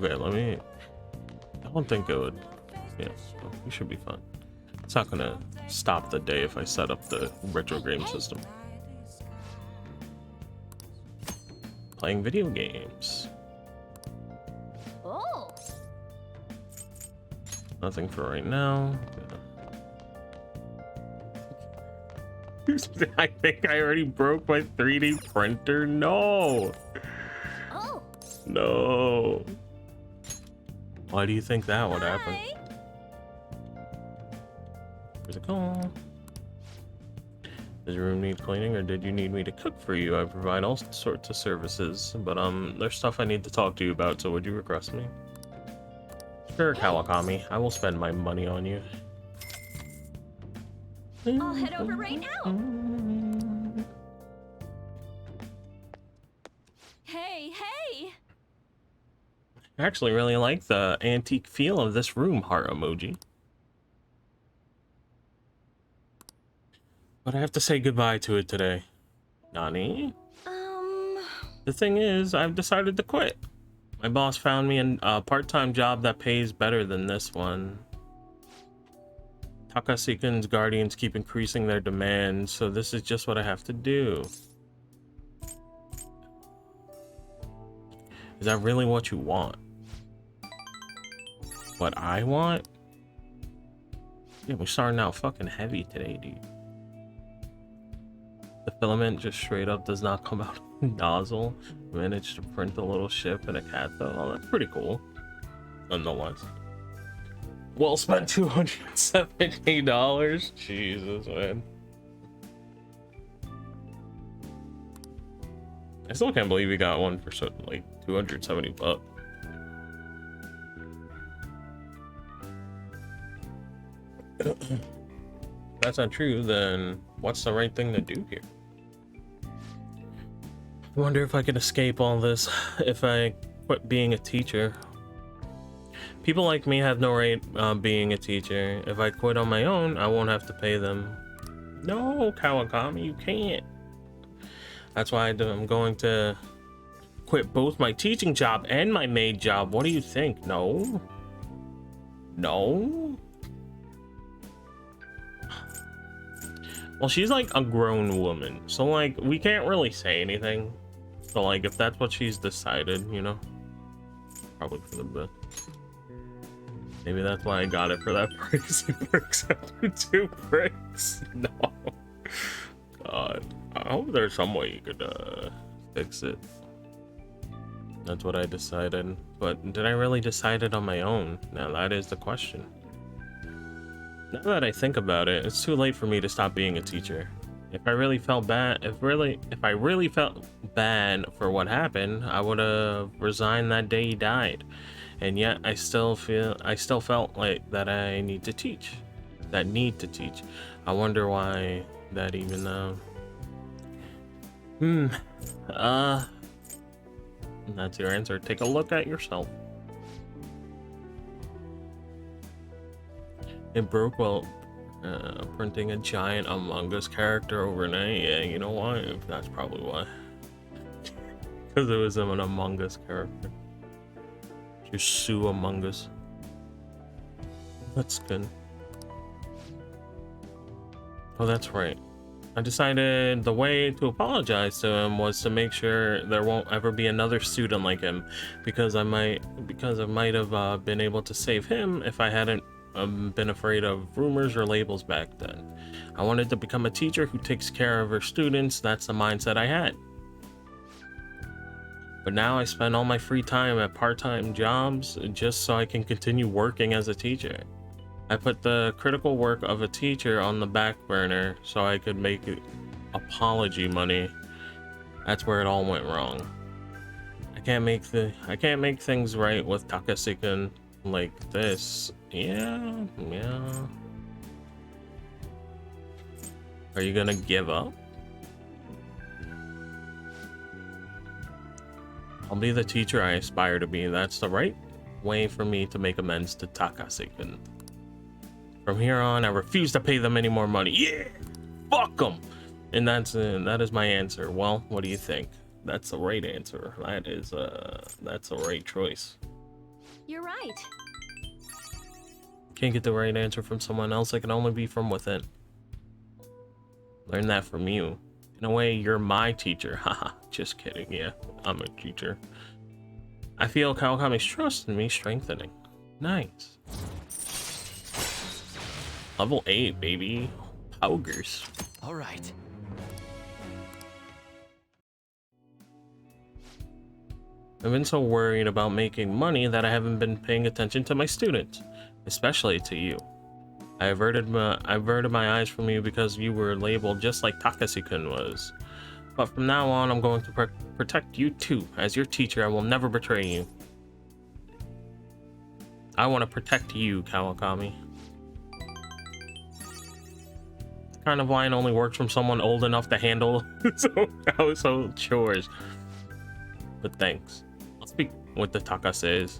Okay, let me... I don't think it would... Yeah, we should be fine. It's not gonna stop the day if I set up the retro game system. Playing video games. Oh. Nothing for right now. I think I already broke my 3D printer. No. Oh. No. Why do you think that would happen? Where's it going? Does your room need cleaning, or did you need me to cook for you? I provide all sorts of services, but there's stuff I need to talk to you about, so would you request me? Sure, Kawakami. I will spend my money on you. I'll head over right now. Hey, hey! I actually really like the antique feel of this room, heart emoji. But I have to say goodbye to it today. Nani? The thing is, I've decided to quit. My boss found me a part-time job that pays better than this one. Takasikun's guardians keep increasing their demands, so this is just what I have to do. Is that really what you want? What I want? Yeah, we're starting out fucking heavy today, dude. The filament just straight up does not come out of the nozzle. Managed to print a little ship and a cat though. Oh, that's pretty cool. Nonetheless. Well spent $270. Jesus, man. I still can't believe you got one for so like 270 bucks. If that's not true, then what's the right thing to do here? I wonder if I could escape all this if I quit being a teacher. People like me have no right being a teacher. If I quit on my own, I won't have to pay them. No, Kawakami, you can't. That's why I'm going to quit both my teaching job and my maid job. What do you think? No? No? Well, she's like a grown woman, so like we can't really say anything. So like if that's what she's decided, you know, probably for the best. Maybe that's why I got it for that price. It works after 2 bricks. No. God, I hope there's some way you could fix it. That's what I decided. But did I really decide it on my own? Now that is the question. Now that I think about it, it's too late for me to stop being a teacher. If I really felt bad, if I really felt bad for what happened, I would have resigned that day he died. And yet I still felt like that I need to teach. I wonder why that even that's your answer. Take a look at yourself. It broke while printing a giant Among Us character overnight. Yeah, you know why? That's probably why. Because it was an Among Us character. Just sue Among Us. That's good. Oh, that's right. I decided the way to apologize to him was to make sure there won't ever be another student like him, because I might have been able to save him if I hadn't been afraid of rumors or labels back then. I wanted to become a teacher who takes care of her students. That's the mindset I had. But now I spend all my free time at part-time jobs just so I can continue working as a teacher. I put the critical work of a teacher on the back burner so I could make apology money. That's where it all went wrong. I can't make things right with Takasukun like this. Yeah. Are you gonna give up? I'll be the teacher I aspire to be. That's the right way for me to make amends to Takasukun. From here on, I refuse to pay them any more money. Yeah, fuck them. And that is my answer. Well, what do you think? That's the right answer. That's the right choice. You're right. Can't get the right answer from someone else. It can only be from within. Learn that from you. In a way, you're my teacher. Haha, just kidding. Yeah, I'm a teacher. I feel Kawakami's trust in me strengthening. Nice. Level 8, baby. Poggers. All right. I've been so worried about making money that I haven't been paying attention to my students, especially to you. I averted my eyes from you because you were labeled just like Takashi-kun was. But from now on, I'm going to protect you too. As your teacher, I will never betray you. I want to protect you, Kawakami. This kind of line only works from someone old enough to handle household chores. But thanks. I'll speak with the Takases.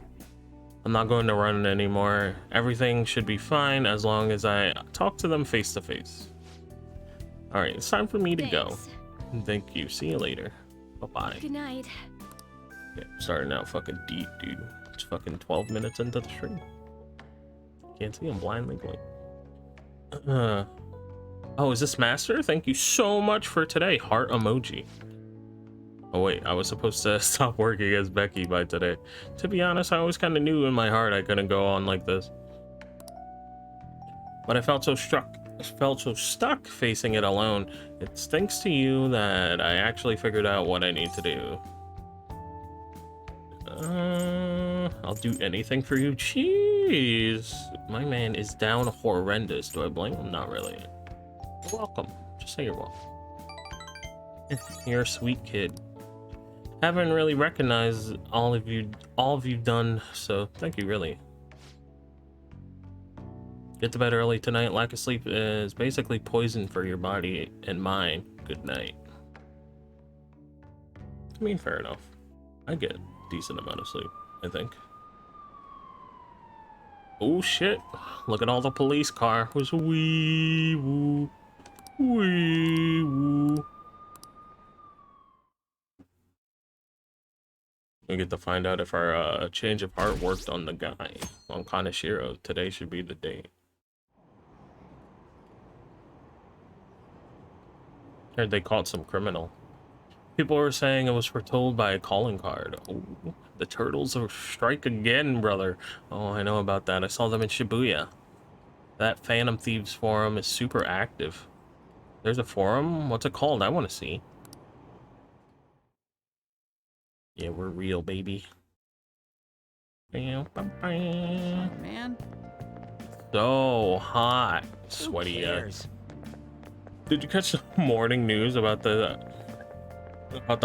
I'm not going to run anymore. Everything should be fine as long as I talk to them face to face. Alright, it's time for me to go. Thank you. See you later. Bye-bye. Good night. Yeah, starting out fucking deep, dude. It's fucking 12 minutes into the stream. Can't see, I'm blindly going. Oh, is this Master? Thank you so much for today. Heart emoji. Oh wait, I was supposed to stop working as Becky by today. To be honest, I always kind of knew in my heart I couldn't go on like this. But I felt so stuck facing it alone. It's thanks to you that I actually figured out what I need to do. I'll do anything for you. Jeez, my man is down horrendous. Do I blame him? Not really. You're welcome. Just say you're welcome. You're a sweet kid. Haven't really recognized all of you've done, so thank you, really. Get to bed early tonight. Lack of sleep is basically poison for your body and mind. Good night. I mean, fair enough. I get a decent amount of sleep, I think. Oh shit. Look at all the police car. Was wee woo. Wee woo. We get to find out if our change of heart worked on the guy, on Kaneshiro. Today should be the day. Heard they caught some criminal. People were saying it was foretold by a calling card. Oh, the turtles are strike again, brother. Oh, I know about that. I saw them in Shibuya. That Phantom Thieves forum is super active. There's a forum? What's it called? I want to see. Yeah, we're real, baby. Man. So hot. Sweaty. Did you catch the morning news about the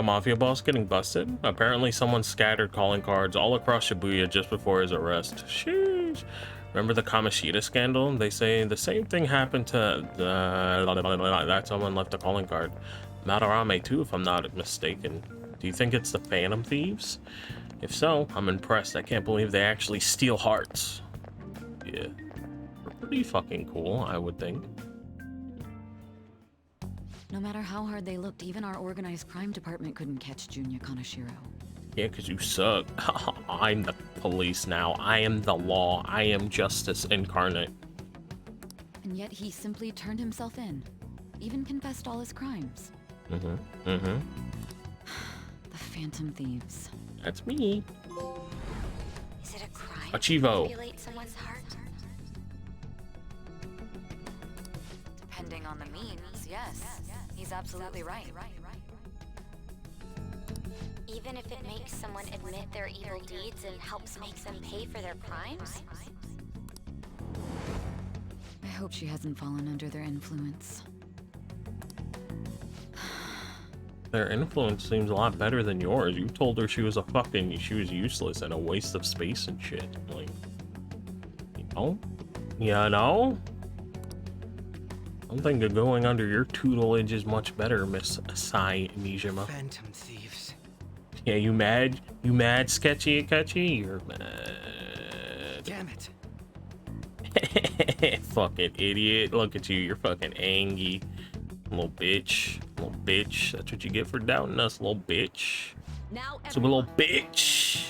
mafia boss getting busted? Apparently someone scattered calling cards all across Shibuya just before his arrest. Sheesh. Remember the Kamoshida scandal? They say the same thing happened to that someone left a calling card. Madarame too, if I'm not mistaken. Do you think it's the Phantom Thieves? If so, I'm impressed. I can't believe they actually steal hearts. Yeah. They're pretty fucking cool, I would think. No matter how hard they looked, even our organized crime department couldn't catch Junya Kaneshiro. Yeah, because you suck. I'm the police now. I am the law. I am justice incarnate. And yet he simply turned himself in. Even confessed all his crimes. The Phantom Thieves. That's me. Is it a crime Achivo. to manipulate someone's heart? Depending on the means, yes. He's absolutely right. Even if it makes someone admit their evil deeds and helps make them pay for their crimes? I hope she hasn't fallen under their influence. Their influence seems a lot better than yours. You told her she was useless and a waste of space and shit. Like, you know? I'm thinking going under your tutelage is much better, Miss Sai Nijima. Phantom Thieves. Yeah, you mad? You mad, Sketchy Catchy? You're mad. Damn it. Fucking idiot. Look at you. You're fucking angry. Little bitch. Little bitch. That's what you get for doubting us, little bitch. Now So a little bitch.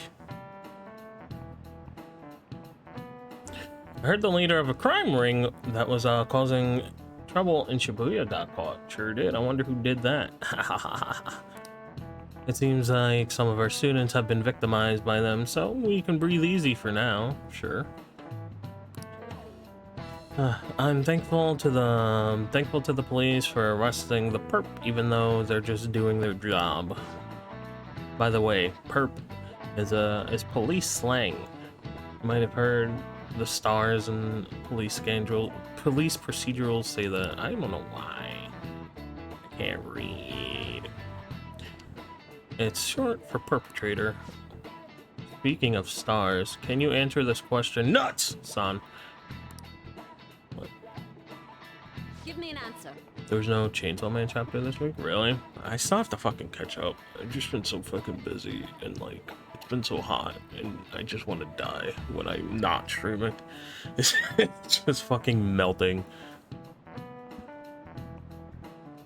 I heard the leader of a crime ring that was causing trouble in Shibuya got caught. Sure did. I wonder who did that. It seems like some of our students have been victimized by them, so we can breathe easy for now. Sure. I'm thankful to the police for arresting the perp, even though they're just doing their job. By the way, perp is police slang. You might have heard the stars and police procedurals say that. I don't know why. I can't read. It's short for perpetrator. Speaking of stars, can you answer this question? Nuts, son. What? Give me an answer. There's no Chainsaw Man chapter this week? Really? I still have to fucking catch up. I've just been so fucking busy and like it's been so hot and I just want to die when I'm not streaming. It's just fucking melting.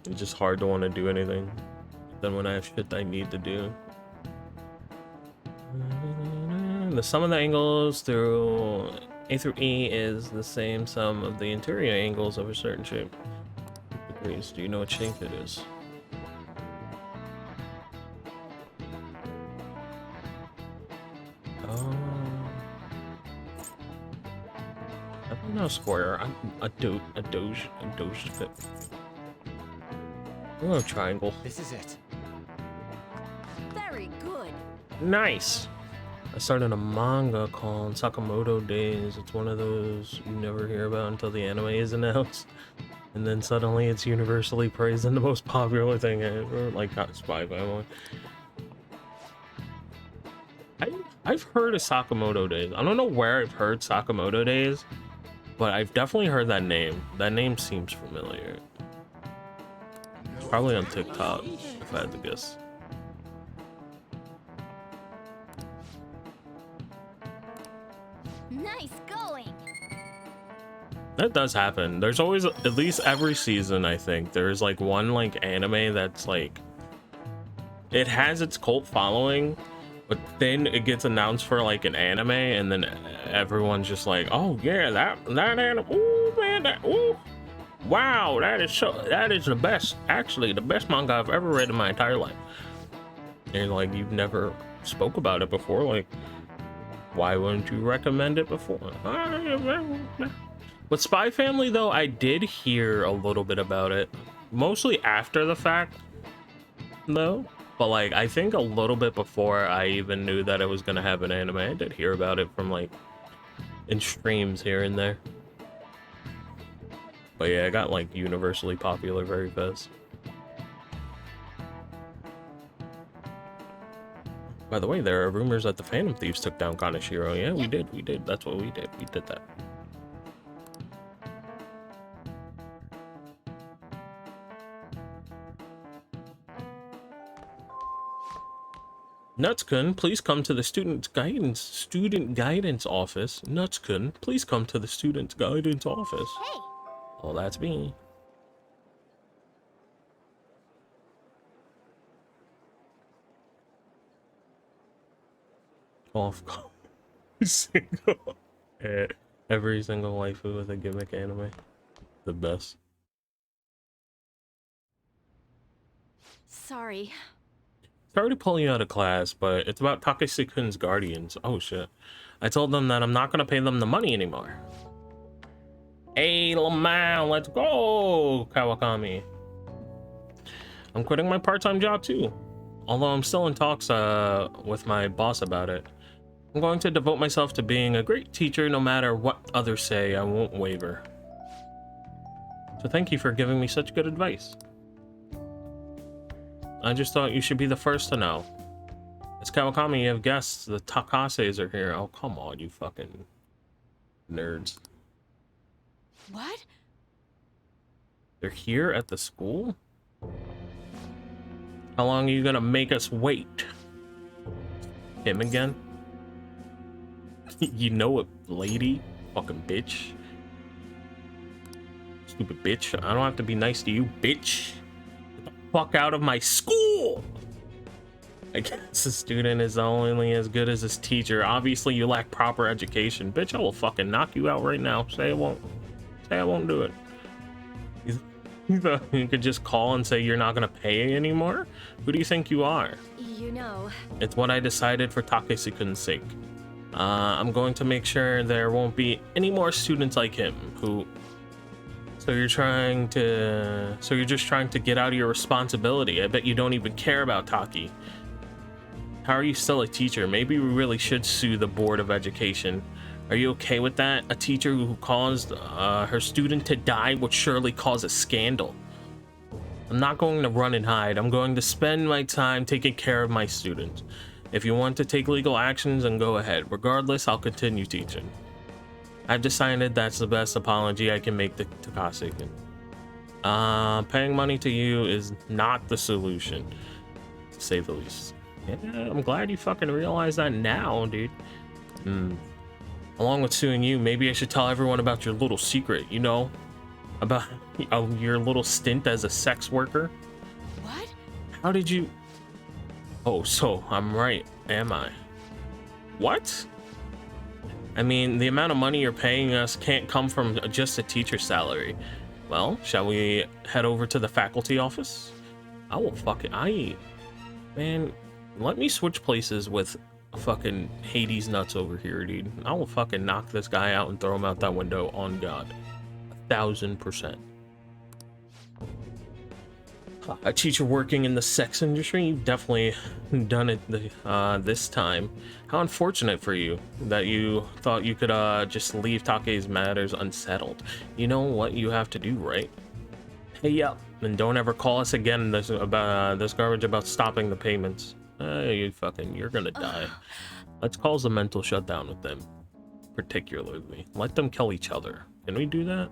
It's just hard to want to do anything. Then when I have shit I need to do. The sum of the angles through A through E is the same sum of the interior angles of a certain shape. Degrees. Do you know what shape it is? Oh. I'm not a square. I'm a doge fit. Oh, a triangle. This is it. Very good. Nice. I started a manga called Sakamoto Days. It's one of those you never hear about until the anime is announced. And then suddenly it's universally praised and the most popular thing ever, like Spy Family. I've heard of Sakamoto Days. I don't know where I've heard Sakamoto Days, but I've definitely heard that name. That name seems familiar. It's probably on TikTok, if I had to guess. Nice going. That does happen. There's always, at least every season, I think, there's like one like anime that's like, it has its cult following, but then it gets announced for like an anime, and then everyone's just like, oh yeah, that anime, ooh man, ooh, wow, that is the best, actually the best manga I've ever read in my entire life. And like you've never spoke about it before, like why wouldn't you recommend it before? With Spy Family though, I did hear a little bit about it, mostly after the fact though. But like, I think a little bit before I even knew that it was gonna have an anime, I did hear about it from like in streams here and there. But yeah, it got like universally popular very fast. By the way, there are rumors that the Phantom Thieves took down Kaneshiro. Yeah, we did. That's what we did. We did that. Nutskun, please come to the student guidance office. Nutskun, please come to the student guidance office. Hey. Oh, that's me. Off single. Every single waifu with a gimmick anime. The best. Sorry. Sorry to pull you out of class, but it's about Takeshi-kun's guardians. Oh shit. I told them that I'm not gonna pay them the money anymore. Hey, Lamau, let's go, Kawakami. I'm quitting my part-time job too. Although I'm still in talks with my boss about it. I'm going to devote myself to being a great teacher no matter what others say. I won't waver. So thank you for giving me such good advice. I just thought you should be the first to know. It's Kawakami, you have guests. The Takases are here. Oh, come on, you fucking nerds. What? They're here at the school? How long are you gonna make us wait? Him again? You know it, lady. Fucking bitch. Stupid bitch. I don't have to be nice to you, bitch. Get the fuck out of my school! I guess a student is only as good as his teacher. Obviously, you lack proper education. Bitch, I will fucking knock you out right now. Say I won't. Say I won't do it. You could just call and say you're not gonna pay anymore? Who do you think you are? You know... It's what I decided for Takeshikun's sake. I'm going to make sure there won't be any more students like him who... So you're just trying to get out of your responsibility. I bet you don't even care about Taki. How are you still a teacher? Maybe we really should sue the Board of Education. Are you okay with that? A teacher who caused her student to die would surely cause a scandal. I'm not going to run and hide. I'm going to spend my time taking care of my students. If you want to take legal actions, then go ahead. Regardless, I'll continue teaching. I've decided that's the best apology I can make to Takeshikin. Paying money to you is not the solution, to say the least. Yeah, I'm glad you fucking realize that now, dude. Along with suing you, maybe I should tell everyone about your little secret, you know? About your little stint as a sex worker. What? How did you... Oh, so I'm right, am I? What? I mean, the amount of money you're paying us can't come from just a teacher's salary. Well, shall we head over to the faculty office? I will fucking... Man, let me switch places with fucking Hades nuts over here, dude. I will fucking knock this guy out and throw him out that window on God. 1000%. A teacher working in the sex industry? You've definitely done it this time. How unfortunate for you that you thought you could just leave Take's matters unsettled. You know what you have to do, right? Hey up, and don't ever call us again this garbage about stopping the payments. You're gonna die. Let's cause a mental shutdown with them. Particularly. Let them kill each other. Can we do that?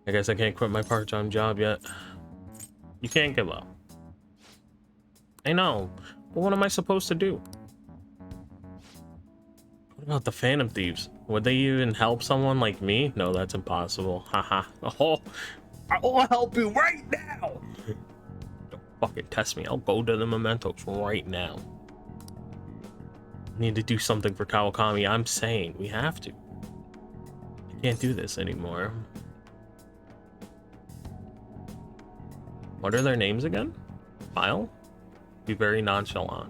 I guess I can't quit my part-time job yet. You can't give up. I know, but what am I supposed to do? What about the Phantom Thieves? Would they even help someone like me? No, that's impossible. Haha. Oh, I will help you right now! Fucking test me. I'll go to the mementos right now. Need to do something for Kawakami. I'm saying we have to. I can't do this anymore. What are their names again? Smile? Be very nonchalant.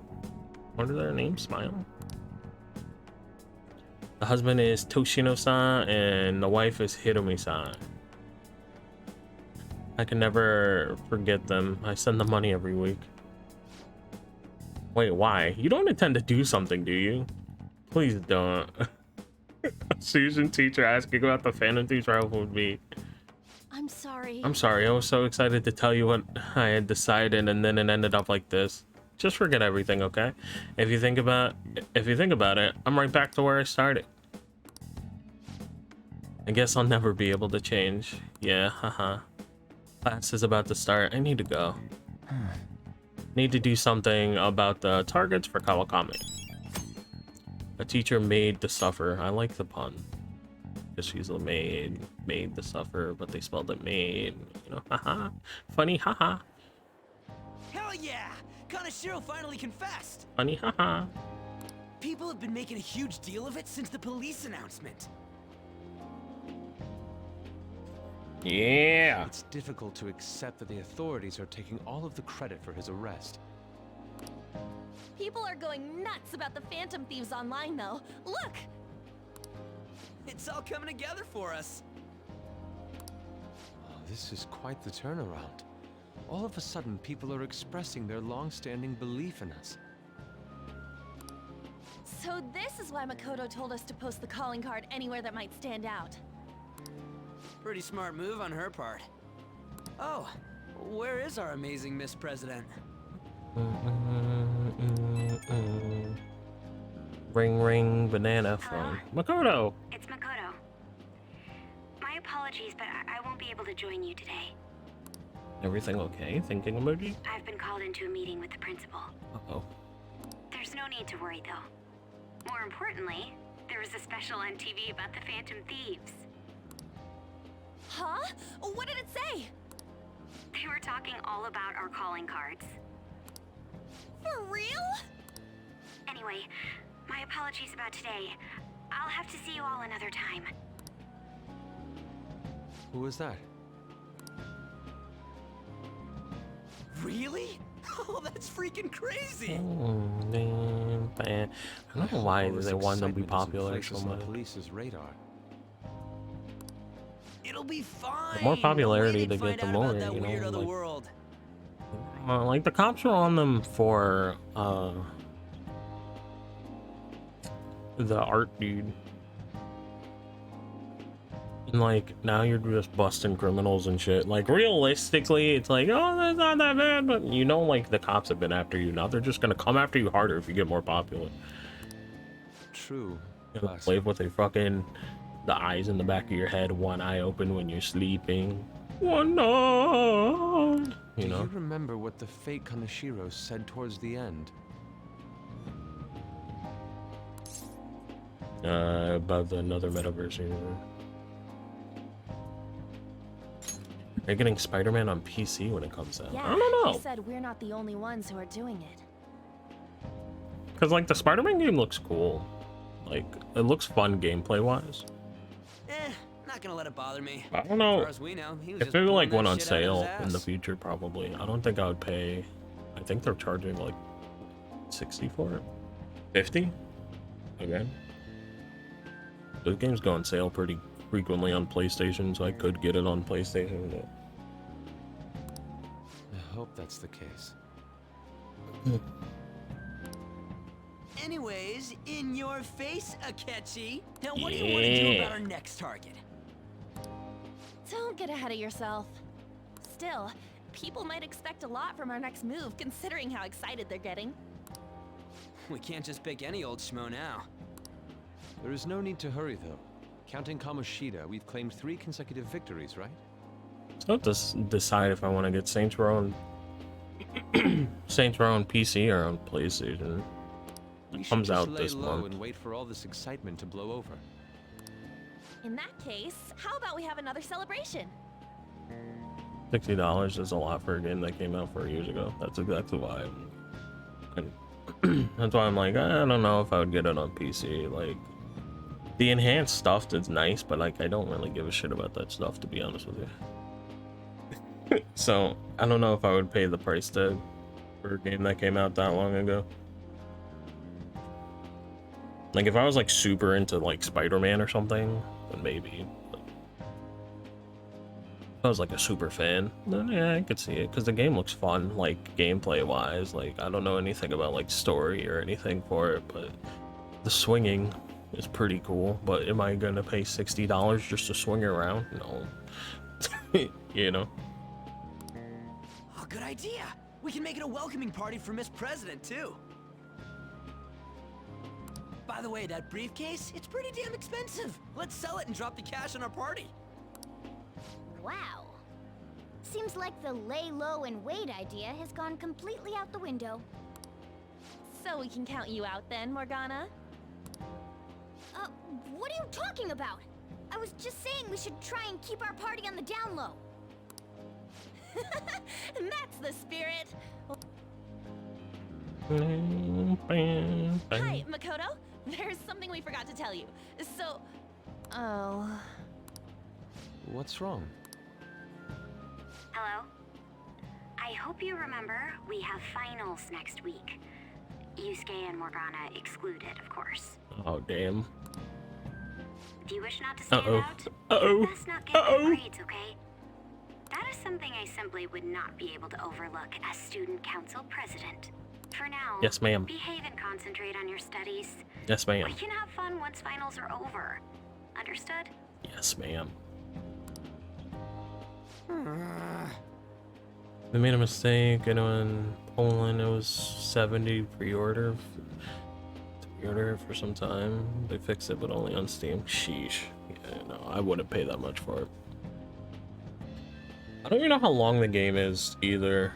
What are their names? Smile? The husband is Toshino-san and the wife is Hirumi-san. I can never forget them. I send them money every week. Wait, why? You don't intend to do something, do you? Please don't. Susan teacher asking about the Phantom Thieves rival would be. I'm sorry. I'm sorry. I was so excited to tell you what I had decided, and then it ended up like this. Just forget everything, okay? If you think about it, I'm right back to where I started. I guess I'll never be able to change. Yeah, haha. Class is about to start. I need to go. Need to do something about the targets for Kawakami. A teacher made to suffer. I like the pun. Because she's a maid. Made to suffer, but they spelled it made. You know, haha. Funny, haha. Hell yeah! Kanashiro finally confessed! Funny, haha. People have been making a huge deal of it since the police announcement. Yeah. It's difficult to accept that the authorities are taking all of the credit for his arrest. People are going nuts about the Phantom Thieves online, though. Look! It's all coming together for us. Oh, this is quite the turnaround. All of a sudden, people are expressing their long-standing belief in us. So this is why Makoto told us to post the calling card anywhere that might stand out. Pretty smart move on her part. Oh, where is our amazing Miss President? Ring ring banana phone. Makoto! It's Makoto. My apologies, but I won't be able to join you today. Everything okay? Thinking emoji? I've been called into a meeting with the principal. Uh-oh. There's no need to worry, though. More importantly, there was a special on TV about the Phantom Thieves. Huh? What did it say? They were talking all about our calling cards. For real? Anyway, my apologies about today. I'll have to see you all another time. Who was that? Really? Oh, that's freaking crazy! Damn, man. I don't know why All this they want them to be excitement isn't popular so places on much. the police's radar. It'll be fine. The more popularity Wait they and get, find the out more, about that you know, weird other like- world. Like the cops are on them for the art dude. And like now you're just busting criminals and shit. Like realistically, it's like, oh, that's not that bad, but you know, like the cops have been after you. Now they're just gonna come after you harder if you get more popular. True. You know, But play with a fucking the eyes in the back of your head, one eye open when you're sleeping. One eye. You do know. you remember what the fake Kaneshiro said towards the end? About another metaverse here. They're getting Spider-Man on PC when it comes out. Yeah, I don't know. he said we're not the only ones who are doing it. Because, like, the Spider-Man game looks cool. Like, it looks fun gameplay-wise. Not gonna let it bother me. I don't As know. far as we know, he was If just it pulling like that went on shit out of sale his in the ass. future, probably. I don't think I would pay. I think they're charging like 60 for it. 50? Okay. Those games go on sale pretty frequently on PlayStation, so I could get it on PlayStation. But... I hope that's the case. Anyways, in your face, Akechi. Now, what do you want to do Yeah. about our next target? Don't get ahead of yourself. Still, people might expect a lot from our next move, considering how excited they're getting. We can't just pick any old schmo now. There is no need to hurry, though. Counting Kamoshida, we've claimed 3 consecutive victories, right? So I have to decide if I want to get Saints Row on Saints Row on PC or on PlayStation. We should Comes just out lay this low month. and wait for all this excitement to blow over. In that case, how about we have another celebration? $60 is a lot for a game that came out 4 years ago. That's exactly why. That's why I'm like, I don't know if I would get it on PC. Like, the enhanced stuff is nice, but like, I don't really give a shit about that stuff, to be honest with you. So, I don't know if I would pay the price tag for a game that came out that long ago. Like, if I was like super into like Spider-Man or something, then maybe. But if I was like a super fan, then yeah, I could see it, because the game looks fun, like gameplay wise. Like, I don't know anything about like story or anything for it, but the swinging is pretty cool. But am I gonna pay $60 just to swing around? No. You know. Oh, good idea. We can make it a welcoming party for Miss President, too. By the way, that briefcase, it's pretty damn expensive. Let's sell it and drop the cash on our party. Wow. Seems like the lay low and wait idea has gone completely out the window. So we can count you out then, Morgana? What are you talking about? I was just saying we should try and keep our party on the down low. That's the spirit. Hi, Makoto. There's something we forgot to tell you. So... Oh... What's wrong? Hello? I hope you remember we have finals next week. Yusuke and Morgana excluded, of course. Oh, damn. Do you wish not to stand Uh-oh. out? Uh-oh. You best not get bad grades, okay? That is something I simply would not be able to overlook as student council president. For now, Yes, ma'am. behave and concentrate on your studies. Yes, ma'am. We can have fun once finals are over. Understood? Yes, ma'am. They made a mistake. I know in Poland it was 70 pre-order for some time. They fixed it, but only on Steam. Sheesh. Yeah, no, I wouldn't pay that much for it. I don't even know how long the game is either.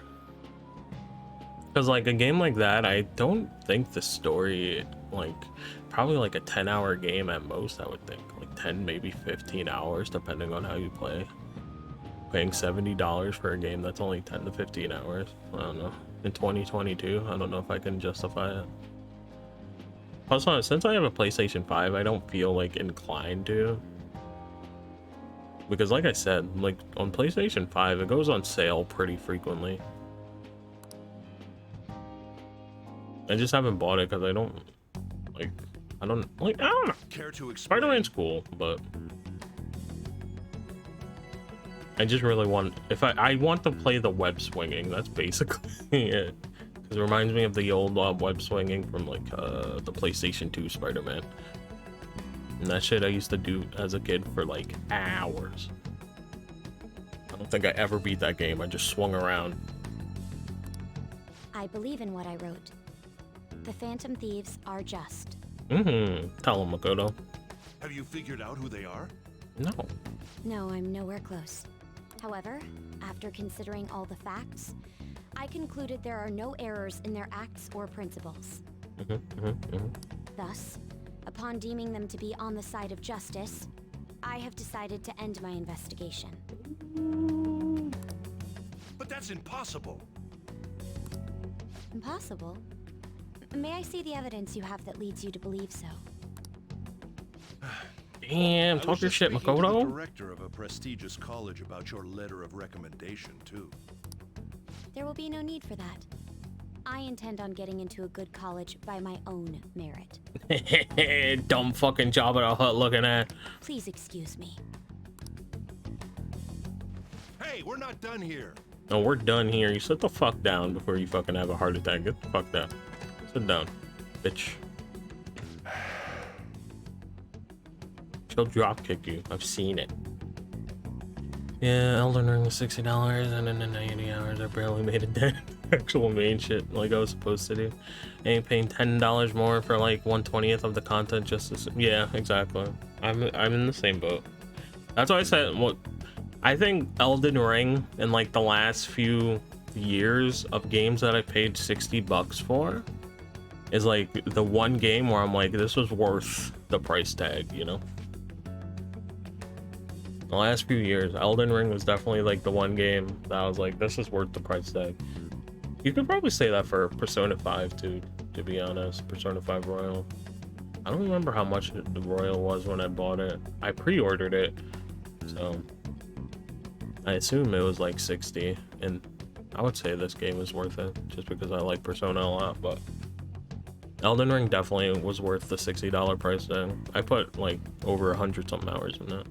Because like a game like that, I don't think the story, like, probably like a 10-hour game at most, I would think. Like 10, maybe 15 hours, depending on how you play. Paying $70 for a game that's only 10 to 15 hours. I don't know. in 2022. I don't know if I can justify it. Also, since I have a PlayStation 5, I don't feel like inclined to. Because like I said, like on PlayStation 5, it goes on sale pretty frequently. I just haven't bought it because I don't know. Care to explain? Spider-Man's cool, but I just really want, if I want to play the web swinging, that's basically it. Because it reminds me of the old web swinging from like the PlayStation 2 Spider-Man. And that shit I used to do as a kid for like hours. I don't think I ever beat that game. I just swung around. I believe in what I wrote. The Phantom Thieves are just. Tell him, Makoto. Have you figured out who they are? No. No, I'm nowhere close. However, after considering all the facts, I concluded there are no errors in their acts or principles. Thus, upon deeming them to be on the side of justice, I have decided to end my investigation. But that's impossible. Impossible? May I see the evidence you have that leads you to believe so? Damn, I talk was your just shit, speaking to the Makoto. director of a prestigious college about your letter of recommendation, too. There will be no need for that. I intend on getting into a good college by my own merit. Dumb fucking Jabba the Hutt looking at. Please excuse me. Hey, we're not done here. No, we're done here. You sit the fuck down before you fucking have a heart attack. Get the fuck down. Sit down, bitch. She'll drop kick you. I've seen it. Yeah, Elden Ring was $60 and then in 80 hours I barely made it down. Actual main shit like I was supposed to do. I ain't paying $10 more for like 1/20th of the content just to, yeah, exactly. I'm in the same boat. That's why I said what I think Elden Ring in like the last few years of games that I paid $60 for is like the one game where I'm like, this was worth the price tag, you know? The last few years, Elden Ring was definitely like the one game that I was like, this is worth the price tag. You could probably say that for Persona 5 too, to be honest. Persona 5 Royal. I don't remember how much the Royal was when I bought it. I pre-ordered it, so I assume it was like 60, and I would say this game is worth it just because I like Persona a lot, but Elden Ring definitely was worth the $60 price tag. I put like over 100 something hours in that.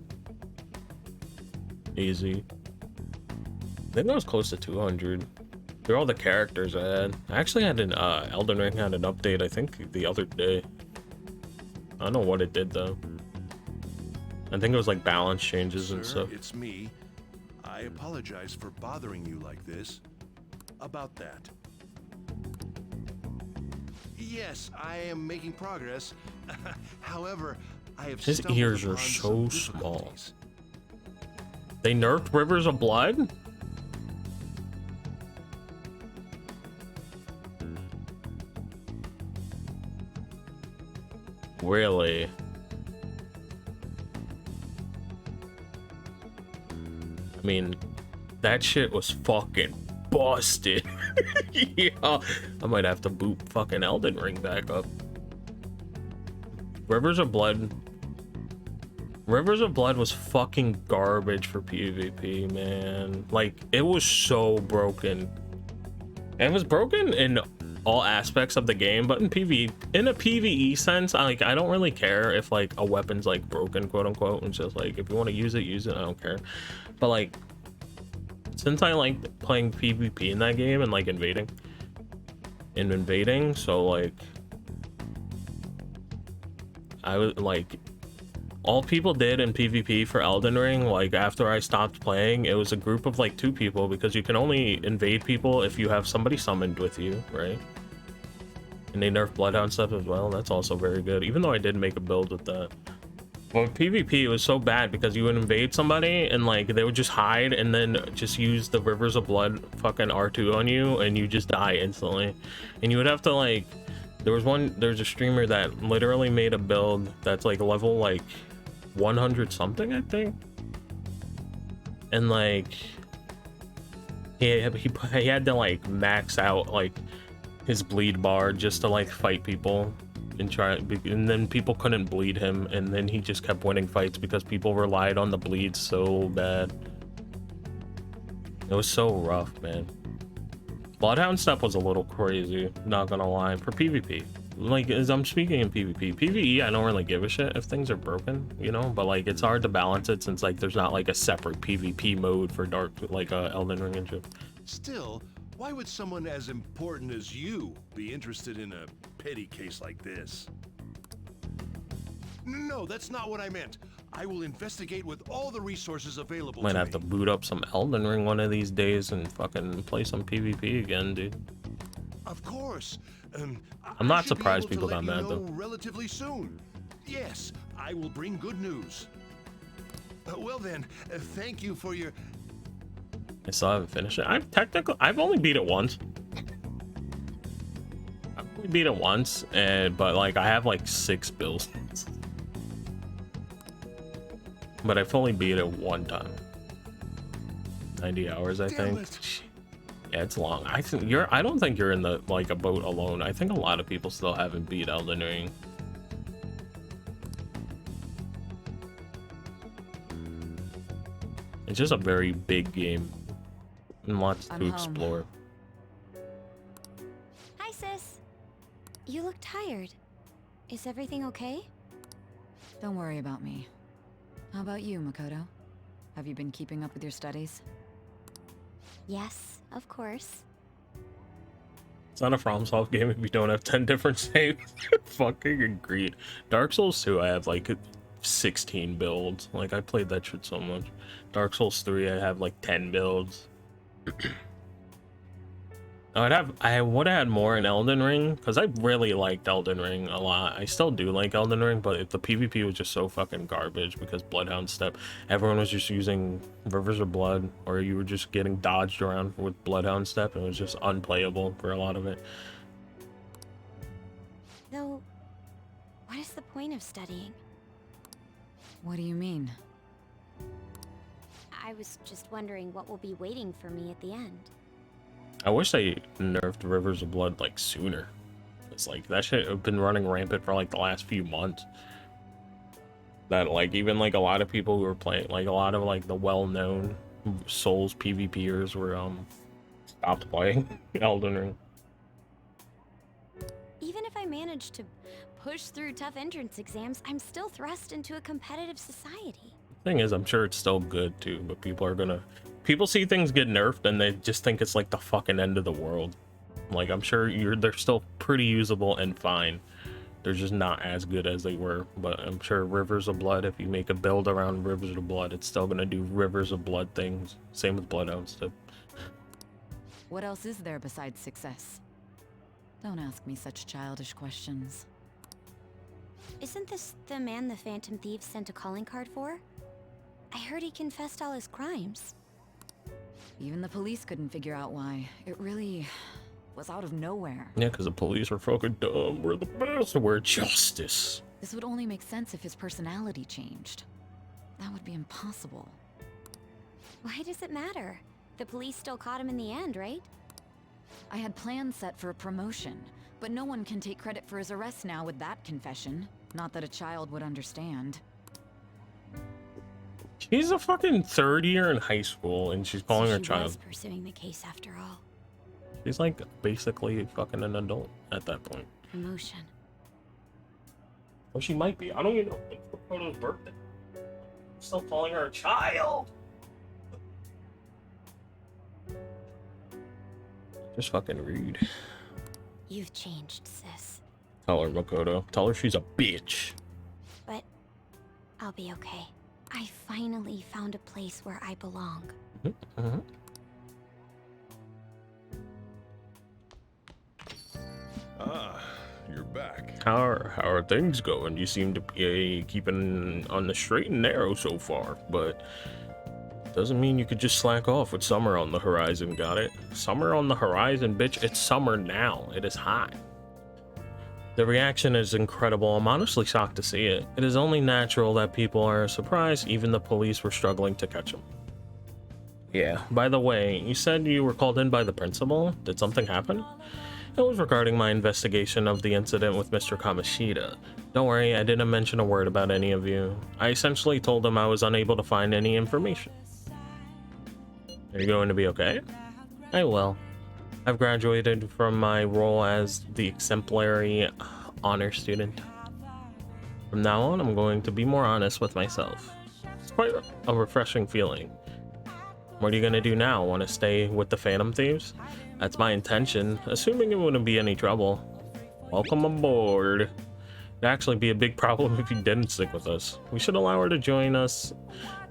Easy. I think I was close to 200. They're all the characters I had. I actually had an Elden Ring had an update, I think the other day. I don't know what it did though. I think it was like balance changes and Sir, stuff. it's me. I apologize for bothering you like this. About that. Yes, I am making progress. However, I have His stumbled ears are upon so some small. difficulties. They nerfed Rivers of Blood? Really? I mean, that shit was fucking busted. Yeah, I might have to boot fucking Elden Ring back up. Rivers of Blood was fucking garbage for PvP, man. Like, it was so broken. And it was broken in all aspects of the game, but in a PvE sense, I don't really care if like a weapon's like broken, quote unquote. It's just like, if you want to use it, I don't care. But like, since I like playing PvP in that game and like invading, so like I was like, all people did in PvP for Elden Ring, like after I stopped playing, it was a group of like 2 people, because you can only invade people if you have somebody summoned with you, right? And they nerfed Bloodhound stuff as well. That's also very good, even though I did make a build with that. But with PvP, it was so bad because you would invade somebody and like they would just hide and then just use the Rivers of Blood fucking R2 on you and you just die instantly. And you would have to like, there's a streamer that literally made a build that's like level like 100 something, I think. And like, He had to like max out like his bleed bar just to like fight people and try, and then people couldn't bleed him, and then he just kept winning fights because people relied on the bleed so bad. It was so rough, man. Bloodhound stuff was a little crazy, not gonna lie, for PvP. Like, as I'm speaking in PvP, PvE, I don't really give a shit if things are broken, you know, but like it's hard to balance it since like there's not like a separate PvP mode for Dark, like Elden Ring and shit. Still, why would someone as important as you be interested in a petty case like this? No, that's not what I meant. I will investigate with all the resources available. Might have to boot up some Elden Ring one of these days and fucking play some PvP again, dude. Of course. I'm not surprised people got mad though. Relatively soon. Yes, I will bring good news. Well then, thank you for your... I still haven't finished it. I've only beat it once. I've only beat it once, but like I have like 6 builds. But I've only beat it one time. 90 hours, I think. Yeah, it's long. I don't think you're in the like a boat alone. I think a lot of people still haven't beat Elden Ring. It's just a very big game and lots to explore. Hi, sis. You look tired. Is everything okay? Don't worry about me. How about you, Makoto? Have you been keeping up with your studies? Yes, of course. It's not a FromSoft game if you don't have 10 different saves. Fucking agreed. Dark Souls 2, I have like 16 builds. Like I played that shit so much. Dark Souls 3, I have like 10 builds. I would have had more in Elden Ring because I really liked Elden Ring a lot. I still do like Elden Ring, but if the PvP was just so fucking garbage because Bloodhound Step, everyone was just using Rivers of Blood, or you were just getting dodged around with Bloodhound Step, and it was just unplayable for a lot of it. Though, what is the point of studying? What do you mean? I was just wondering what will be waiting for me at the end. I wish they nerfed Rivers of Blood like sooner. It's like that shit have been running rampant for like the last few months. That like even like a lot of people who were playing, like a lot of like the well-known Souls PvPers were stopped playing Elden Ring. Even if I manage to push through tough entrance exams, I'm still thrust into a competitive society. Thing is, I'm sure it's still good too, but people see things get nerfed and they just think it's like the fucking end of the world. Like I'm sure they're still pretty usable and fine. They're just not as good as they were. But I'm sure Rivers of Blood, if you make a build around Rivers of Blood, it's still gonna do Rivers of Blood things. Same with Bloodhound stuff. What else is there besides success? Don't ask me such childish questions. Isn't this the man the Phantom Thieves sent a calling card for? I heard he confessed all his crimes. Even the police couldn't figure out why. It really was out of nowhere. Yeah, because the police are fucking dumb. We're the best. We're justice. This would only make sense if his personality changed. That would be impossible. Why does it matter? The police still caught him in the end, right? I had plans set for a promotion, but no one can take credit for his arrest now with that confession. Not that a child would understand. She's a fucking third year in high school, and she's calling her child. She was pursuing the case after all. She's like basically fucking an adult at that point. Promotion. Well, she might be. I don't even know. It's Makoto's birthday. Still calling her a child. Just fucking rude. You've changed, sis. Tell her, Makoto. Tell her she's a bitch. But I'll be okay. I finally found a place where I belong. Mm-hmm. Ah, you're back. How are things going? You seem to be keeping on the straight and narrow so far, but doesn't mean you could just slack off with summer on the horizon, got it? Summer on the horizon, bitch. It's summer now. It is hot. The reaction is incredible. I'm honestly shocked to see it. It is only natural that people are surprised. Even the police were struggling to catch him. Yeah, by the way, you said you were called in by the principal. Did something happen? It was regarding my investigation of the incident with Mr. Kamishita. Don't worry, I didn't mention a word about any of you. I essentially told him I was unable to find any information. Are you going to be okay? I will. I've graduated from my role as the exemplary honor student. From now on, I'm going to be more honest with myself. It's quite a refreshing feeling. What are you going to do now? Want to stay with the Phantom Thieves? That's my intention, assuming it wouldn't be any trouble. Welcome aboard. It'd actually be a big problem if you didn't stick with us. We should allow her to join us.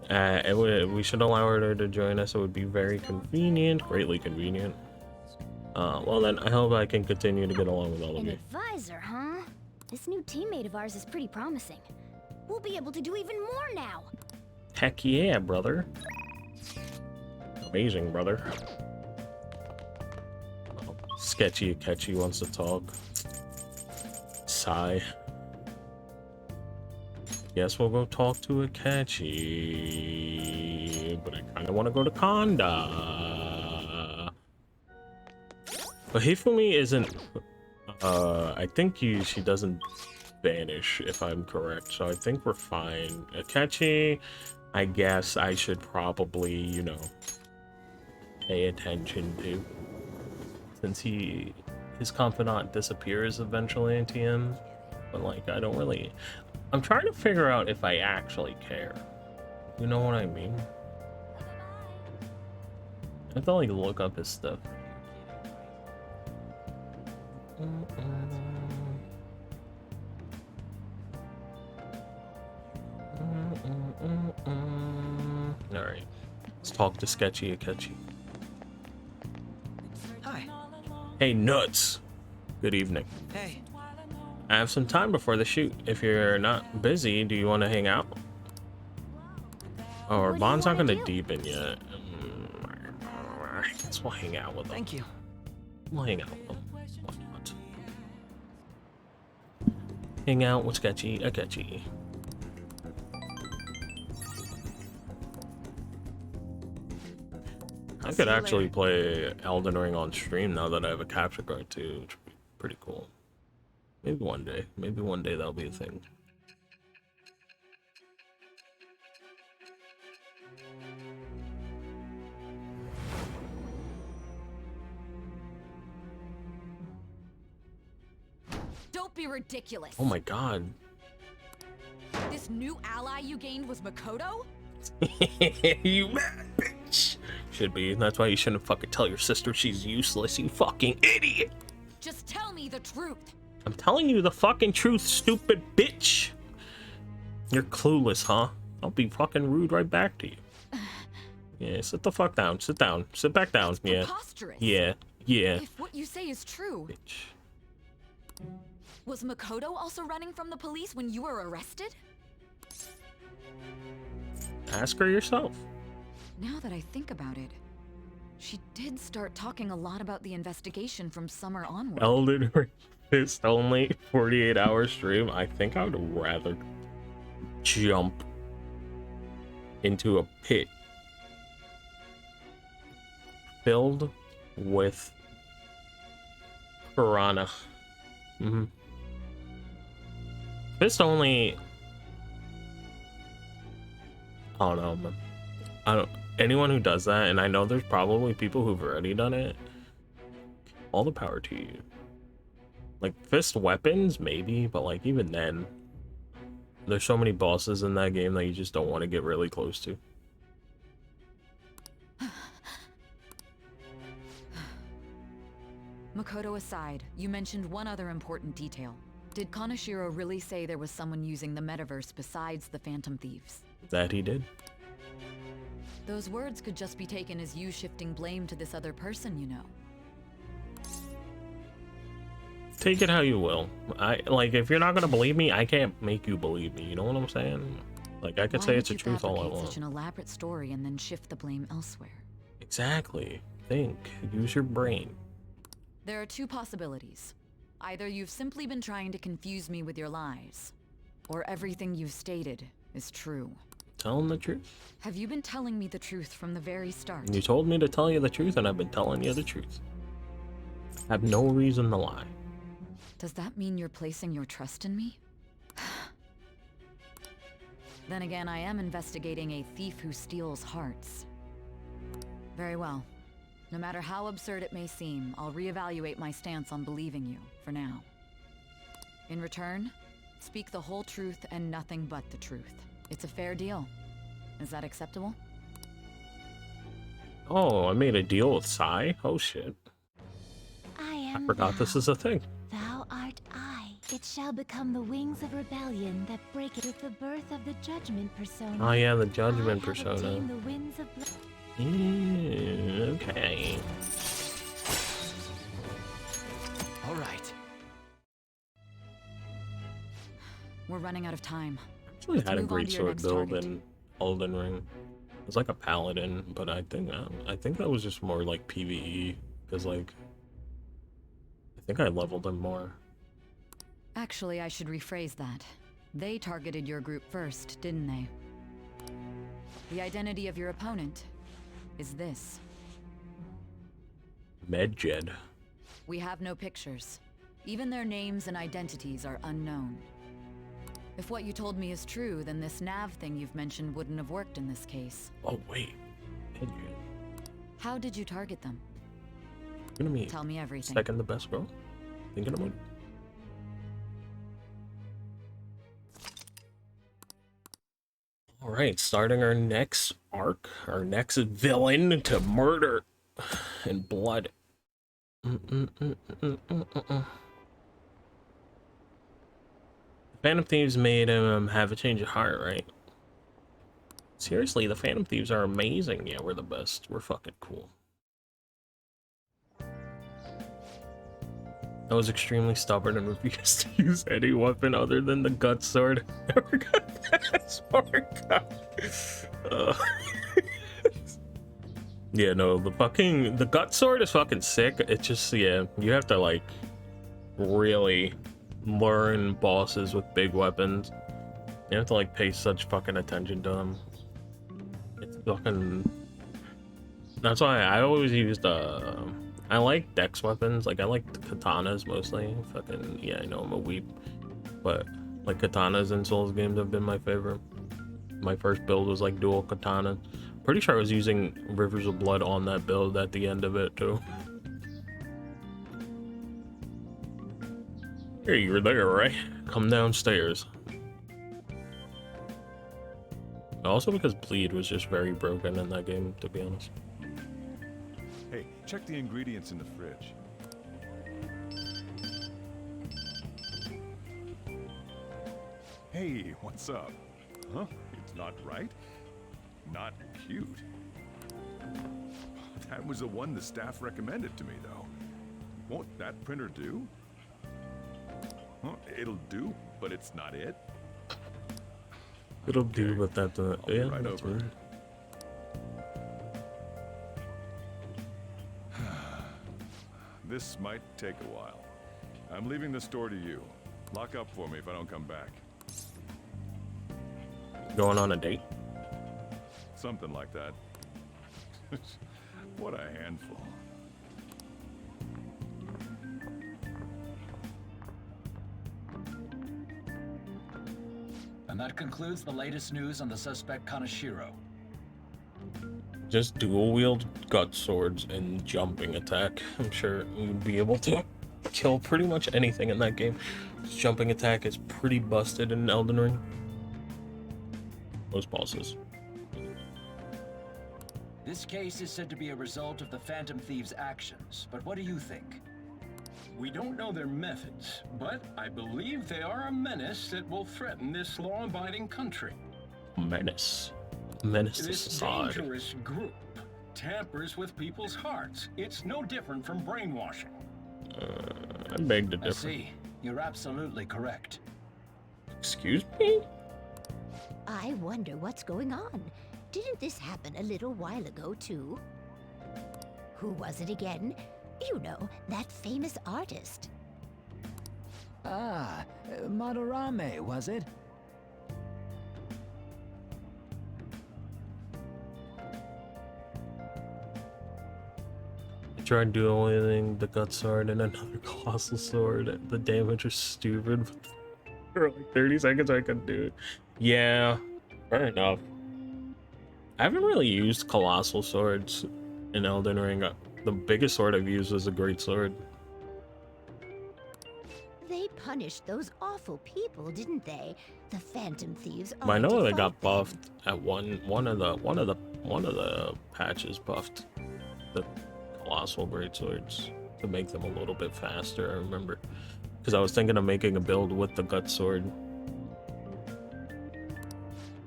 We should allow her to join us. It would be very convenient, greatly convenient. Well then, I hope I can continue to get along with all of An you. advisor, huh? This new teammate of ours is pretty promising. We'll be able to do even more now. Heck yeah, brother. Amazing, brother. Oh, Sketchy Akechi wants to talk. Sigh. Guess we'll go talk to Akechi. But I kind of want to go to Kanda. But Hifumi isn't... I think she doesn't vanish, if I'm correct. So I think we're fine. Akechi, I guess I should probably, you know, pay attention to. Since his confidant disappears eventually in TM. But, like, I don't really... I'm trying to figure out if I actually care. You know what I mean? I have to, like, look up his stuff. Alright. Let's talk to Sketchy Akechi. Hi. Hey, Nuts! Good evening. Hey. I have some time before the shoot. If you're not busy, do you want to hang out? Oh, our What do you bond's not wanna going to do? deepen yet. I guess we'll hang out with them. Thank you. We'll hang out with them. Why not? Hang out with Sketchy Akechi. I could actually play Elden Ring on stream now that I have a capture card too, which would be pretty cool. Maybe one day. Maybe one day that'll be a thing. Don't be ridiculous. Oh my god. This new ally you gained was Makoto? You mad bitch. Should be. That's why you shouldn't fucking tell your sister she's useless, you fucking idiot. Just tell me the truth. I'm telling you the fucking truth, stupid bitch. You're clueless, huh? I'll be fucking rude right back to you. Yeah, sit the fuck down. Sit down. Sit back down. It's Yeah. preposterous. Yeah. Yeah. If what you say is true, Bitch. was Makoto also running from the police when you were arrested? Ask her yourself. Now that I think about it, she did start talking a lot about the investigation from summer onward. Elden Ring Fist only 48-hour stream. I think I would rather jump into a pit filled with piranha. Fist only. I don't know, man. I don't. Anyone who does that, and I know there's probably people who've already done it. All the power to you. Like fist weapons, maybe, but like even then, there's so many bosses in that game that you just don't want to get really close to. Makoto aside, you mentioned one other important detail. Did Kaneshiro really say there was someone using the metaverse besides the Phantom Thieves? That he did. Those words could just be taken as you shifting blame to this other person, you know. Take it how you will. Like, if you're not gonna believe me, I can't make you believe me. You know what I'm saying? Like, I could Why say would it's the you truth all I fabricate want. such an elaborate story and then shift the blame elsewhere? Exactly. Think. Use your brain. There are two possibilities. Either you've simply been trying to confuse me with your lies, or everything you've stated is true. Telling the truth. Have you been telling me the truth from the very start? You told me to tell you the truth, and I've been telling you the truth. I have no reason to lie. Does that mean you're placing your trust in me? Then again, I am investigating a thief who steals hearts. Very well. No matter how absurd it may seem, I'll reevaluate my stance on believing you, for now. In return, speak the whole truth and nothing but the truth. It's a fair deal. Is that acceptable? Oh, I made a deal with Sai? Oh shit. I I forgot this is a thing. Thou art I. It shall become the wings of rebellion that break it with the birth of the judgment persona. Oh yeah, the judgment I persona. have obtained the winds of blood. Okay. All right. We're running out of time. Actually Let's had a move on great to your sword next build target. in Elden Ring. It's like a paladin, but I think that was just more like PvE, because like I think I leveled him more. Actually, I should rephrase that. They targeted your group first, didn't they? The identity of your opponent is this. Medjed. We have no pictures. Even their names and identities are unknown. If what you told me is true, then this nav thing you've mentioned wouldn't have worked in this case. Oh wait. Medjed. How did you target them? Gonna be Tell me everything. second the best girl. Thinking about it. Alright, starting our next arc, our next villain to murder and blood. Phantom Thieves made him have a change of heart, right? Seriously, the Phantom Thieves are amazing. Yeah, we're the best. We're fucking cool. I was extremely stubborn and refused to use any weapon other than the gut sword. Never got that sword. Yeah, no, the gut sword is fucking sick. It's just, yeah, you have to like really learn bosses with big weapons. You have to like pay such fucking attention to them. It's fucking. That's why I always used I like dex weapons. Like I like katanas mostly. Fucking yeah, I know I'm a weep, but like katanas in Souls games have been my favorite. My first build was like dual katana. Pretty sure I was using Rivers of Blood on that build at the end of it too. Hey, you were there, right? Come downstairs. Also because Bleed was just very broken in that game, to be honest. Hey, check the ingredients in the fridge. Hey, what's up? Huh? It's not right? Not cute. That was the one the staff recommended to me, though. Won't that printer do? Huh, it'll do, but it's not it. It'll do with that. Yeah, right that's over. right. This might take a while. I'm leaving the store to you. Lock up for me if I don't come back. Going on a date? Something like that. What a handful. And that concludes the latest news on the suspect Kaneshiro. Just dual wield gut swords and jumping attack. I'm sure you'd be able to kill pretty much anything in that game. Jumping attack is pretty busted in Elden Ring. Most bosses. This case is said to be a result of the Phantom Thieves' actions, but what do you think? We don't know their methods, but I believe they are a menace that will threaten this law-abiding country. Menace. Menace to This society. dangerous group tampers with people's hearts. It's no different from brainwashing. I beg to I differ. see. You're absolutely correct. Excuse me? I wonder what's going on. Didn't this happen a little while ago, too? Who was it again? You know, that famous artist. Ah, Madarame, was it? tried dueling the gut sword and another colossal sword. The damage was stupid. For like 30 seconds I couldn't do it. Yeah, fair enough. I haven't really used colossal swords in Elden Ring. The biggest sword I've used was a great sword. They punished those awful people, didn't they? The Phantom Thieves. But I know they got buffed at one of the patches buffed the colossal great swords to make them a little bit faster. I remember because I was thinking of making a build with the gut sword.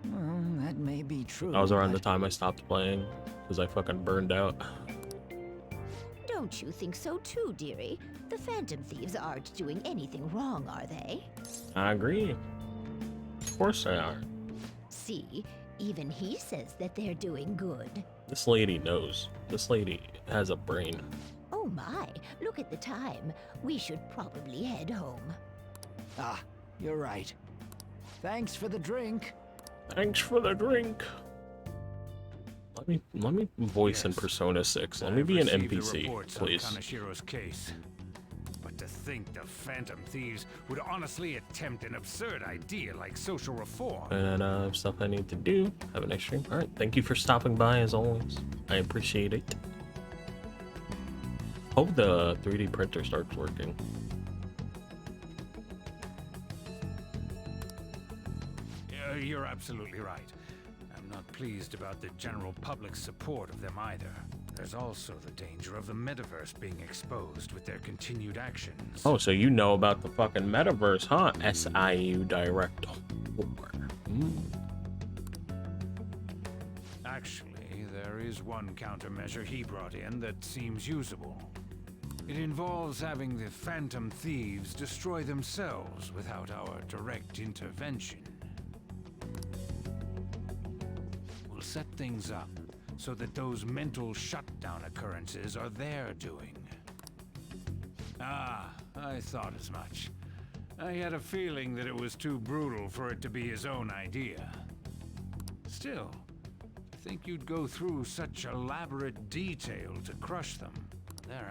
Well, that may be true. That was around the time I stopped playing because I fucking burned out. Don't you think so too, dearie? The Phantom Thieves aren't doing anything wrong, are they? I agree. Of course they are. See, even he says that they're doing good. This lady knows. This lady has a brain. Oh my, look at the time. We should probably head home. Ah, you're right. Thanks for the drink. Thanks for the drink. Let me voice in Persona 6. Let me be an NPC, please. Kanashiro's case. But to think the Phantom Thieves would honestly attempt an absurd idea like social reform. And stuff I need to do. Have a nice stream. All right, thank you for stopping by as always. I appreciate it. Hope the 3D printer starts working. You're absolutely right. I'm not pleased about the general public's support of them either. There's also the danger of the metaverse being exposed with their continued actions. Oh, so you know about the fucking metaverse, huh? SIU Director. Actually, there is one countermeasure he brought in that seems usable. It involves having the Phantom Thieves destroy themselves without our direct intervention. We'll set things up so that those mental shutdown occurrences are their doing. Ah, I thought as much. I had a feeling that it was too brutal for it to be his own idea. Still, to think you'd go through such elaborate detail to crush them.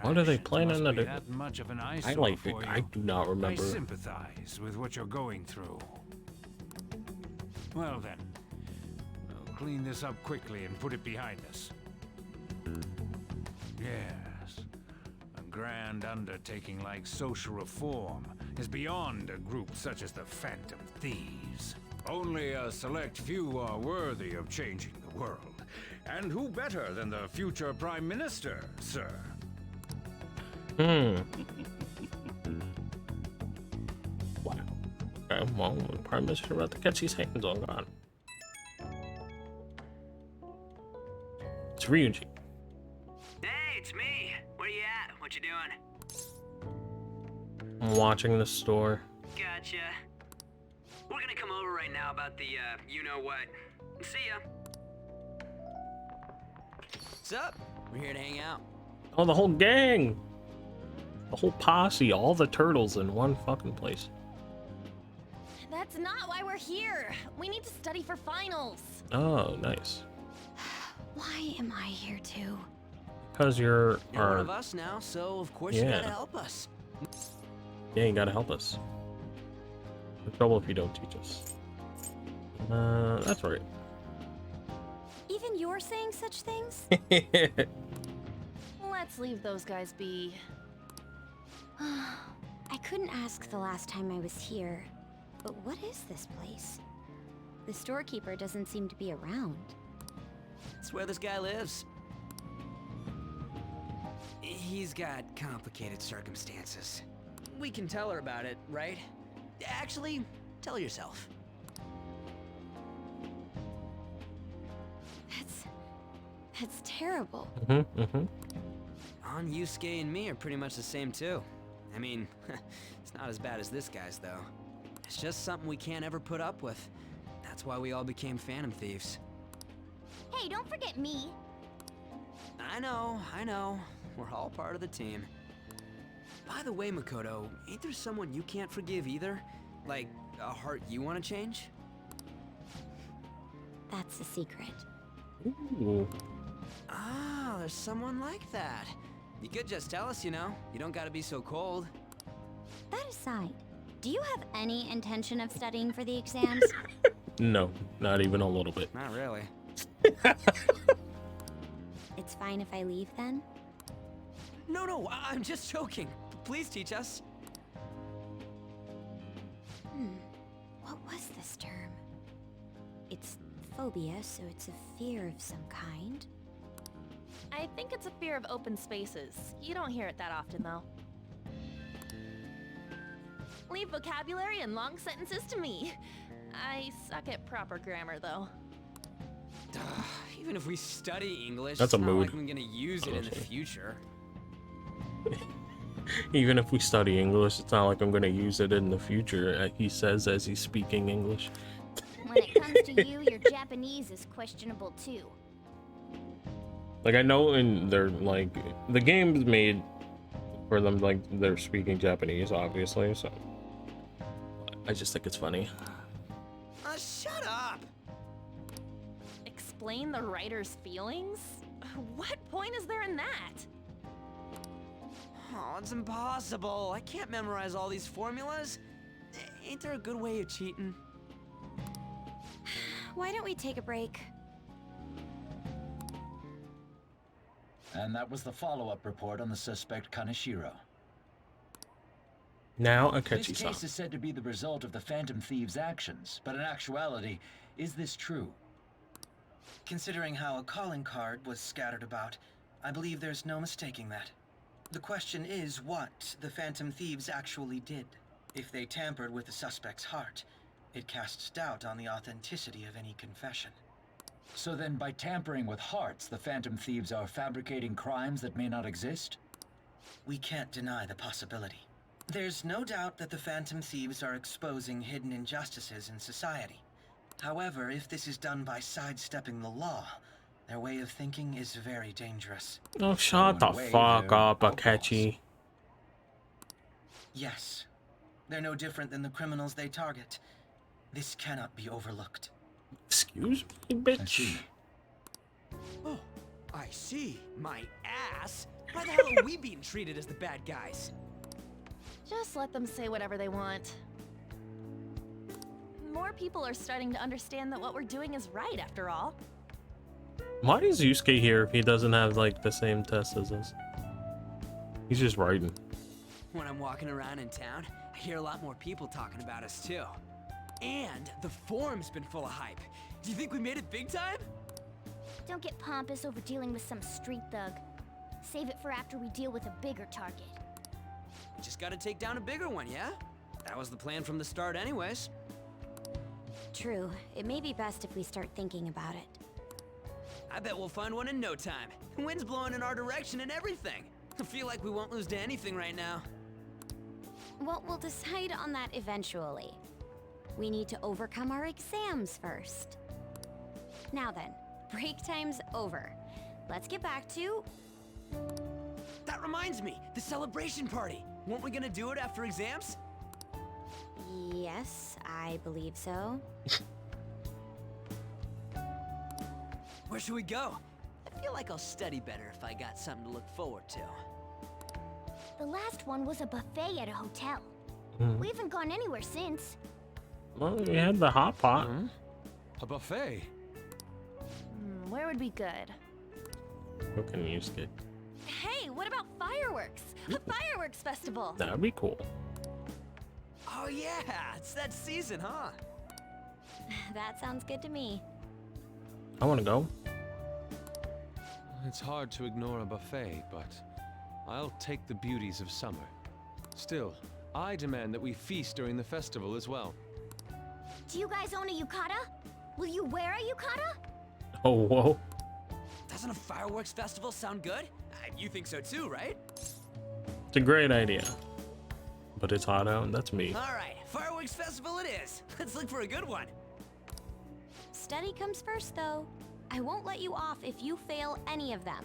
What are they planning to do? That much of an I like it. I do not remember. I sympathize with what you're going through. Well then, we'll clean this up quickly and put it behind us. Yes, a grand undertaking like social reform is beyond a group such as the Phantom Thieves. Only a select few are worthy of changing the world. And who better than the future Prime Minister, sir? Wow. Okay, well, the Prime Minister about to catch his hands on God. It's Ryuji. Hey, it's me. Where you at? What you doing? I'm watching the store. Gotcha. We're gonna come over right now about the, you-know-what. See ya. What's up? We're here to hang out. Oh, the whole gang! The whole posse, all the turtles in one fucking place. That's not why we're here. We need to study for finals. Oh, nice. Why am I here too? Because you're one of us now, so of course you gotta help us. Yeah, you gotta help us. No trouble if you don't teach us. That's right. Even you're saying such things? Let's leave those guys be. I couldn't ask the last time I was here, but what is this place? The storekeeper doesn't seem to be around. That's where this guy lives. He's got complicated circumstances. We can tell her about it, right? Actually, tell yourself. That's terrible. On Yusuke and me are pretty much the same too. I mean, it's not as bad as this guy's though. It's just something we can't ever put up with. That's why we all became Phantom Thieves. Hey, don't forget me. I know. We're all part of the team. By the way, Makoto, ain't there someone you can't forgive either? Like, a heart you want to change? That's a secret. Ooh. Ah, there's someone like that. You could just tell us, you know. You don't gotta be so cold. That aside, do you have any intention of studying for the exams? No, not even a little bit. Not really. It's fine if I leave then? No, I'm just joking. Please teach us. What was this term? It's phobia, so it's a fear of some kind. I think it's a fear of open spaces. You don't hear it that often, though. Leave vocabulary and long sentences to me. I suck at proper grammar, though. Even if we study English, That's a it's not mood. like I'm gonna use it in the future. Even if we study English, it's not like I'm gonna use it in the future, he says as he's speaking English. When it comes to you, your Japanese is questionable too. Like, I know in their, like, the game's made for them, like, they're speaking Japanese, obviously, so I just think it's funny. Shut up! Explain the writer's feelings? What point is there in that? Oh, it's impossible. I can't memorize all these formulas. Ain't there a good way of cheating? Why don't we take a break? And that was the follow-up report on the suspect Kaneshiro. Now, This Akechi-san. case is said to be the result of the Phantom Thieves' actions, but in actuality, is this true? Considering how a calling card was scattered about, I believe there's no mistaking that. The question is what the Phantom Thieves actually did. If they tampered with the suspect's heart, it casts doubt on the authenticity of any confession. So then, by tampering with hearts, the Phantom Thieves are fabricating crimes that may not exist? We can't deny the possibility. There's no doubt that the Phantom Thieves are exposing hidden injustices in society. However, if this is done by sidestepping the law, their way of thinking is very dangerous. Oh, shut the fuck up, Akechi. Yes. They're no different than the criminals they target. This cannot be overlooked. Excuse me, bitch. Oh, I see. My ass. Why the hell are we being treated as the bad guys? Just let them say whatever they want. More people are starting to understand that what we're doing is right, after all. Why is Yusuke here if he doesn't have, like, the same test as us? He's just writing. When I'm walking around in town, I hear a lot more people talking about us too. And the forum's been full of hype. Do you think we made it big time? Don't get pompous over dealing with some street thug. Save it for after we deal with a bigger target. Just gotta take down a bigger one, yeah? That was the plan from the start anyways. True. It may be best if we start thinking about it. I bet we'll find one in no time. The wind's blowing in our direction and everything. I feel like we won't lose to anything right now. Well, we'll decide on that eventually. We need to overcome our exams first. Now then, break time's over. Let's get back to... That reminds me, the celebration party. Weren't we gonna do it after exams? Yes, I believe so. Where should we go? I feel like I'll study better if I got something to look forward to. The last one was a buffet at a hotel. We haven't gone anywhere since. Well, we had the hot pot. A buffet? Where would be good? Cooking Yusuke. Hey, what about fireworks? A fireworks festival! That'd be cool. Oh yeah, it's that season, huh? That sounds good to me. I want to go. It's hard to ignore a buffet, but I'll take the beauties of summer. Still, I demand that we feast during the festival as well. Do you guys own a yukata? Will you wear a yukata? Oh, whoa. Doesn't a fireworks festival sound good? You think so too, right? It's a great idea. But it's hot out, and that's me. Alright, fireworks festival it is. Let's look for a good one. Study comes first, though. I won't let you off if you fail any of them.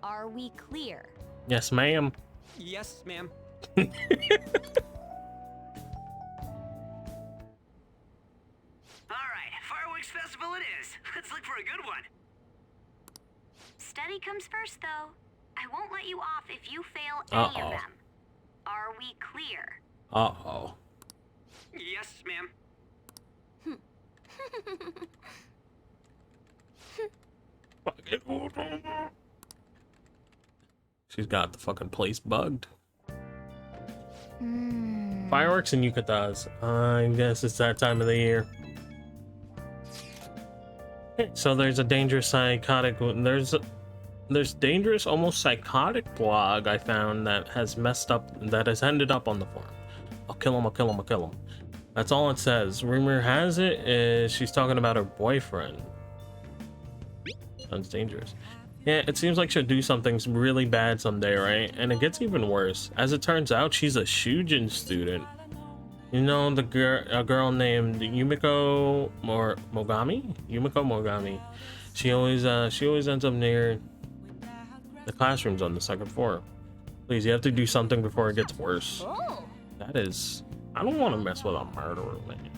Are we clear? Yes, ma'am. Yes, ma'am. Alright, fireworks festival it is. Let's look for a good one. Study comes first, though. I won't let you off if you fail any of them. Are we clear? Uh-oh. Yes, ma'am. She's got the fucking place bugged. Fireworks and yukatas. I guess it's that time of the year. So there's a dangerous psychotic. There's dangerous, almost psychotic blog I found that has messed up. That has ended up on the forum. I'll kill him. I'll kill him. I'll kill him. That's all it says. Rumor has it is she's talking about her boyfriend. Sounds dangerous. Yeah, it seems like she'll do something really bad someday, right? And it gets even worse. As it turns out, she's a Shujin student. You know, a girl named Yumiko Mogami? Yumiko Mogami. She always ends up near the classrooms on the second floor. Please, you have to do something before it gets worse. Oh. That is... I don't want to mess with a murderer, man.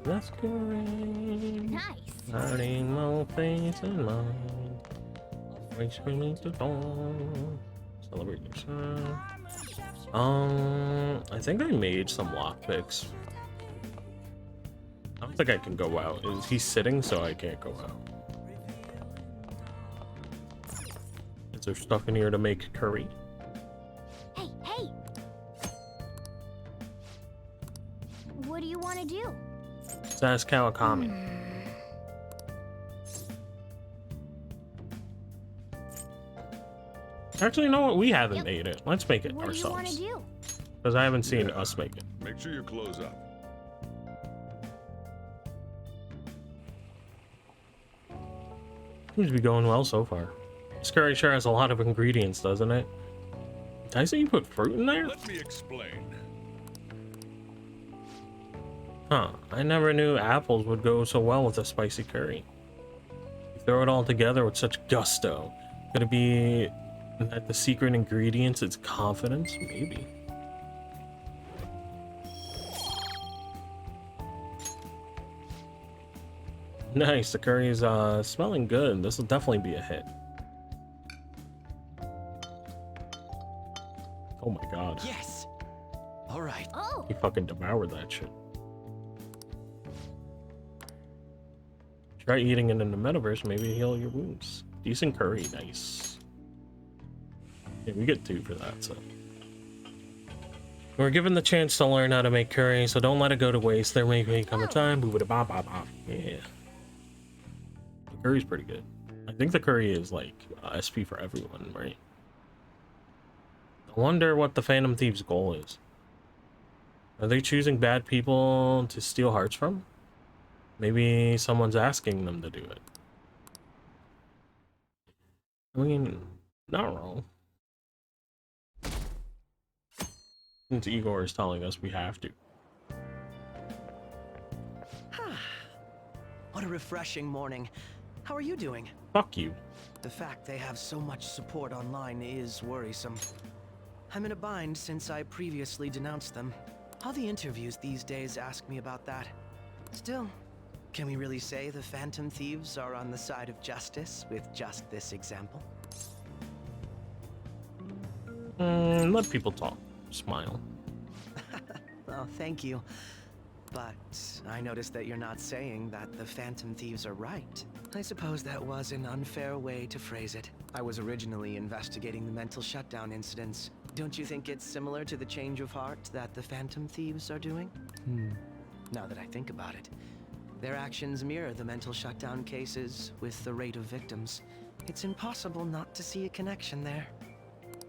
That's great. Nice. Hiding my face and mine. Makes me need to dawn. Celebrate your son. I think I made some lockpicks. I don't think I can go out. Is he sitting so I can't go out? Is there stuff in here to make curry? Hey, hey! What do you want to do? Let's ask Kawakami. Actually, you know what? We haven't made it. Let's make it ourselves. Because I haven't seen us make it. Make sure you close up. Seems to be going well so far. This curry sure has a lot of ingredients, doesn't it? Did I say you put fruit in there? Let me explain. Huh. I never knew apples would go so well with a spicy curry. You throw it all together with such gusto. Could it be that the secret ingredients is confidence? Maybe. Nice, the curry is smelling good. This will definitely be a hit. Oh my god. Yes. All right. Oh. He fucking devoured that shit. Try eating it in the metaverse, maybe heal your wounds. Decent curry, nice. Yeah, we get 2 for that, so. We're given the chance to learn how to make curry, so don't let it go to waste. There may come a time. Yeah. The curry's pretty good. I think the curry is like SP for everyone, right? I wonder what the Phantom Thieves' goal is. Are they choosing bad people to steal hearts from? Maybe someone's asking them to do it. I mean, not wrong. Since Igor is telling us we have to. What a refreshing morning. How are you doing? Fuck you. The fact they have so much support online is worrisome. I'm in a bind since I previously denounced them. All the interviews these days ask me about that. Still, can we really say the Phantom Thieves are on the side of justice with just this example? Let people talk. Smile. Oh, thank you. But I noticed that you're not saying that the Phantom Thieves are right. I suppose that was an unfair way to phrase it. I was originally investigating the mental shutdown incidents. Don't you think it's similar to the change of heart that the Phantom Thieves are doing? Now that I think about it, their actions mirror the mental shutdown cases with the rate of victims. It's impossible not to see a connection there.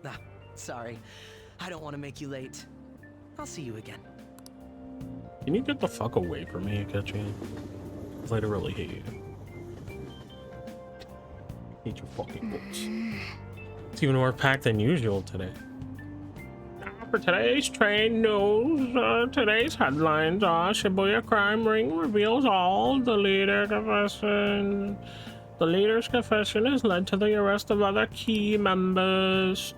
Ah, sorry. I don't want to make you late. I'll see you again. Can you get the fuck away from me, Akechi? I literally hate you. Hate your fucking books. It's even more packed than usual today. Now for today's trade news, today's headlines are Shibuya crime ring reveals all. The leader's confession has led to the arrest of other key members.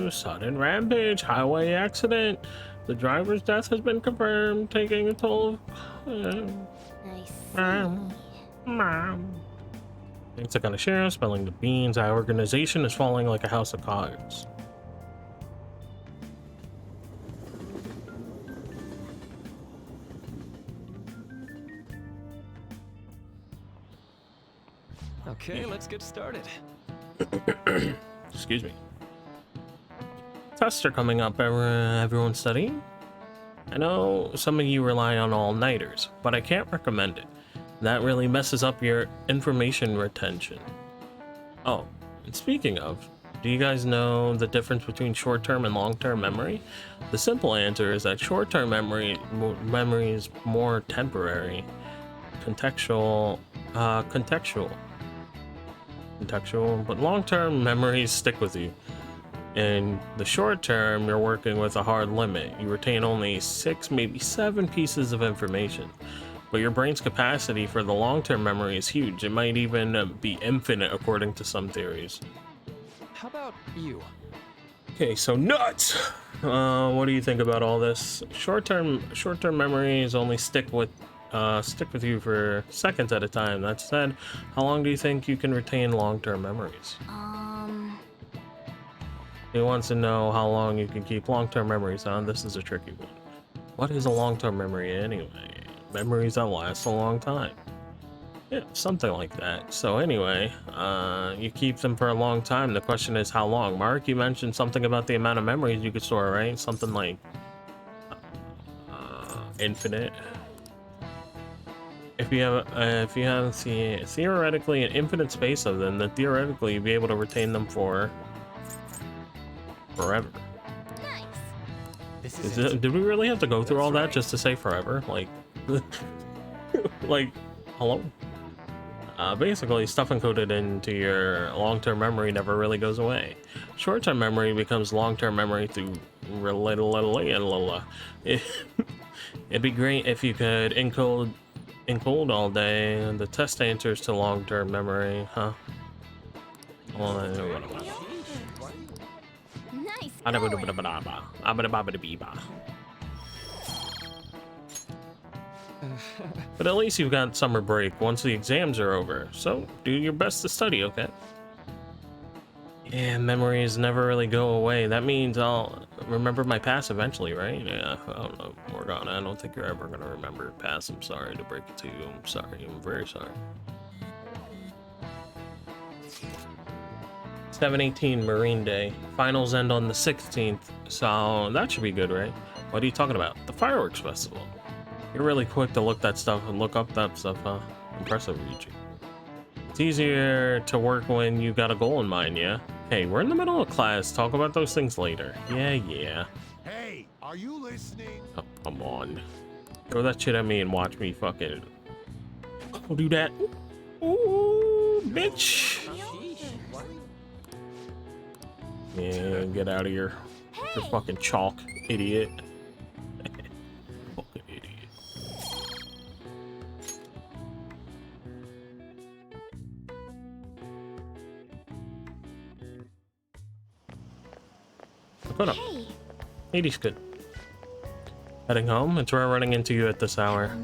Sudden rampage, highway accident. The driver's death has been confirmed, taking a toll of... Mom. Things are gonna share, spelling the beans. Our organization is falling like a house of cards. Okay, let's get started. Excuse me. Tests are coming up. Everyone studying? I know some of you rely on all-nighters, but I can't recommend it. That really messes up your information retention. Oh, and speaking of, do you guys know the difference between short-term and long-term memory? The simple answer is that short-term memory is more temporary, contextual, but long-term memories stick with you. In the short term, you're working with a hard limit. You retain only 6, maybe 7 pieces of information. But your brain's capacity for the long-term memory is huge. It might even be infinite according to some theories. How about you? Okay, so nuts! What do you think about all this? Short-term memories only stick with you for seconds at a time. That said, how long do you think you can retain long-term memories? He wants to know how long you can keep long-term memories on. This is a tricky one. What is a long-term memory anyway? Memories that last a long time. Yeah, something like that. So anyway, you keep them for a long time. The question is how long? Mark, you mentioned something about the amount of memories you could store, right? Something like infinite. If you have theoretically an infinite space of them, then theoretically you'd be able to retain them for forever. Nice. Did we really have to go through all that just to say forever? Like, like, hello? Basically, stuff encoded into your long-term memory never really goes away. Short-term memory becomes long-term memory through it'd be great if you could encode all day the test answers to long-term memory, huh? Nice. But at least you've got summer break once the exams are over, so do your best to study, okay? Yeah, memories never really go away. That means I'll remember my past eventually, right? Yeah, I don't know, Morgana, I don't think you're ever gonna remember your past. I'm sorry to break it to you. I'm sorry, I'm very sorry. 7/18 Marine Day. Finals end on the 16th, so that should be good, right? What are you talking about? The fireworks festival. You're really quick to look up that stuff, huh? Impressive, Ryuji. It's easier to work when you got a goal in mind, yeah? Hey, we're in the middle of class. Talk about those things later. Yeah. Hey, are you listening? Oh, come on. Throw that shit at me and watch me fucking... I'll do that. Ooh, bitch. Yeah, get out of here. You're fucking chalk, idiot. Fucking idiot. Put up. Hey. 80's good. Heading home? It's rare running into you at this hour. That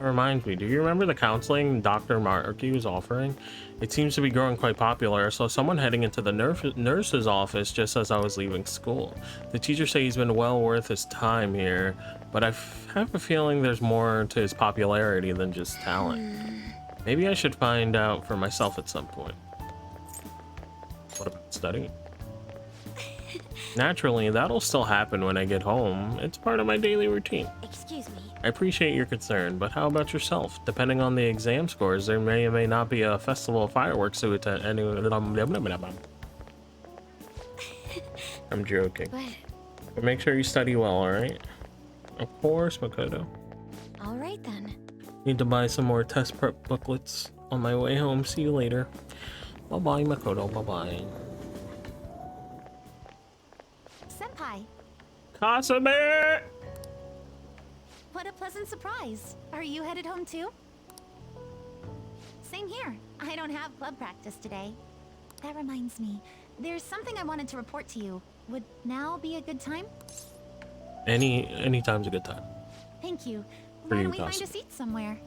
reminds me, do you remember the counseling Dr. Markey was offering? It seems to be growing quite popular. I saw someone heading into the nurse's office just as I was leaving school. The teacher said he's been well worth his time here, but I have a feeling there's more to his popularity than just talent. Maybe I should find out for myself at some point. What about studying? Naturally, that'll still happen when I get home. It's part of my daily routine. Excuse me. I appreciate your concern, but how about yourself? Depending on the exam scores, there may or may not be a festival of fireworks to attend. I'm joking. But make sure you study well, alright? Of course, Makoto. Alright then. Need to buy some more test prep booklets on my way home. See you later. Bye-bye, Makoto. Bye-bye. Senpai. Kasame! What a pleasant surprise. Are you headed home too? Same here. I don't have club practice today. That reminds me, there's something I wanted to report to you. Would now be a good time? Any time's a good time. Thank you. For Why you, don't we find a Kasame. seat somewhere?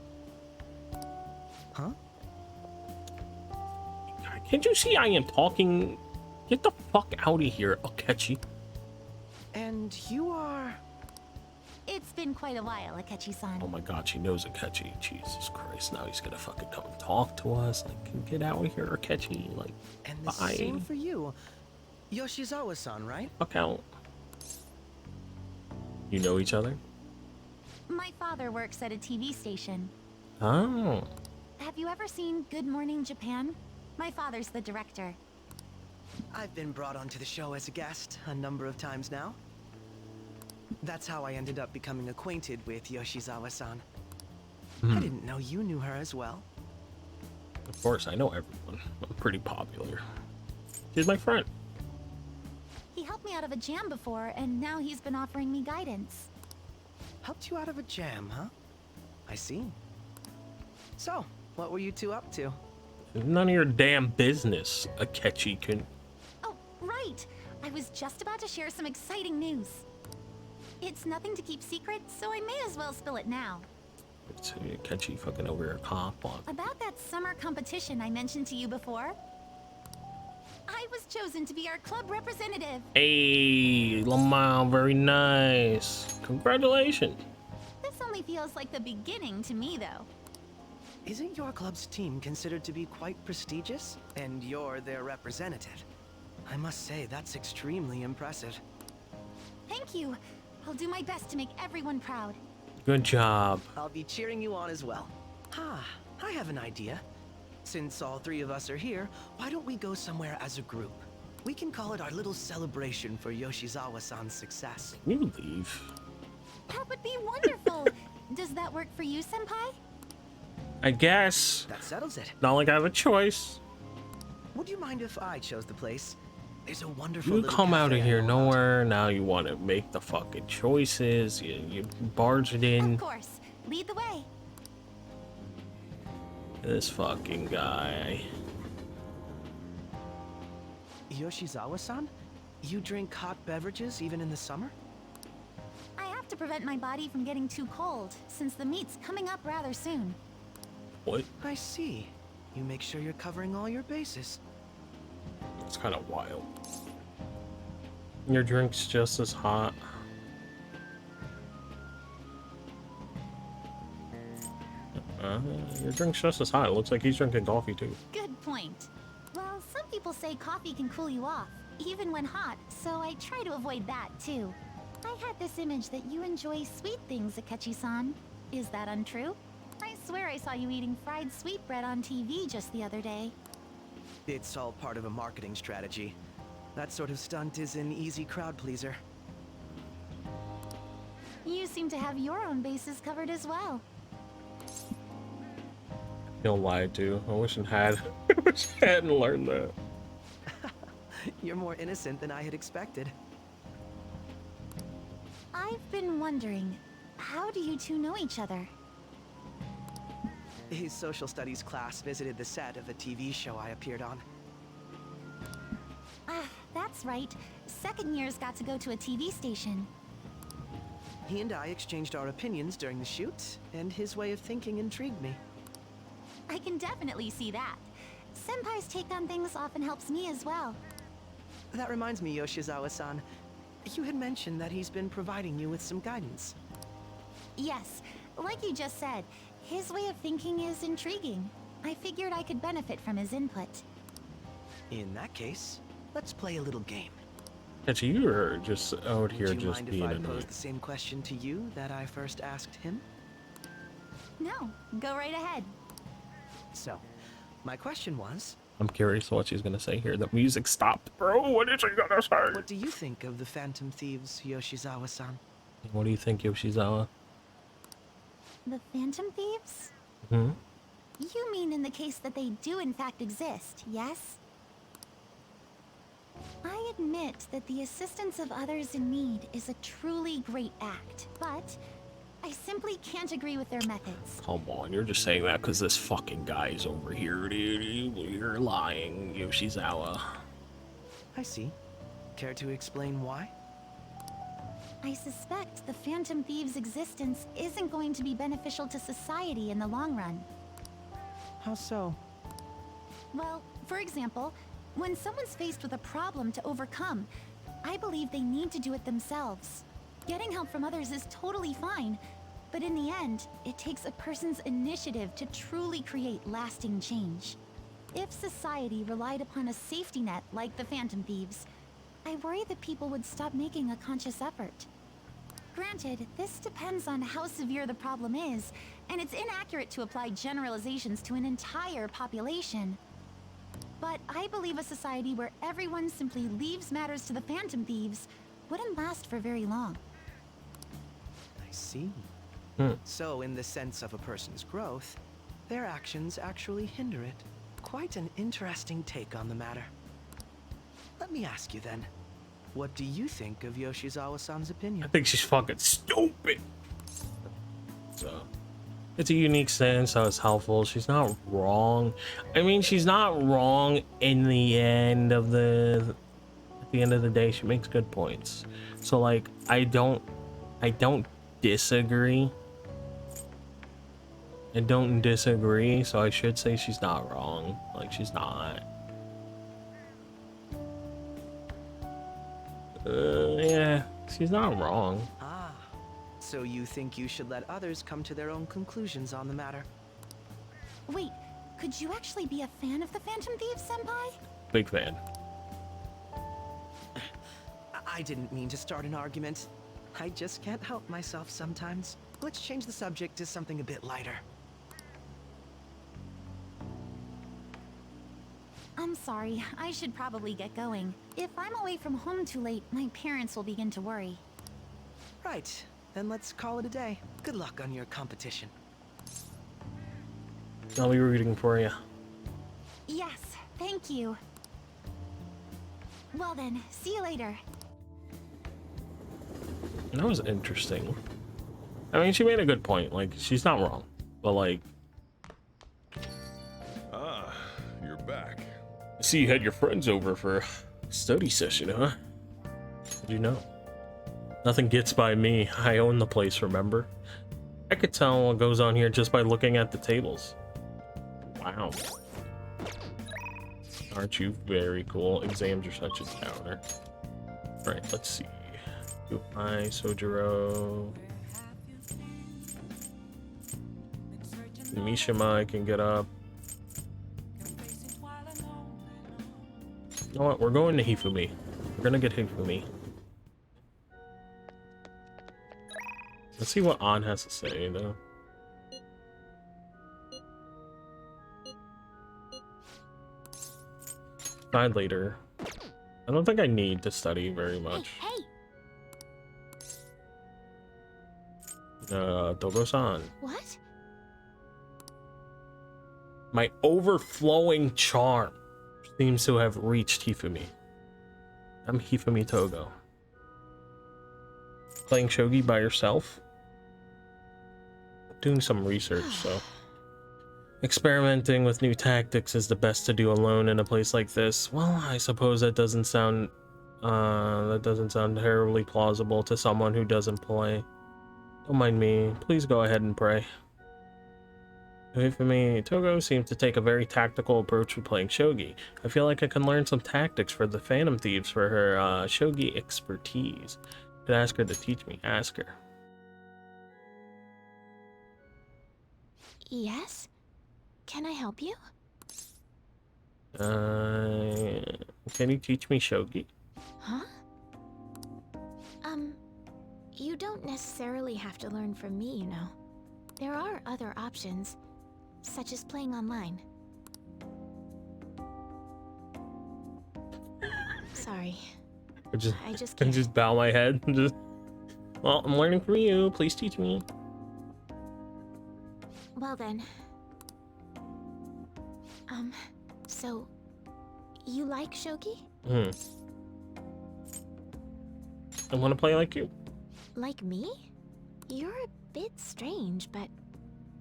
Huh? Can't you see I am talking? Get the fuck out of here, Akechi. And you are... It's been quite a while, Akechi-san. Oh my god, she knows Akechi. Jesus Christ, now he's gonna fucking come and talk to us. Like, get out of here, Akechi. Like, And the bye. same for you. Yoshizawa-san, right? Fuck out. You know each other? My father works at a TV station. Oh. Have you ever seen Good Morning Japan? My father's the director. I've been brought onto the show as a guest a number of times now. That's how I ended up becoming acquainted with Yoshizawa-san. I didn't know you knew her as well. Of course, I know everyone. I'm pretty popular. She's my friend. He helped me out of a jam before, and now he's been offering me guidance. Helped you out of a jam, huh? I see. So, what were you two up to? None of your damn business, Akechi can. Oh, right! I was just about to share some exciting news. It's nothing to keep secret, so I may as well spill it now. It's Akechi fucking over your cop on. About that summer competition I mentioned to you before. I was chosen to be our club representative. Hey, Lamau, very nice. Congratulations. This only feels like the beginning to me, though. Isn't your club's team considered to be quite prestigious? And you're their representative. I must say, that's extremely impressive. Thank you. I'll do my best to make everyone proud. Good job. I'll be cheering you on as well. I have an idea. Since all three of us are here, why don't we go somewhere as a group? We can call it our little celebration for Yoshizawa-san's success. Can you leave? That would be wonderful. Does that work for you, Senpai? I guess. That settles it. Not like I have a choice. Would you mind if I chose the place? There's a wonderful You little come out of cafe I here know about. nowhere. Now you want to make the fucking choices. You barge it in. Of course. Lead the way. This fucking guy. Yoshizawa-san? You drink hot beverages even in the summer? I have to prevent my body from getting too cold, since the meet's coming up rather soon. What? I see. You make sure you're covering all your bases. It's kind of wild. Your drink's just as hot. Your drink's just as hot. It looks like he's drinking coffee too. Good point. Well, some people say coffee can cool you off, even when hot, so I try to avoid that too. I had this image that you enjoy sweet things, Akechi-san. Is that untrue? I swear I saw you eating fried sweetbread on TV just the other day. It's all part of a marketing strategy. That sort of stunt is an easy crowd pleaser. You seem to have your own bases covered as well. Feel lied to. I wish I hadn't learned that. You're more innocent than I had expected. I've been wondering, how do you two know each other? His social studies class visited the set of a TV show I appeared on. Ah, that's right. Second years got to go to a TV station. He and I exchanged our opinions during the shoot, and his way of thinking intrigued me. I can definitely see that. Senpai's take on things often helps me as well. That reminds me, Yoshizawa-san. You had mentioned that he's been providing you with some guidance. Yes, like you just said, his way of thinking is intriguing. I figured I could benefit from his input. In that case, let's play a little game. Actually, you were just out here Would you just mind being if I annoying. posed the same question to you that I first asked him? No, go right ahead. So, my question was... I'm curious what she's gonna say here. The music stopped, bro. What is she gonna say? What do you think of the Phantom Thieves, Yoshizawa-san? What do you think, Yoshizawa? The Phantom Thieves? Hmm? You mean in the case that they do in fact exist, yes? I admit that the assistance of others in need is a truly great act, but I simply can't agree with their methods. Come on, you're just saying that because this fucking guy's over here, dude. You're lying, Yoshizawa. I see. Care to explain why? I suspect the Phantom Thieves' existence isn't going to be beneficial to society in the long run. How so? Well, for example, when someone's faced with a problem to overcome, I believe they need to do it themselves. Getting help from others is totally fine, but in the end, it takes a person's initiative to truly create lasting change. If society relied upon a safety net like the Phantom Thieves, I worry that people would stop making a conscious effort. Granted, this depends on how severe the problem is, and it's inaccurate to apply generalizations to an entire population. But I believe a society where everyone simply leaves matters to the Phantom Thieves wouldn't last for very long. I see. So, in the sense of a person's growth, their actions actually hinder it. Quite an interesting take on the matter. Let me ask you then, what do you think of Yoshizawa-san's opinion? I think she's fucking stupid. So, it's a unique stance, so it's helpful. She's not wrong. I mean, she's not wrong in the end of the... At the end of the day, she makes good points. So, like, I don't disagree. I don't disagree, so I should say she's not wrong. Like, she's not. Yeah, she's not wrong. Ah, so you think you should let others come to their own conclusions on the matter? Wait, could you actually be a fan of the Phantom Thieves, Senpai? Big fan. I didn't mean to start an argument. I just can't help myself sometimes. Let's change the subject to something a bit lighter. I'm sorry, I should probably get going. If I'm away from home too late, my parents will begin to worry. Right, then let's call it a day. Good luck on your competition. I'll be rooting for you. Yes, thank you. Well then, see you later. That was interesting. I mean, she made a good point. Like, she's not wrong. But, like... Ah, you're back. I see you had your friends over for a study session, huh? Did you know? Nothing gets by me. I own the place, remember? I could tell what goes on here just by looking at the tables. Wow. Aren't you very cool? Exams are such a downer. Alright, let's see. Hi, Sojiro. Mishima can get up. You know what? We're going to Hifumi. We're gonna get Hifumi. Let's see what An has to say, though. Decide later. I don't think I need to study very much. Hey! Dogo-san. What? My overflowing charm seems to have reached Hifumi. I'm Hifumi Togo. Playing shogi by yourself? Doing some research, so... Experimenting with new tactics is the best to do alone in a place like this. Well, I suppose that doesn't sound terribly plausible to someone who doesn't play. Don't mind me. Please go ahead and pray. For me, Togo seems to take a very tactical approach to playing shogi. I feel like I can learn some tactics for the Phantom Thieves for her shogi expertise. Could ask her to teach me. Ask her. Yes? Can I help you? Can you teach me shogi? Huh? You don't necessarily have to learn from me, you know. There are other options, such as playing online. Sorry. I just can't. Just bow my head and just... Well, I'm learning from you. Please teach me. Well then. So... You like shogi? I want to play like you. Like me? You're a bit strange, but...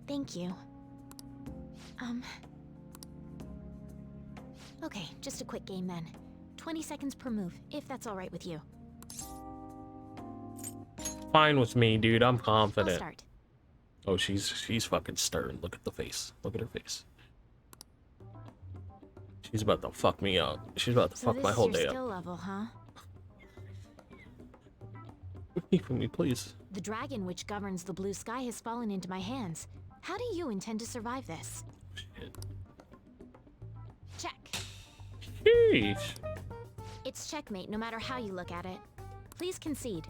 Thank you. Okay, just a quick game then. 20 seconds per move, if that's alright with you. Fine with me, dude. I'm confident. I'll start. Oh, she's fucking stern. Look at the face. Look at her face. She's about to fuck me up. She's about to fuck my whole day This is your up. skill level, huh? For me, please. The dragon which governs the blue sky has fallen into my hands. How do you intend to survive this? Shit. Check. Sheesh. It's checkmate no matter how you look at it. Please concede.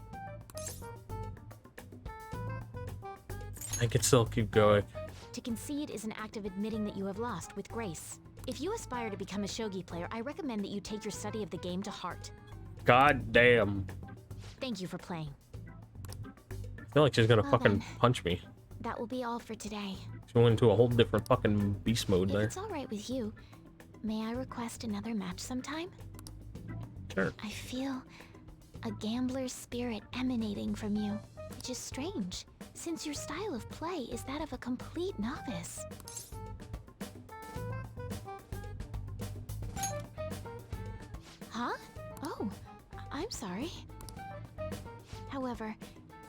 I can still keep going. To concede is an act of admitting that you have lost with grace. If you aspire to become a shogi player, I recommend that you take your study of the game to heart. God damn. Thank you for playing. I feel like she's gonna Well fucking then. punch me. That will be all for today. She went into a whole different fucking beast mode If there. it's all right with you, may I request another match sometime? Sure. I feel a gambler's spirit emanating from you, which is strange, since your style of play is that of a complete novice. Huh? Oh, I'm sorry. However,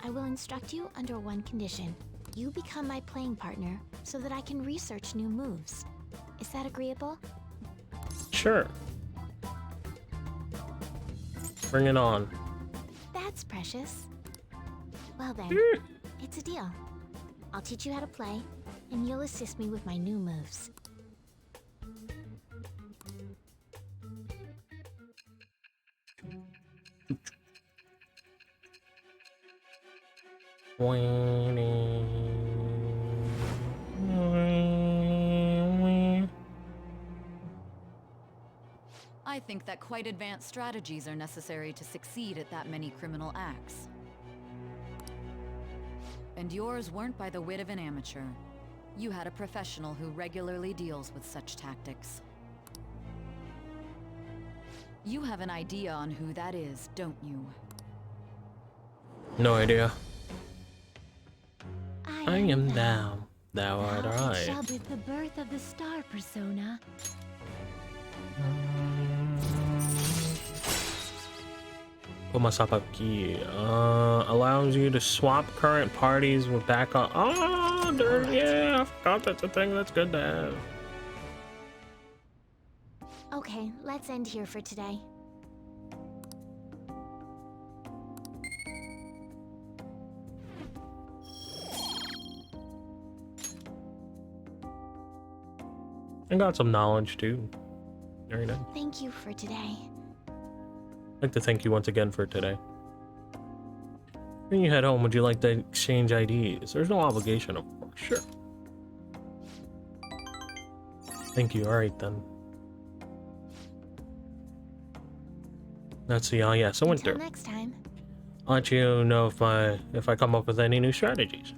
I will instruct you under one condition. You become my playing partner so that I can research new moves. Is that agreeable? Sure. Bring it on. That's precious. Well then, it's a deal. I'll teach you how to play, and you'll assist me with my new moves. I think that quite advanced strategies are necessary to succeed at that many criminal acts. And yours weren't by the wit of an amateur. You had a professional who regularly deals with such tactics. You have an idea on who that is, don't you? No idea. I am thou. Thou art Now it I. shall be the birth of the star persona. Komasapaki allows you to swap current parties with backup. Oh, there, yeah, I forgot that's a thing that's good to have. Okay, let's end here for today. I got some knowledge too. Very nice. Thank you for today. I'd like to thank you once again for today. When you head home, would you like to exchange IDs? There's no obligation, of course. Sure. Thank you. All right then. Let's see. Oh yeah, so winter. Until next time. I'll let you know if I come up with any new strategies.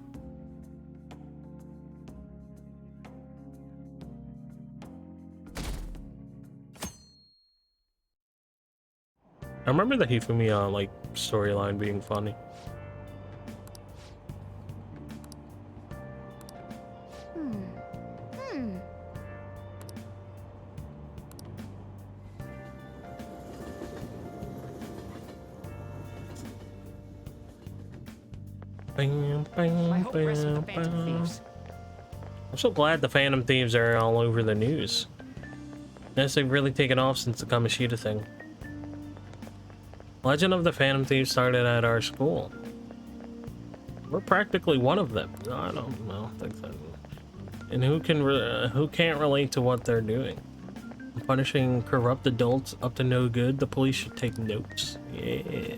I remember the Hifumi like storyline being funny. Bam, bam, bam, bam. I'm so glad the Phantom Thieves are all over the news. Yes, they've really taken off since the Kamoshida thing. Legend of the Phantom Thieves started at our school. We're practically one of them. I don't know. And who can't relate to what they're doing? Punishing corrupt adults up to no good. The police should take notes. Yeah,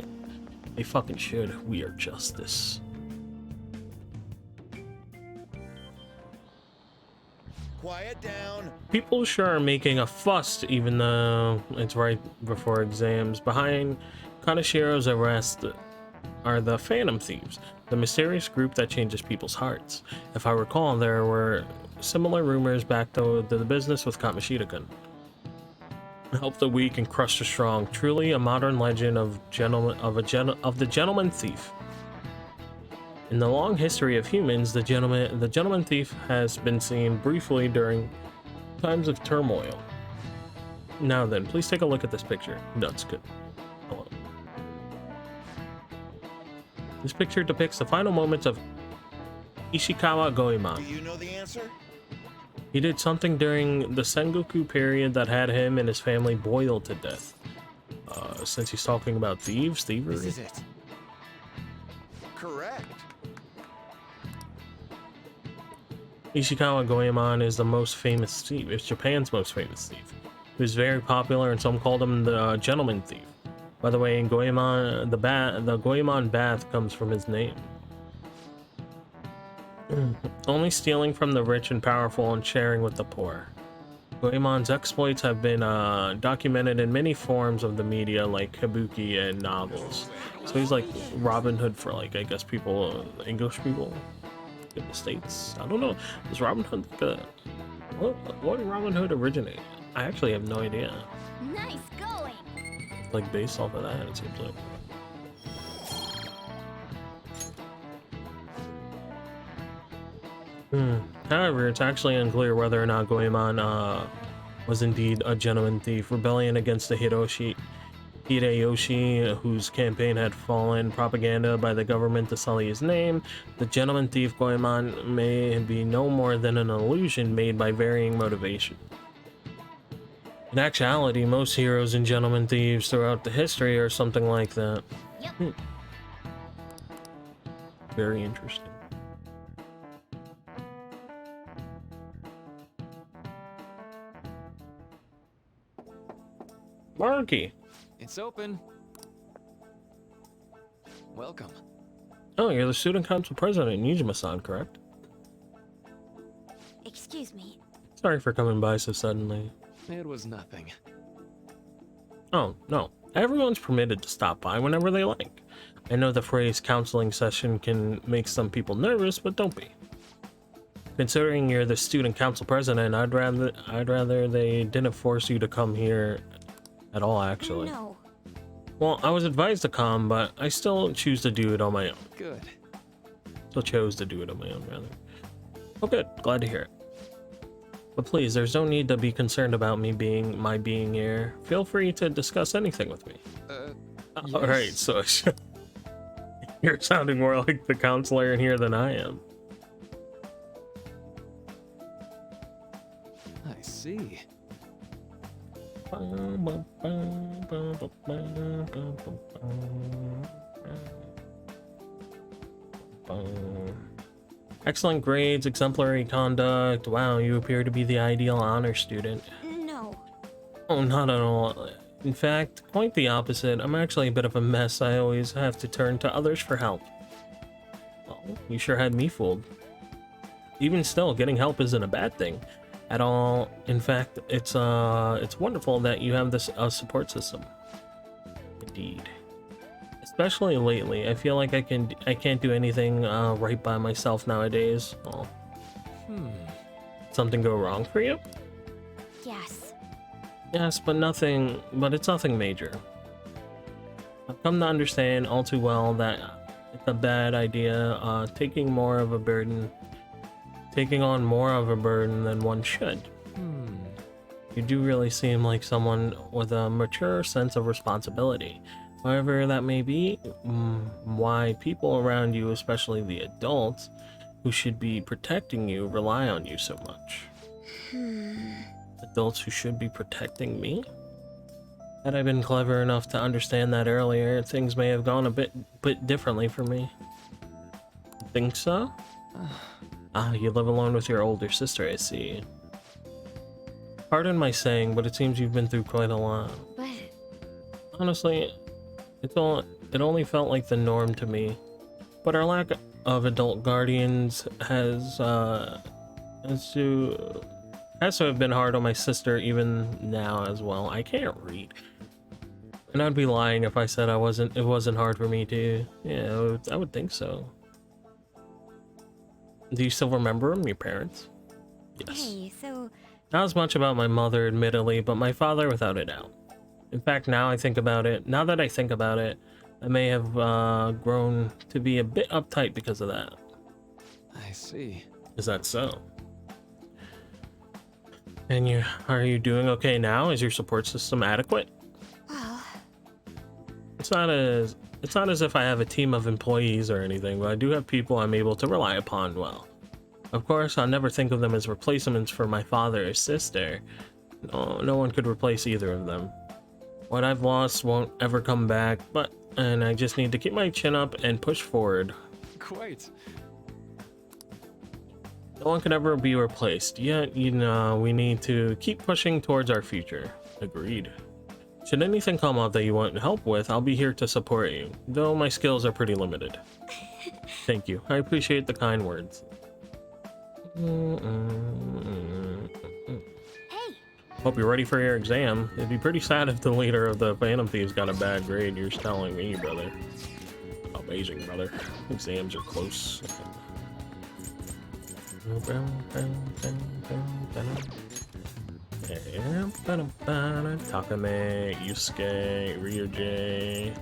they fucking should. We are justice. Quiet down. People sure are making a fuss, even though it's right before exams. Behind Kanashiro's arrest are the Phantom Thieves, the mysterious group that changes people's hearts. If I recall, there were similar rumors back to the business with Kamoshida-kun. Help the weak and crush the strong. Truly a modern legend of the gentleman thief. In the long history of humans, the gentleman thief has been seen briefly during times of turmoil. Now then, please take a look at this picture. That's good. Hello. This picture depicts the final moments of Ishikawa Goemon. Do you know the answer? He did something during the Sengoku period that had him and his family boiled to death. Since he's talking about thievery. This is it. Correct. Ishikawa Goemon is the most famous thief. It's Japan's most famous thief. He was very popular, and some called him the gentleman thief. By the way, in Goemon, the Goemon bath comes from his name. Only stealing from the rich and powerful and sharing with the poor. Goemon's exploits have been documented in many forms of the media, like kabuki and novels. So he's like Robin Hood for, like, I guess people, English people in the States. I don't know. Is Robin Hood what did Robin Hood originate? I actually have no idea. Nice going. Like based off of that, it seems like. However, it's actually unclear whether or not Goemon was indeed a gentleman thief. Rebellion against the Hideyoshi, whose campaign had fallen, propaganda by the government to sully his name. The gentleman thief Goemon may be no more than an illusion made by varying motivation. In actuality, most heroes and gentleman thieves throughout the history are something like that. Yep. Very interesting. Marky. It's open. Welcome. Oh, you're the student council president, Nijima-san, correct? Excuse me. Sorry for coming by so suddenly. It was nothing. Oh, no. Everyone's permitted to stop by whenever they like. I know the phrase counseling session can make some people nervous, but don't be. Considering you're the student council president, I'd rather they didn't force you to come here at all, actually. No. Well, I was advised to come, but I still choose to do it on my own. Good. Still chose to do it on my own, rather. Oh, good. Glad to hear it. But please, there's no need to be concerned about me being here. Feel free to discuss anything with me. Yes. Alright, so you're sounding more like the counselor in here than I am. I see. Excellent grades, exemplary conduct. Wow, you appear to be the ideal honor student. No. Oh, not at all. In fact, quite the opposite. I'm actually a bit of a mess. I always have to turn to others for help. Well, you sure had me fooled. Even still, getting help isn't a bad thing at all. In fact, it's wonderful that you have this support system. Indeed. Especially lately, I feel like I can't do anything right by myself nowadays. Well, something go wrong for you? Yes. Yes, but it's nothing major. I've come to understand all too well that it's a bad idea taking on more of a burden than one should. You do really seem like someone with a mature sense of responsibility. However that may be, why people around you, especially the adults who should be protecting you, rely on you so much. Adults who should be protecting me? Had I been clever enough to understand that earlier, things may have gone a bit differently for me. Think so? You live alone with your older sister, I see. Pardon my saying, but it seems you've been through quite a lot. But honestly, it only felt like the norm to me. But our lack of adult guardians has to have been hard on my sister even now as well. I can't read. And I'd be lying if I said it wasn't hard for me too. Yeah, I would think so. Do you still remember them, your parents? Yes. Hey, so... Not as much about my mother, admittedly, but my father without a doubt. In fact, now that I think about it, I may have grown to be a bit uptight because of that. I see. Is that so? And are you doing okay now? Is your support system adequate? Well... It's not as if I have a team of employees or anything, but I do have people I'm able to rely upon well. Of course, I'll never think of them as replacements for my father or sister. No one could replace either of them. What I've lost won't ever come back, and I just need to keep my chin up and push forward. Quite. No one can ever be replaced, yet, you know, we need to keep pushing towards our future. Agreed. Should anything come up that you want help with, I'll be here to support you, though my skills are pretty limited. Thank you. I appreciate the kind words. Hope you're ready for your exam. It'd be pretty sad if the leader of the Phantom Thieves got a bad grade. You're telling me, brother. Amazing, brother. Exams are close. Takame, Yusuke, Ryuji.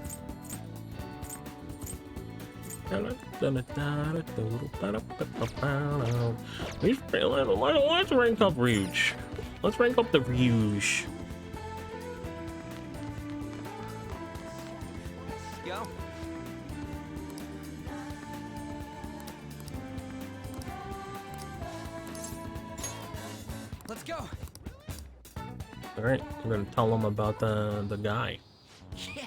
Let's rank up Ryuji. Let's rank up the Ryuji. Go. Let's go. All right, I'm gonna tell them about the guy. Yeah.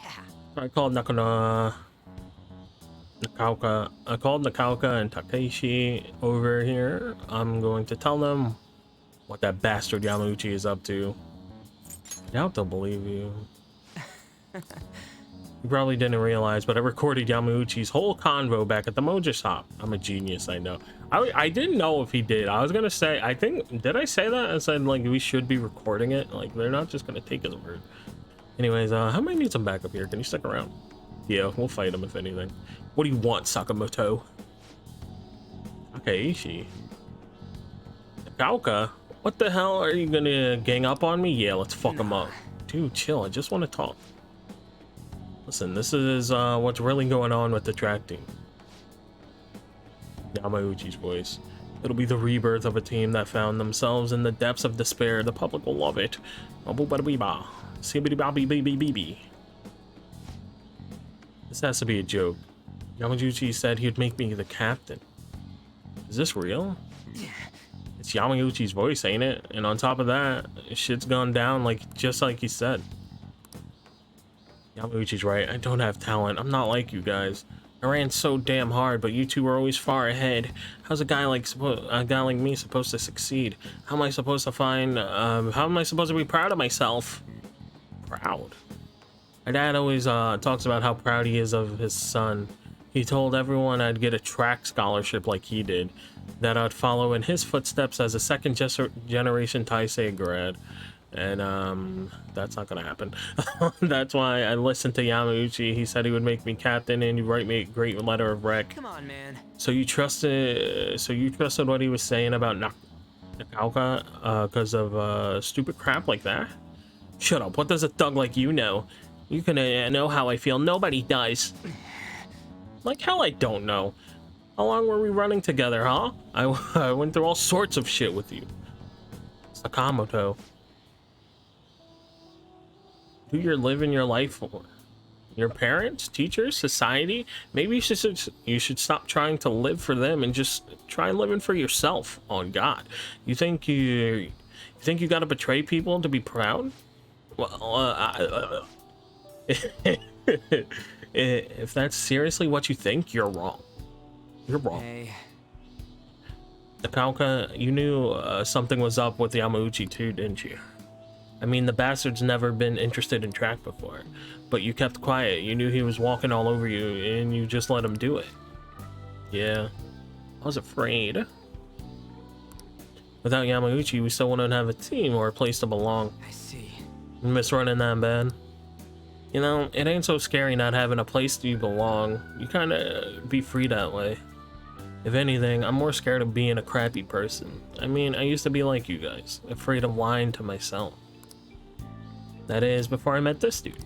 I called Nakauka and Takeshi over here. I'm going to tell them what that bastard Yamauchi is up to. I doubt they'll believe you. You probably didn't realize, but I recorded Yamauchi's whole convo back at the Moja shop. I'm a genius, I know. I didn't know if he did. I was gonna say, I think, did I say that? I said, like, we should be recording it. Like, they're not just gonna take his word. Anyways, I might need some backup here. Can you stick around? Yeah, we'll fight him if anything. What do you want, Sakamoto? Takeishi. Nakauka? What the hell? Are you gonna gang up on me? Yeah, let's fuck him up. Dude, chill. I just want to talk. Listen, this is what's really going on with the track team. Yamauchi's voice. It'll be the rebirth of a team that found themselves in the depths of despair. The public will love it. This has to be a joke. Yamauchi said he'd make me the captain. Is this real? It's Yamauchi's voice, ain't it? And on top of that, shit's gone down just like he said. Yamauchi's right. I don't have talent. I'm not like you guys. I ran so damn hard, but you two were always far ahead. How's a guy like me supposed to succeed? How am I supposed to how am I supposed to be proud of myself? Proud? My dad always talks about how proud he is of his son. He told everyone I'd get a track scholarship like he did, that I'd follow in his footsteps as a second generation Taisei grad. And that's not gonna happen. That's why I listened to Yamauchi. He said he would make me captain and he'd write me a great letter of rec. Come on, man. So you trusted what he was saying about Nakauka because of stupid crap like that? Shut up. What does a thug like you know? You can know how I feel. Nobody does. Like hell I don't know. How long were we running together, huh? I went through all sorts of shit with you. Sakamoto. Who you're living your life for? Your parents, teachers, society? Maybe you should stop trying to live for them and just try living for yourself. On God, you think you gotta betray people to be proud? Well, if that's seriously what you think, you're wrong. You're wrong. Hey. Nakauka, you knew something was up with Yamauchi too, didn't you? I mean, the bastard's never been interested in track before, but you kept quiet. You knew he was walking all over you, and you just let him do it. Yeah, I was afraid. Without Yamauchi, we still wouldn't have a team or a place to belong. I see. You miss running that bad. You know, it ain't so scary not having a place to belong. You kind of be free that way. If anything, I'm more scared of being a crappy person. I mean, I used to be like you guys, afraid of lying to myself. That is, before I met this dude.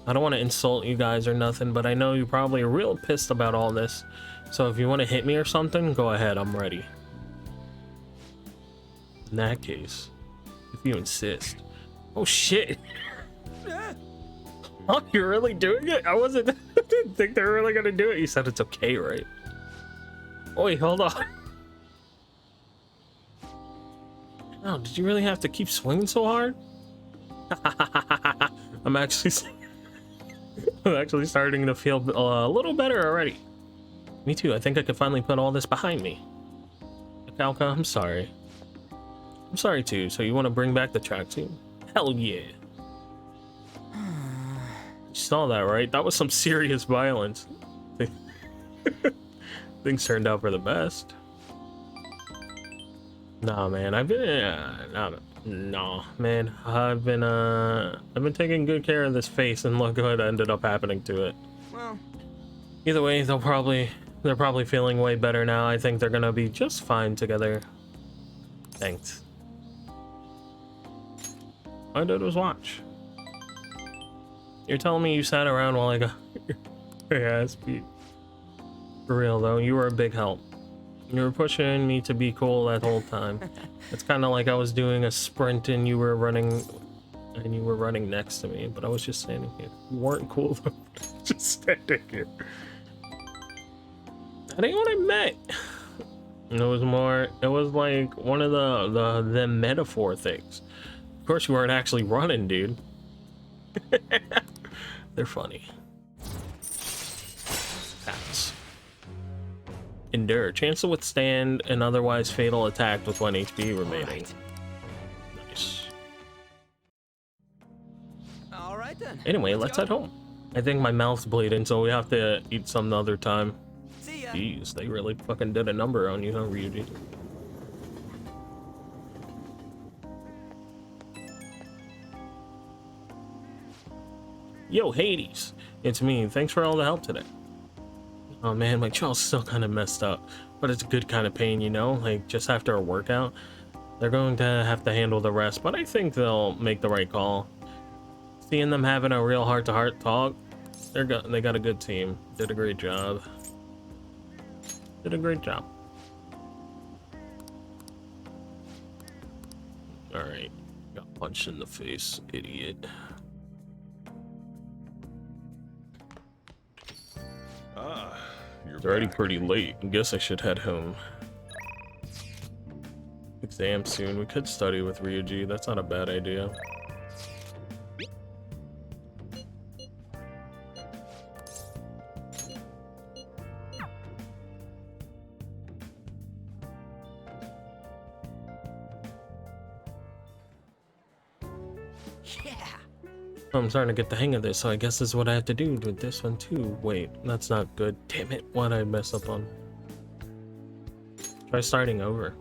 I don't want to insult you guys or nothing, but I know you're probably real pissed about all this. So if you want to hit me or something, go ahead, I'm ready. In that case, if you insist. Oh shit! Oh, you're really doing it? I wasn't. didn't think they were really gonna do it. You said it's okay, right? Wait, hold on. Oh, did you really have to keep swinging so hard? I'm actually starting to feel a little better already. Me too. I think I can finally put all this behind me. Kalka, I'm sorry. I'm sorry too. So you want to bring back the tracksuit? Hell yeah. You saw that, right? That was some serious violence. Things turned out for the best. Nah, man. I've been man. I've been taking good care of this face, and look what ended up happening to it. Well, either way, they're probably feeling way better now. I think they're gonna be just fine together. Thanks. All I did was watch. You're telling me you sat around while I got your ass beat? For real though, you were a big help. You were pushing me to be cool that whole time. It's kind of like I was doing a sprint and you were running next to me, but I was just standing here. You weren't cool though. Just standing here. That ain't what I meant. It was like one of the metaphor things. Of course you weren't actually running, dude. They're funny. Pass. Endure. Chance to withstand an otherwise fatal attack with 1 HP remaining. Right. Nice. All right then. Anyway, let's head home. I think my mouth's bleeding, so we have to eat some other time. See ya. Jeez, they really fucking did a number on you, huh, Ryuji? Yo, Hades, it's me. Thanks for all the help today. Oh man, my jaw's still kind of messed up, but it's a good kind of pain, you know? Like, just after a workout, they're going to have to handle the rest, but I think they'll make the right call. Seeing them having a real heart-to-heart talk, they got a good team. Did a great job. Did a great job. Alright, got punched in the face, idiot. It's already pretty late. I guess I should head home. Exam soon. We could study with Ryuji. That's not a bad idea. I'm starting to get the hang of this, so I guess this is what I have to do with this one too. Wait, that's not good. Damn it, what did I mess up on? Try starting over.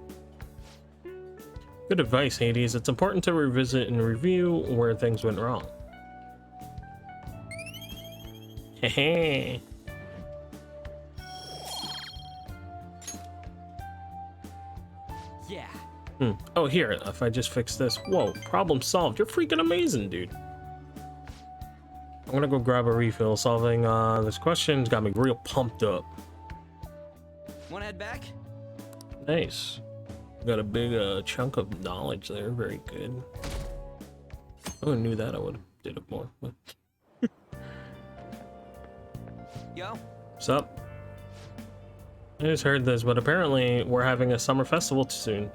Good advice, Hades. It's important to revisit and review where things went wrong. Hehe. Yeah. Oh, here, if I just fix this. Whoa, problem solved. You're freaking amazing, dude. I'm gonna go grab a refill. Solving this question's got me real pumped up. Wanna head back? Nice. Got a big chunk of knowledge there. Very good. Oh, I knew that. I would have did it more. Yo. What's up? I just heard this, but apparently we're having a summer festival soon.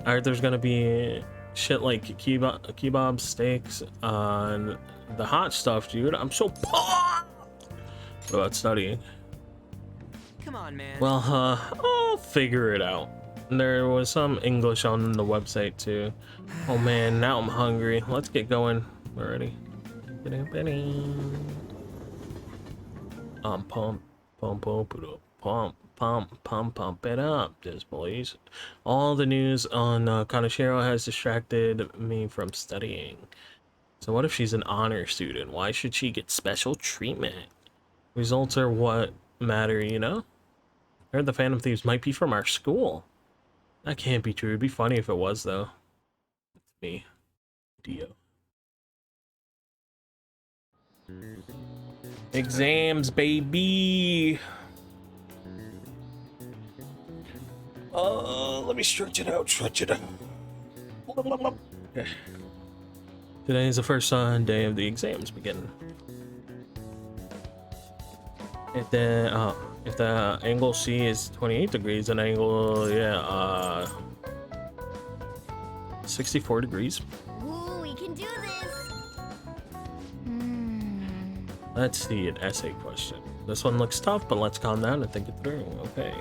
I heard there's gonna be shit like kebab steaks on the hot stuff, dude. I'm so pumped about studying. Come on, man. Well, I'll figure it out. There was some English on the website too. Oh man, now I'm hungry. Let's get going already. Pump it up, just boys. All the news on Kaneshiro has distracted me from studying. So what if she's an honor student? Why should she get special treatment? Results are what matter, you know? I heard the Phantom Thieves might be from our school. That can't be true. It'd be funny if it was, though. It's me. Dio. Exams, baby! Let me stretch it out, Okay. Today is the first day of the exams beginning. If the angle C is 28 degrees, then angle 64 degrees. Ooh, we can do this. Let's see an essay question. This one looks tough, but let's calm down and think it through. Okay.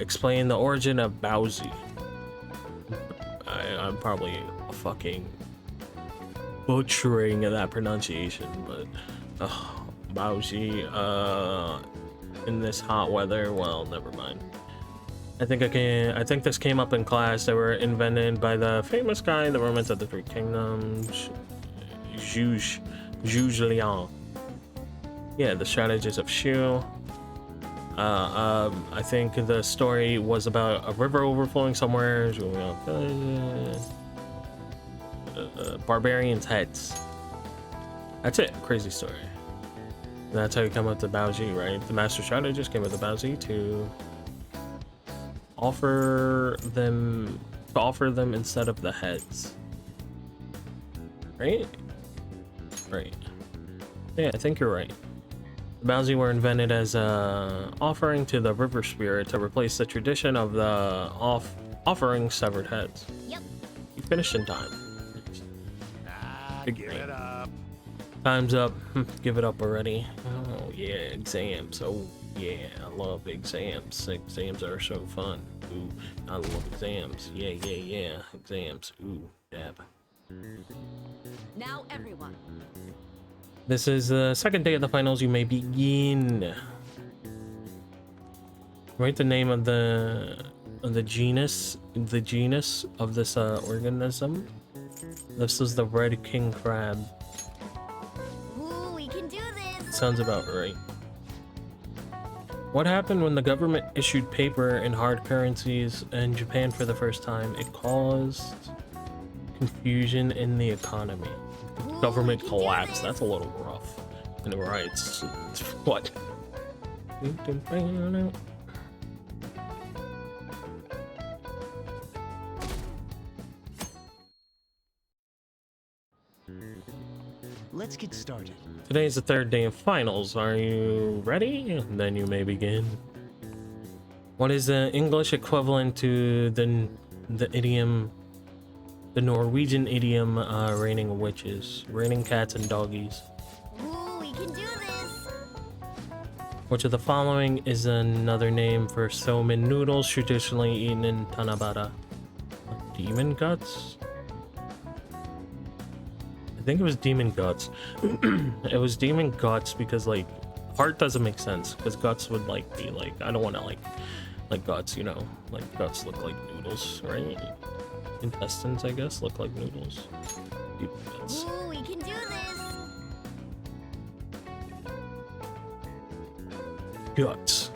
Explain the origin of Bowsy. I'm probably fucking butchering that pronunciation, but Bowsy in this hot weather. Well, never mind. I think this came up in class. They were invented by the famous guy in the Romance of the Three Kingdoms, Juge Liang. Yeah, the strategist of Shu. I think the story was about a river overflowing somewhere. Barbarians' heads. That's it. Crazy story. And that's how you come up to Baoji, right? The master strategist came up to Baoji to offer them instead of the heads. Right? Right. Yeah, I think you're right. The Baozi were invented as a offering to the river spirit to replace the tradition of the offering severed heads. Yep. You finished in time. Give it up. Time's up. Give it up already. Oh yeah, exams. Oh yeah, I love exams. Exams are so fun. Ooh, I love exams. Yeah, exams. Ooh, dab. Now everyone. This is the second day of the finals. You may begin. Write the name of the genus of this organism. This is the red king crab. Ooh, we can do this. Sounds about right. What happened when the government issued paper in hard currencies in Japan for the first time? It caused confusion in the economy. Ooh, Government collapse. That's a little rough. And right, it's what? Let's get started. Today's the third day of finals. Are you ready? Then you may begin. What is the English equivalent to the idiom, the Norwegian idiom, raining witches, raining cats and doggies? Ooh, we can do this. Which of the following is another name for somen noodles traditionally eaten in Tanabata? Demon guts? I think it was demon guts. It was demon guts because like heart doesn't make sense because guts would like be like, I don't want to like guts, you know, like guts look like noodles, right? Intestines, I guess, look like noodles. Demon guts. Ooh, we can do this. Guts.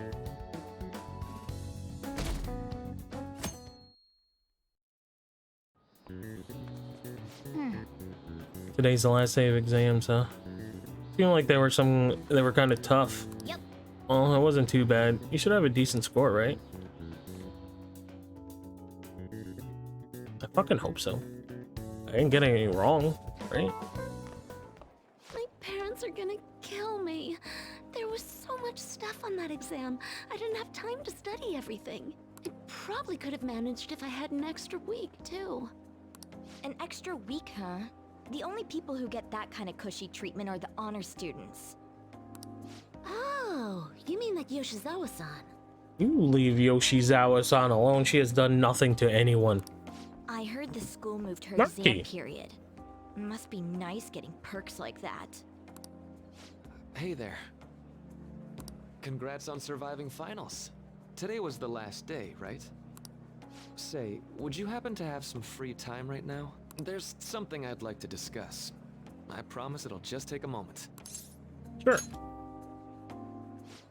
Today's the last day of exams, huh? Feel like they were kind of tough. Yep. Well, it wasn't too bad. You should have a decent score, right? I fucking hope so. I didn't get anything wrong, right? My parents are gonna kill me. There was so much stuff on that exam. I didn't have time to study everything. I probably could have managed if I had an extra week, too. An extra week, huh? The only people who get that kind of cushy treatment are the honor students. Oh, you mean like Yoshizawa-san? You leave Yoshizawa-san alone. She has done nothing to anyone. I heard the school moved her Lucky. exam period. Must be nice getting perks like that. Hey there. Congrats on surviving finals. Today was the last day, right? Say, would you happen to have some free time right now? There's something I'd like to discuss. I promise it'll just take a moment. Sure.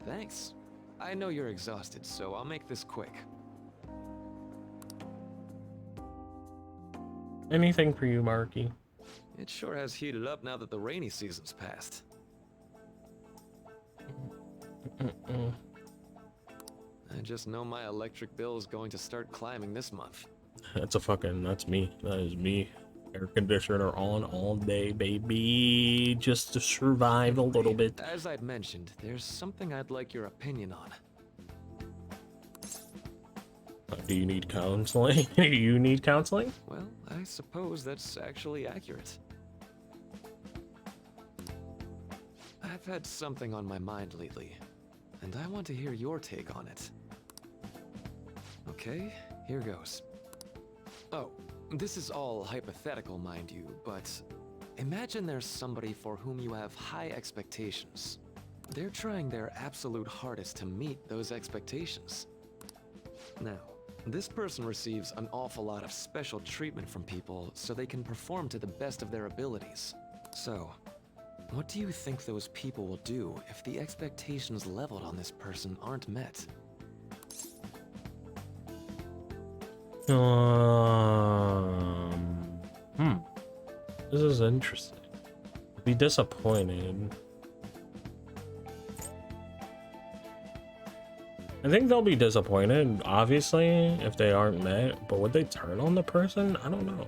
Thanks. I know you're exhausted, so I'll make this quick. Anything for you, Marky. It sure has heated up now that the rainy season's passed. I just know my electric bill is going to start climbing this month. That's me. That is me. Air conditioner on all day, baby, just to survive a little bit. As I'd mentioned, there's something I'd like your opinion on. Do you need counseling? Do you need counseling? Well, I suppose that's actually accurate. I've had something on my mind lately, and I want to hear your take on it. Okay, here goes. Oh, this is all hypothetical, mind you, but imagine there's somebody for whom you have high expectations. They're trying their absolute hardest to meet those expectations. Now, this person receives an awful lot of special treatment from people so they can perform to the best of their abilities. So, what do you think those people will do if the expectations leveled on this person aren't met? This is interesting. Be disappointed. I think they'll be disappointed, obviously, if they aren't met, but would they turn on the person? I don't know.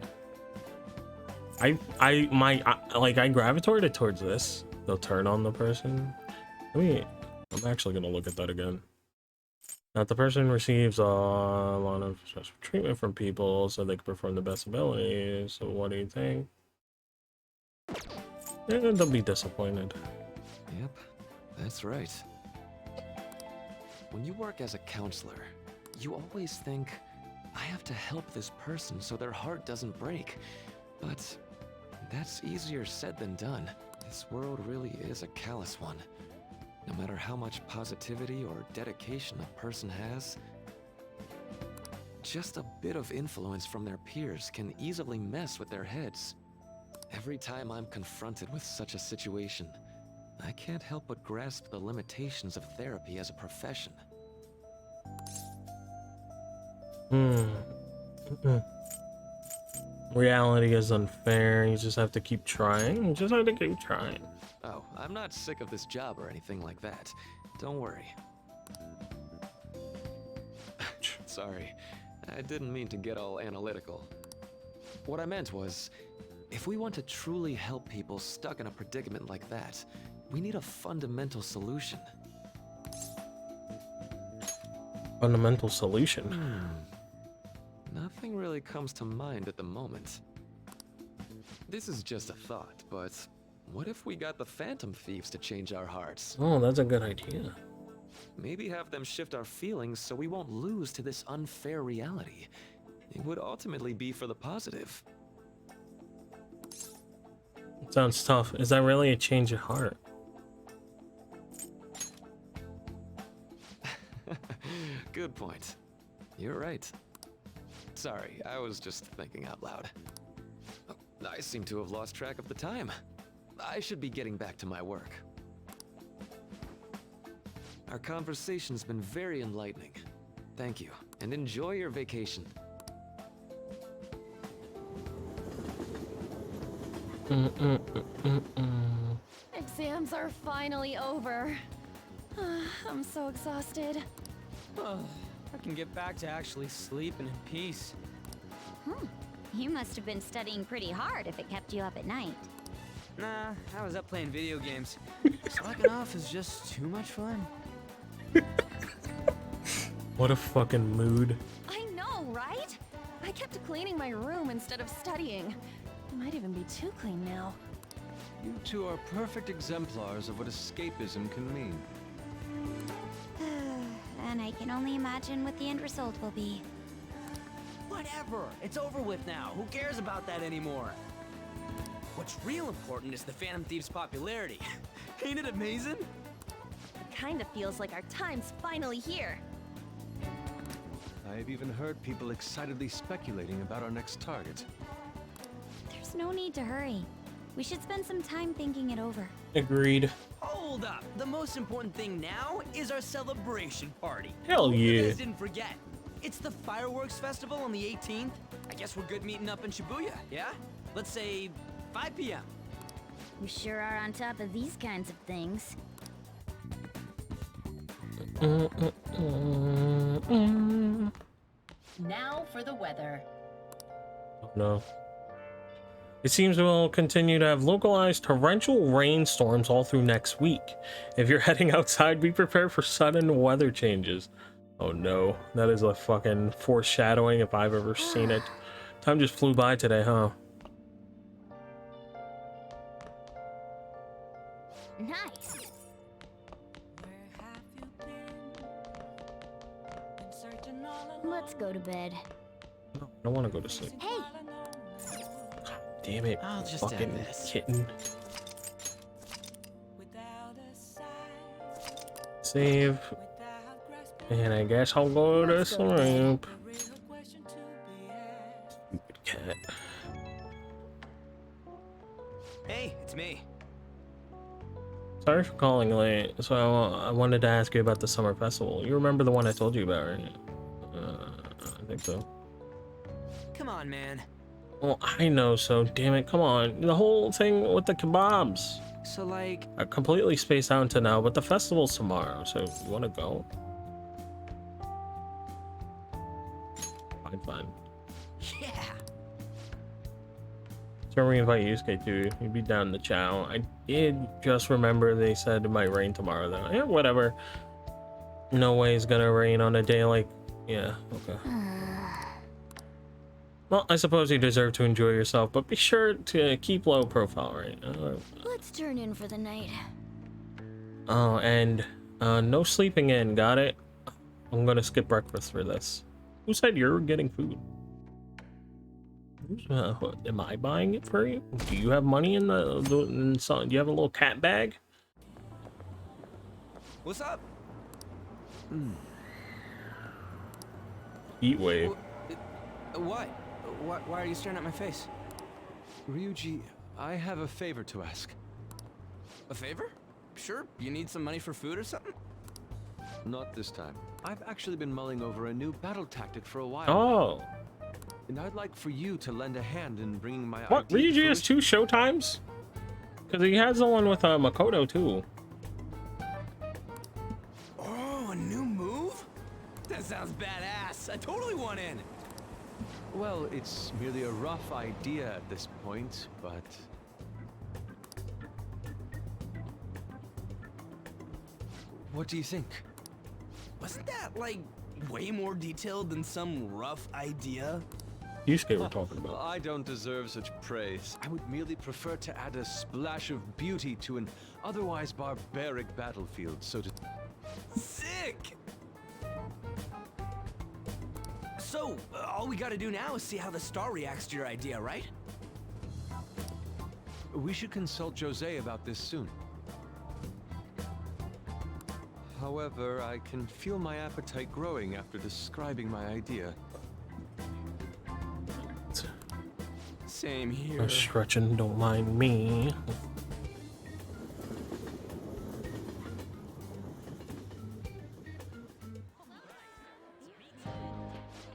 I gravitated towards this. They'll turn on the person. I'm actually gonna look at that again. Now, the person receives a lot of special treatment from people so they can perform the best abilities. So what do you think? Yeah, they'll be disappointed. Yep, that's right. When you work as a counselor, you always think, I have to help this person so their heart doesn't break. But that's easier said than done. This world really is a callous one. No matter how much positivity or dedication a person has, just a bit of influence from their peers can easily mess with their heads. Every time I'm confronted with such a situation, I can't help but grasp the limitations of therapy as a profession. Reality is unfair. You just have to keep trying. You just have to keep trying. Oh, I'm not sick of this job or anything like that. Don't worry. Sorry, I didn't mean to get all analytical. What I meant was, if we want to truly help people stuck in a predicament like that, we need a fundamental solution. Fundamental solution? Nothing really comes to mind at the moment. This is just a thought, but what if we got the Phantom Thieves to change our hearts? Oh, that's a good idea. Maybe have them shift our feelings so we won't lose to this unfair reality. It would ultimately be for the positive. Sounds tough. Is that really a change of heart? Good point. You're right. Sorry, I was just thinking out loud. Oh, I seem to have lost track of the time. I should be getting back to my work. Our conversation's been very enlightening. Thank you, and enjoy your vacation. Exams are finally over. I'm so exhausted. I can get back to actually sleeping in peace. You must have been studying pretty hard if it kept you up at night. Nah, I was up playing video games. Slacking off is just too much fun. What a fucking mood. I know, right? I kept cleaning my room instead of studying. It might even be too clean now. You two are perfect exemplars of what escapism can mean. And I can only imagine what the end result will be. Whatever, it's over with now. Who cares about that anymore? What's real important is the Phantom Thieves' popularity. Ain't it amazing? It kind of feels like our time's finally here. I have even heard people excitedly speculating about our next target. There's no need to hurry. We should spend some time thinking it over. Agreed. Hold up! The most important thing now is our celebration party. Hell Hope you yeah. guys didn't forget. It's the fireworks festival on the 18th. I guess we're good meeting up in Shibuya, yeah? Let's say 5 p.m. You sure are on top of these kinds of things. Now for the weather. Oh, no. It seems we'll continue to have localized torrential rainstorms all through next week. If you're heading outside, be prepared for sudden weather changes. Oh no, that is a fucking foreshadowing if I've ever seen it. Time just flew by today, huh? Nice. Let's go to bed. No, I don't want to go to sleep. Hey! Damn it, I'll just fucking end this. kitten. Save. And I guess I'll go to sleep. Stupid cat. Hey, it's me. Sorry for calling late. So I wanted to ask you about the summer festival. You remember the one I told you about, right? I think so. Come on, man. Well, I know, so damn it, come on. The whole thing with the kebabs. So, like... I completely spaced out to now, but the festival's tomorrow, so you want to go? Fine. Yeah. So we invite Yusuke too. You'd be down in the chow. I did just remember they said it might rain tomorrow, though. Yeah, whatever. No way it's gonna rain on a day like... Yeah, okay. Well, I suppose you deserve to enjoy yourself, but be sure to keep low profile, right? Let's turn in for the night. Oh, and no sleeping in, got it? I'm gonna skip breakfast for this. Who said you're getting food? Am I buying it for you? Do you have money in do you have a little cat bag? What's up? Heat wave. What? Why are you staring at my face? Ryuji, I have a favor to ask. A favor? Sure, you need some money for food or something? Not this time. I've actually been mulling over a new battle tactic for a while. Oh. And I'd like for you to lend a hand in bringing my What? Ryuji has 2 showtimes? Because he has the one with Makoto too. Oh, a new move? That sounds badass. I totally want in. Well, it's merely a rough idea at this point, but... What do you think? Wasn't that, like, way more detailed than some rough idea? Yusuke we're talking about. I don't deserve such praise. I would merely prefer to add a splash of beauty to an otherwise barbaric battlefield, so to... Sick! So, all we gotta do now is see how the star reacts to your idea, right? We should consult Jose about this soon. However, I can feel my appetite growing after describing my idea. Same here. I'm stretching, don't mind me.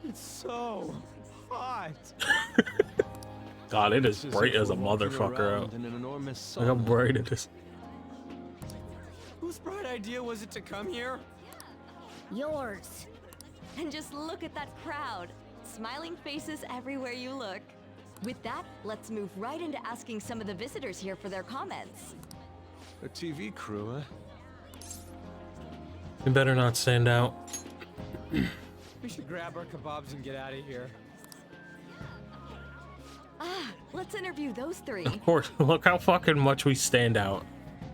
It's so hot. God, it is bright as a motherfucker out. Look how bright it is. Whose bright idea was it to come here? Yours. And just look at that crowd. Smiling faces everywhere you look. With that, let's move right into asking some of the visitors here for their comments. A TV crew, huh? You better not stand out. We should grab our kebabs and get out of here. Ah, let's interview those 3. Of course, look how fucking much we stand out.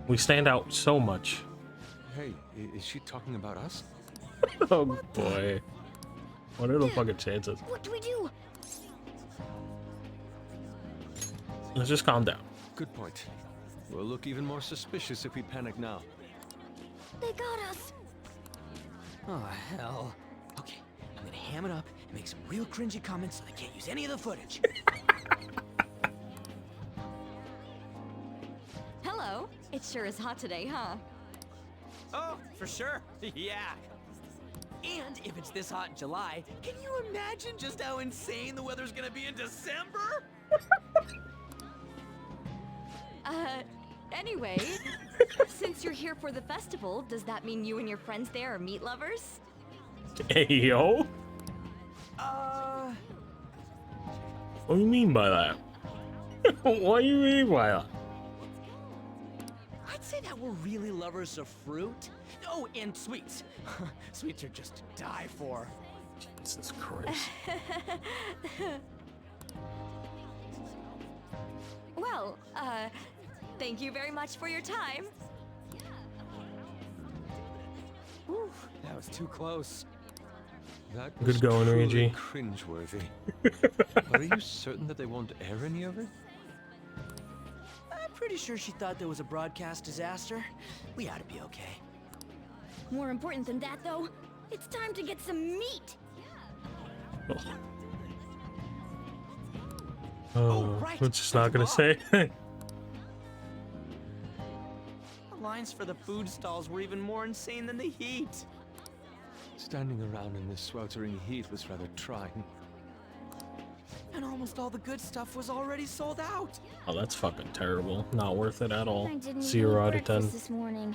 We stand out so much. Hey, is she talking about us? Oh boy. What are the fucking chances? What do we do? Let's just calm down. Good point. We'll look even more suspicious if we panic now. They got us. Oh, hell. Okay, I'm gonna ham it up and make some real cringy comments so I can't use any of the footage. Hello. It sure is hot today, huh? Oh, for sure. Yeah. And if it's this hot in July, can you imagine just how insane the weather's gonna be in December? Anyway, since you're here for the festival, does that mean you and your friends there are meat lovers? Hey, yo. What do you mean by that? What do you mean by that? I'd say that we're really lovers of fruit. Oh, and sweets. Sweets are just to die for. Jesus Christ. Well, thank you very much for your time. Whew, that was too close. That Good was going, truly Reggie. cringeworthy. Are you certain that they won't air any of it? I'm pretty sure she thought there was a broadcast disaster. We ought to be okay. More important than that, though, it's time to get some meat. Right. I'm just not gonna say. The lines for the food stalls were even more insane than the heat. Standing around in this sweltering heat was rather trying. And almost all the good stuff was already sold out. Oh, that's fucking terrible. Not worth it at all. I didn't 0 out of 10. this morning.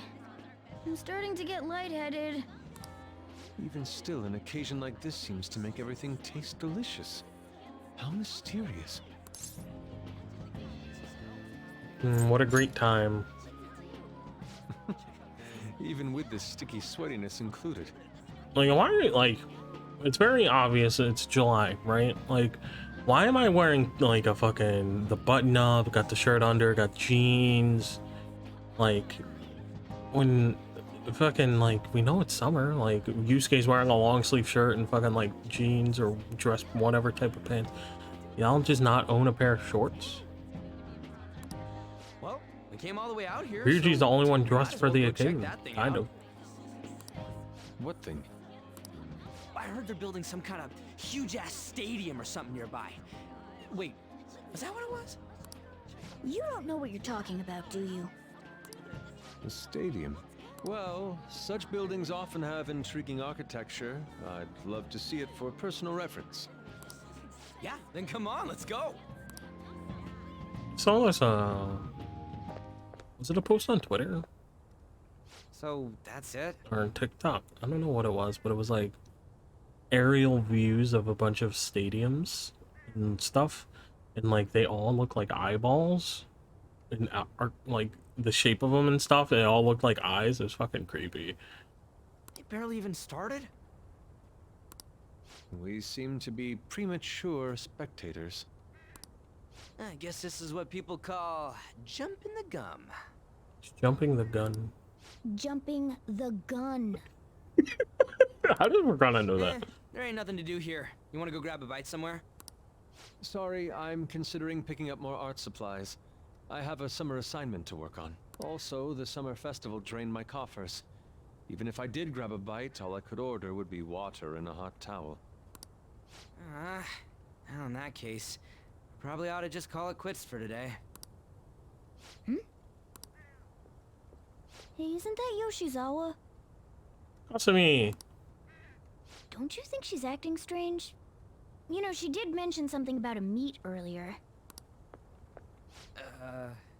I'm starting to get lightheaded. Even still, an occasion like this seems to make everything taste delicious. How mysterious. What a great time. Even with the sticky sweatiness included. Like, why, like, it's very obvious it's July, right? Like, why am I wearing, like, the button up, got the shirt under, got jeans? Like, when fucking, like, we know it's summer, like, Yusuke's wearing a long sleeve shirt and fucking, like, jeans or dress, whatever type of pants. Y'all just not own a pair of shorts? Well, we came all the way out here. Ryuji's the only one dressed for the go check occasion, that thing kind out. of. What thing? I heard they're building some kind of huge-ass stadium or something nearby. Wait, was that what it was? You don't know what you're talking about, do you? A stadium. Well, such buildings often have intriguing architecture. I'd love to see it for personal reference. Yeah, then come on, let's go. So this, was it a post on Twitter So, that's it? or on TikTok? I don't know what it was, but it was like aerial views of a bunch of stadiums and stuff, and like they all look like eyeballs and are like the shape of them and stuff. They all look like eyes. It was fucking creepy. It barely even started? We seem to be premature spectators. I guess this is what people call jumping the gum. Jumping the gun. Jumping the gun. How did we gonna know that? There ain't nothing to do here. You want to go grab a bite somewhere? Sorry, I'm considering picking up more art supplies. I have a summer assignment to work on. Also, the summer festival drained my coffers. Even if I did grab a bite, all I could order would be water and a hot towel. Well, in that case, probably ought to just call it quits for today. Hey, isn't that Yoshizawa? Kasumi. Don't you think she's acting strange? You know, she did mention something about a meet earlier.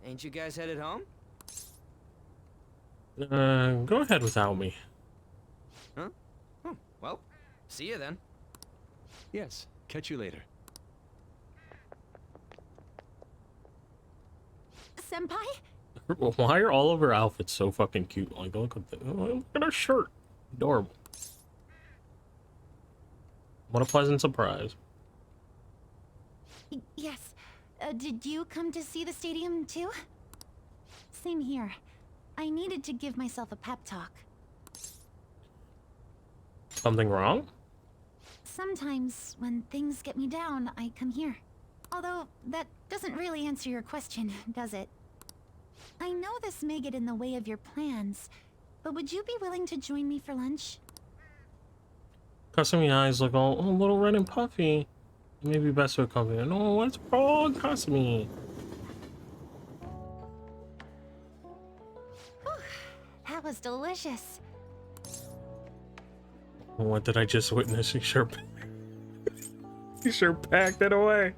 Ain't you guys headed home? Go ahead without me. Huh? Oh, well, see you then. Yes, catch you later. Senpai? Why are all of her outfits so fucking cute? Like, look at her shirt. Adorable. What a pleasant surprise. Yes. Did you come to see the stadium too? Same here. I needed to give myself a pep talk. Something wrong? Sometimes, when things get me down, I come here. Although, that doesn't really answer your question, does it? I know this may get in the way of your plans, but would you be willing to join me for lunch? Kasumi eyes look all a little red and puffy. It may be best to accompany. No, what's wrong, Kasumi? That was delicious. What did I just witness? He sure packed it away.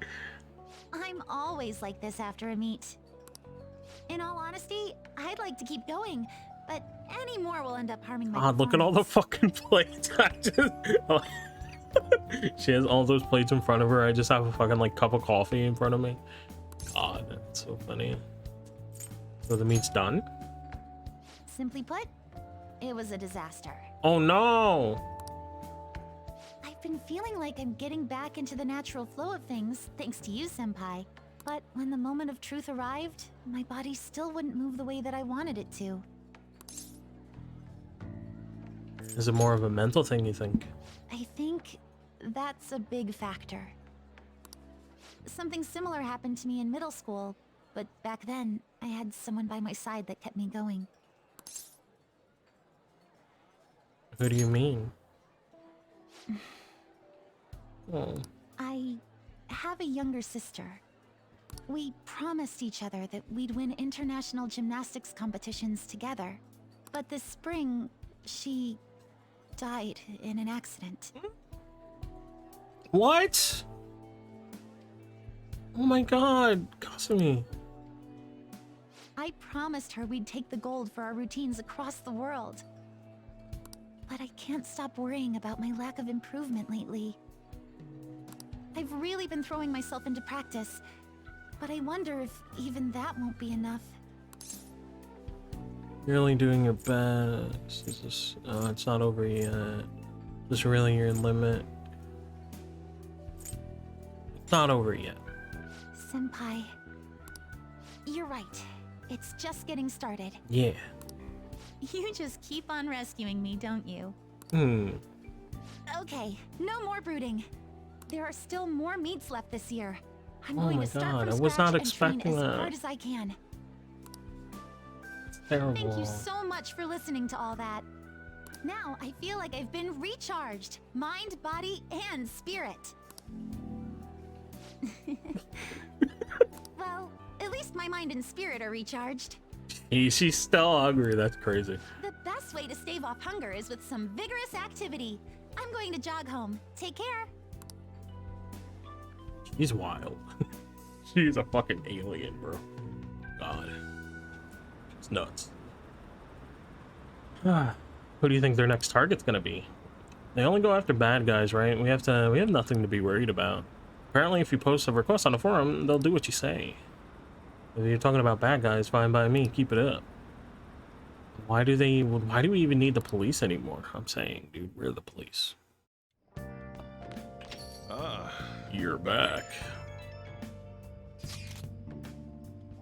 I'm always like this after a meet. In all honesty, I'd like to keep going, but any more will end up harming my God, look at all the fucking plates. She has all those plates in front of her. I just have a fucking like cup of coffee in front of me. God, that's so funny. So the meat's done? Simply put, it was a disaster. Oh no! I've been feeling like I'm getting back into the natural flow of things, thanks to you, Senpai. But when the moment of truth arrived, my body still wouldn't move the way that I wanted it to. Is it more of a mental thing, you think? I think that's a big factor. Something similar happened to me in middle school, but back then, I had someone by my side that kept me going. Who do you mean? Oh. I have a younger sister. We promised each other that we'd win international gymnastics competitions together. But this spring, she died in an accident. What? Oh my god, Kasumi. I promised her we'd take the gold for our routines across the world. But I can't stop worrying about my lack of improvement lately. I've really been throwing myself into practice, but I wonder if even that won't be enough. You're really doing your best. Is this, it's not over yet. Is this really your limit? It's not over yet. Senpai, you're right. It's just getting started. Yeah. You just keep on rescuing me, don't you? Okay, no more brooding. There are still more meets left this year. I'm going to start from I was not scratch and expecting train as that. hard as I can. Terrible. Thank you so much for listening to all that. Now I feel like I've been recharged, mind, body, and spirit. Well, at least my mind and spirit are recharged. She's still hungry. That's crazy. The best way to stave off hunger is with some vigorous activity. I'm going to jog home. Take care. She's wild. She's a fucking alien, bro. God. It's nuts. Who do you think their next target's gonna be? They only go after bad guys, right? We have nothing to be worried about. Apparently, if you post a request on the forum, they'll do what you say. If you're talking about bad guys, fine by me. Keep it up. Why do we even need the police anymore? I'm saying, dude, we're the police. You're back.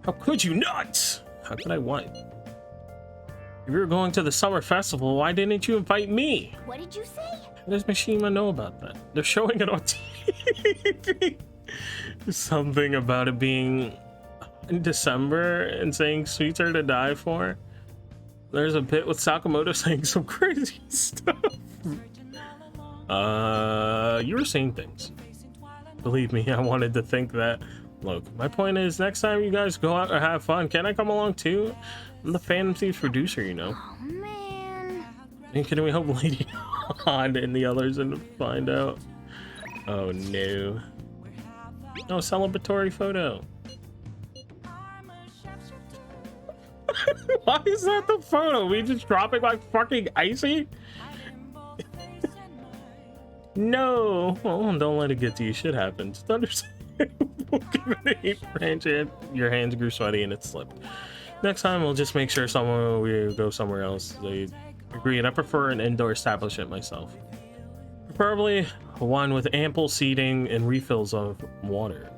How could you not? How could I what? If you were going to the summer festival, why didn't you invite me? What did you say? How does Mishima know about that? They're showing it on TV. Something about it being in December and saying sweets are to die for. There's a bit with Sakamoto saying some crazy stuff. You were saying things. Believe me, I wanted to think that. Look, my point is, next time you guys go out or have fun, can I come along too? I'm the Phantom Thieves producer, you know. Oh, man. And can we hope Lady Han and the others and find out? Oh no. No celebratory photo. Why is that the photo? We just dropping like fucking icy? No. Oh, don't let it get to you. Shit happens. It's understandable. Your hands grew sweaty and it slipped. Next time we'll just make sure we go somewhere else. They agreed. I prefer an indoor establishment myself. Preferably one with ample seating and refills of water.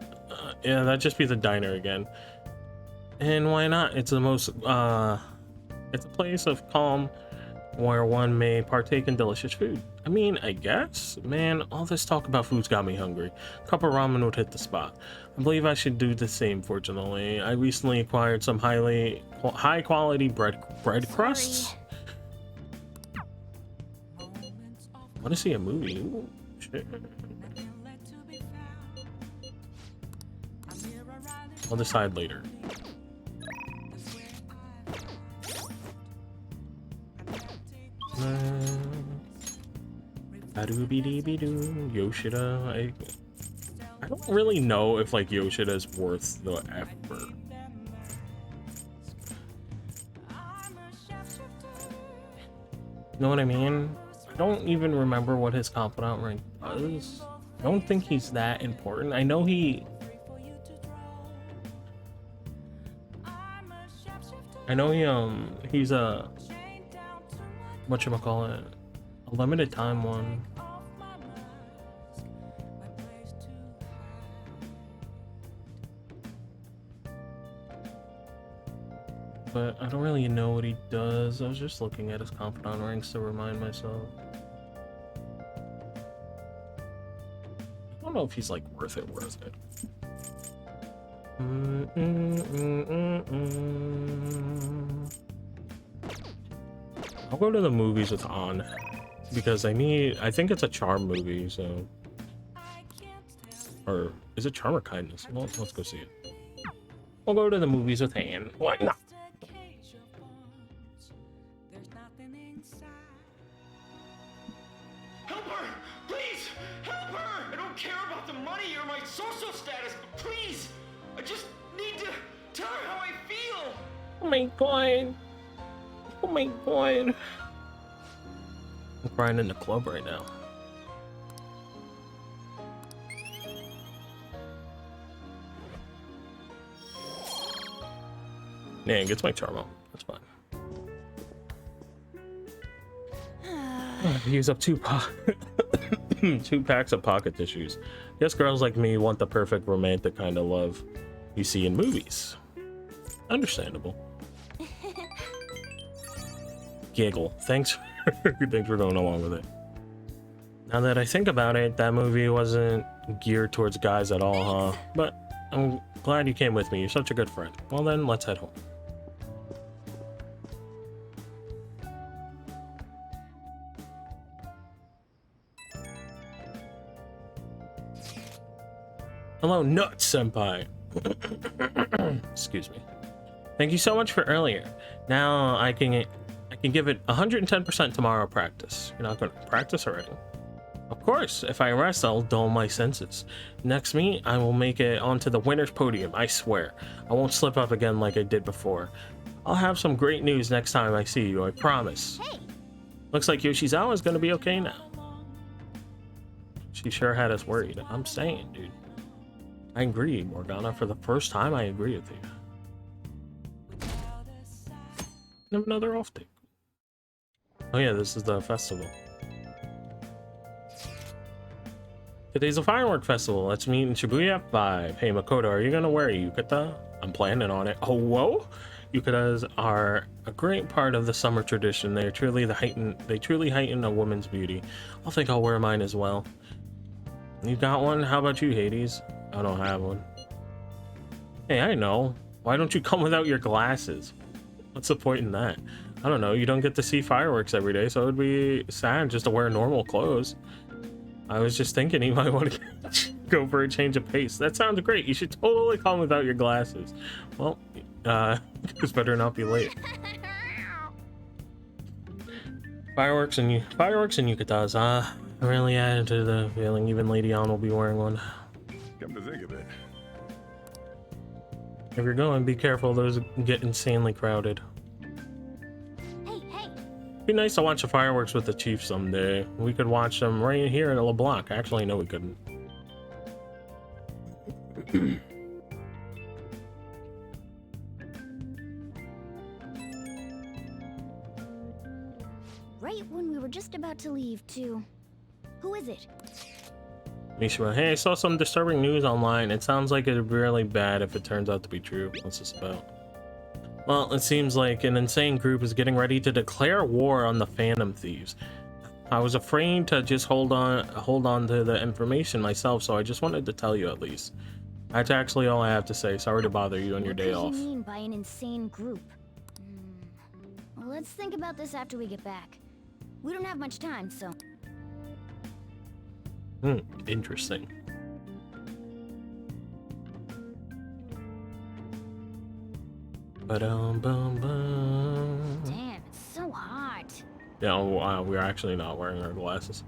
Yeah, that'd just be the diner again. And why not? It's the most it's a place of calm where one may partake in delicious food. I mean, I guess, man, all this talk about food's got me hungry. A cup of ramen would hit the spot. I believe I should do the same, fortunately. I recently acquired some high quality bread crusts. Want to see a movie? Ooh, shit. I'll decide later. Yoshida. I don't really know if like Yoshida's worth the effort. You know what I mean? I don't even remember what his confidant rank does. I don't think he's that important. I know he I know he's a whatchamacallit, a limited time one. But I don't really know what he does. I was just looking at his confidant ranks to remind myself. I don't know if he's like worth it. I'll go to the movies with On because I think it's a charm movie, so. Or is it charm or kindness? Well, let's go see it. We'll go to the movies with Anne. Why not? Help her! Please! Help her! I don't care about the money or my social status, but please! I just need to tell her how I feel! Oh my god. Oh my god. I'm crying in the club right now. Yeah, it gets my charm out. That's fine. Use up 2 packs of pocket tissues. Guess girls like me want the perfect romantic kind of love you see in movies. Understandable. Giggle. Thanks for going along with it. Now that I think about it, that movie wasn't geared towards guys at all, huh? But I'm glad you came with me. You're such a good friend. Well then, let's head home. Hello, Nuts Senpai. Excuse me. Thank you so much for earlier. Now I can give it 110% tomorrow practice. You're not going to practice already? Of course. If I rest, I'll dull my senses. Next meet, I will make it onto the winner's podium. I swear. I won't slip up again like I did before. I'll have some great news next time I see you. I promise. Hey. Looks like Yoshizawa is going to be okay now. She sure had us worried. I'm saying, dude. I agree, Morgana. For the first time, I agree with you. Have another off take. Oh yeah, this is the festival. Today's a firework festival. Let's meet in Shibuya at 5. Hey Makoto, are you gonna wear a yukata? I'm planning on it. Oh whoa! Yukatas are a great part of the summer tradition. They truly heighten a woman's beauty. I think I'll wear mine as well. You got one? How about you, Hades? I don't have one. Hey, I know. Why don't you come without your glasses? What's the point in that? I don't know. You don't get to see fireworks every day, so it would be sad just to wear normal clothes. I was just thinking you might want to go for a change of pace. That sounds great. You should totally come without your glasses. Well, just better not be late. Fireworks and yukatas, really added to the feeling. Even Lady Ann will be wearing one. Come to think of it. If you're going, be careful. Those get insanely crowded. Hey. Be nice to watch the fireworks with the chief someday. We could watch them right here in LeBlanc. Actually, no, we couldn't. Right when we were just about to leave, too. Who is it? Mishima, hey, I saw some disturbing news online. It sounds like it'd be really bad if it turns out to be true. What's this about? Well, it seems like an insane group is getting ready to declare war on the Phantom Thieves. I was afraid to just hold on to the information myself, so I just wanted to tell you at least. That's actually all I have to say. Sorry to bother you on your day off. What do you mean by an insane group? Well, let's think about this after we get back. We don't have much time, so... Interesting. Damn, it's so hot. Yeah, we're actually not wearing our glasses.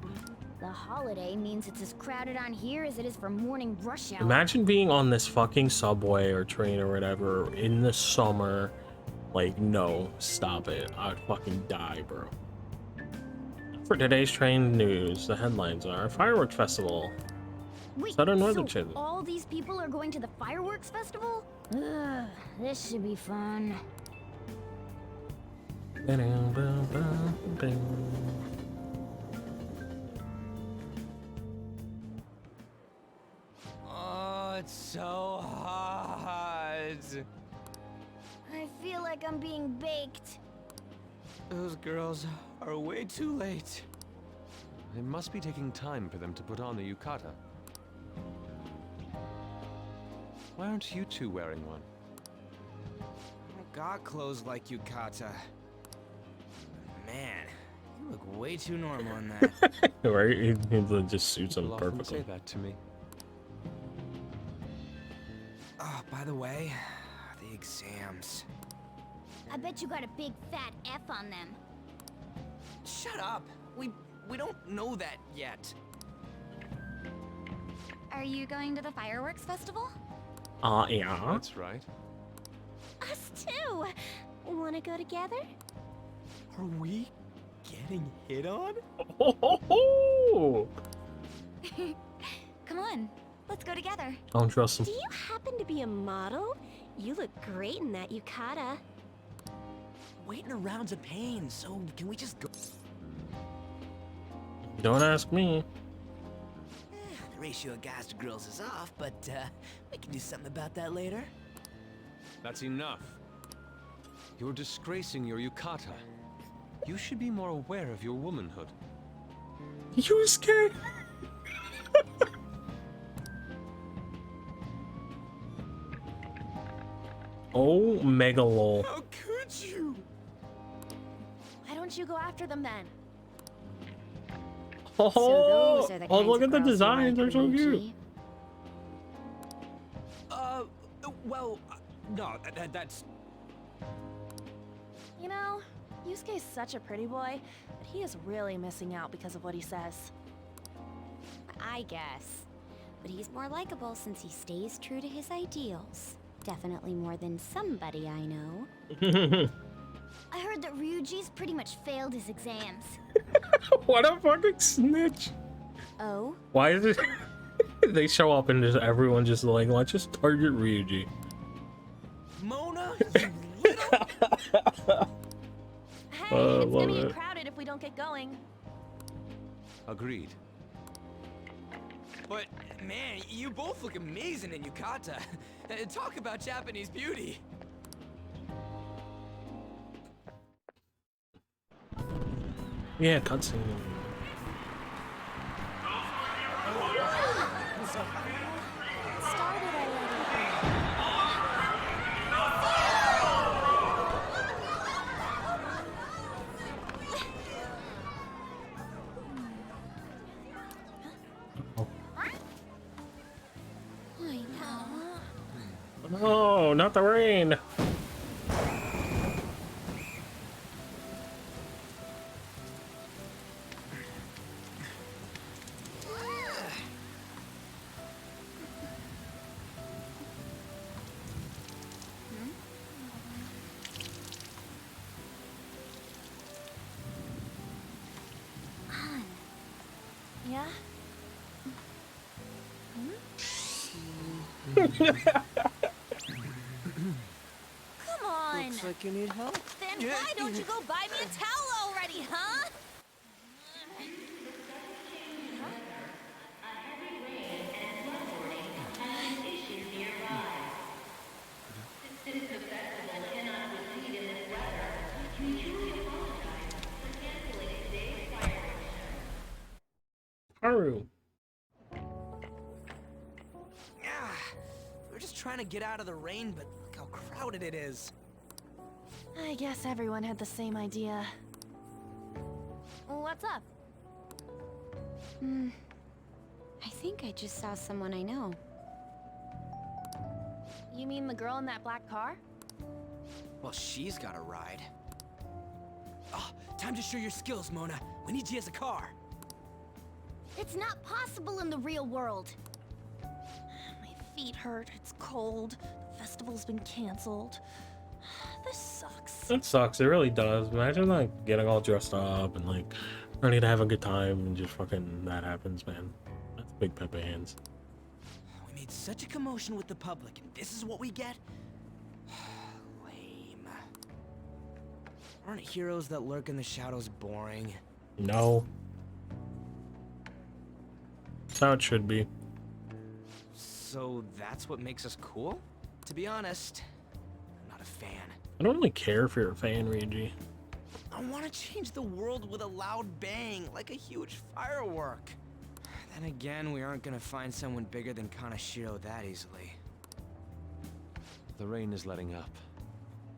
The holiday means it's as crowded on here as it is for morning rush hour. Imagine being on this fucking subway or train or whatever in the summer. Like, no, stop it. I'd fucking die, bro. For today's train news, the headlines are Fireworks Festival. Wait, Southern Northern so all these people are going to the fireworks festival? Ugh, this should be fun. Oh, it's so hot. I feel like I'm being baked. Those girls are way too late. It must be taking time for them to put on the yukata. Why aren't you two wearing one? I got clothes like yukata. Man, you look way too normal in that. Right? It just suits him People often perfectly. say that to me. Oh, by the way, the exams. I bet you got a big fat F on them. Shut up. We don't know that yet. Are you going to the fireworks festival? Yeah. That's right. Us too. Wanna go together? Are we getting hit on? Oh, Come on, let's go together. I don't trust him. Do you happen to be a model? You look great in that yukata. Waiting around's a pain, so can we just go? Don't ask me. The ratio of guys to girls is off, but we can do something about that later. That's enough. You're disgracing your yukata. You should be more aware of your womanhood. Yusuke! Oh, mega lol. How could you? Why don't you go after them then? Oh, those are the oh kinds look of at the girls you designs, like, they're so cute. Ryuji. Well, no, that's... You know, Yusuke's such a pretty boy, but he is really missing out because of what he says. I guess. But he's more likable since he stays true to his ideals. Definitely more than somebody I know. I heard that Ryuji's pretty much failed his exams. What a fucking snitch. Oh? Why is it they show up and just everyone just like, let's just target Ryuji. Mona, you little... Hey, it's gonna get crowded if we don't get going. Agreed. But, man, you both look amazing in yukata. Talk about Japanese beauty. Yeah, cutscene. Started already. No, not the rain. Yeah? Come on! Looks like you need help. Then why don't you go buy me a towel already, huh? Haru. We're just trying to get out of the rain, but look how crowded it is. I guess everyone had the same idea. What's up? I think I just saw someone I know. You mean the girl in that black car? Well, she's got a ride. Oh, time to show your skills, Mona. We need you as a car. It's not possible in the real world. My feet hurt, it's cold, the festival's been canceled. This sucks. It sucks, it really does. Imagine like getting all dressed up and like ready to have a good time and just fucking that happens, man. That's big Pepe hands. We made such a commotion with the public, and this is what we get? Lame. Aren't heroes that lurk in the shadows boring? No. That's how it should be. So that's what makes us cool? To be honest, I'm not a fan. I don't really care if you're a fan, Ryuji. I want to change the world with a loud bang, like a huge firework. Then again, we aren't gonna find someone bigger than Kanashiro that easily. The rain is letting up.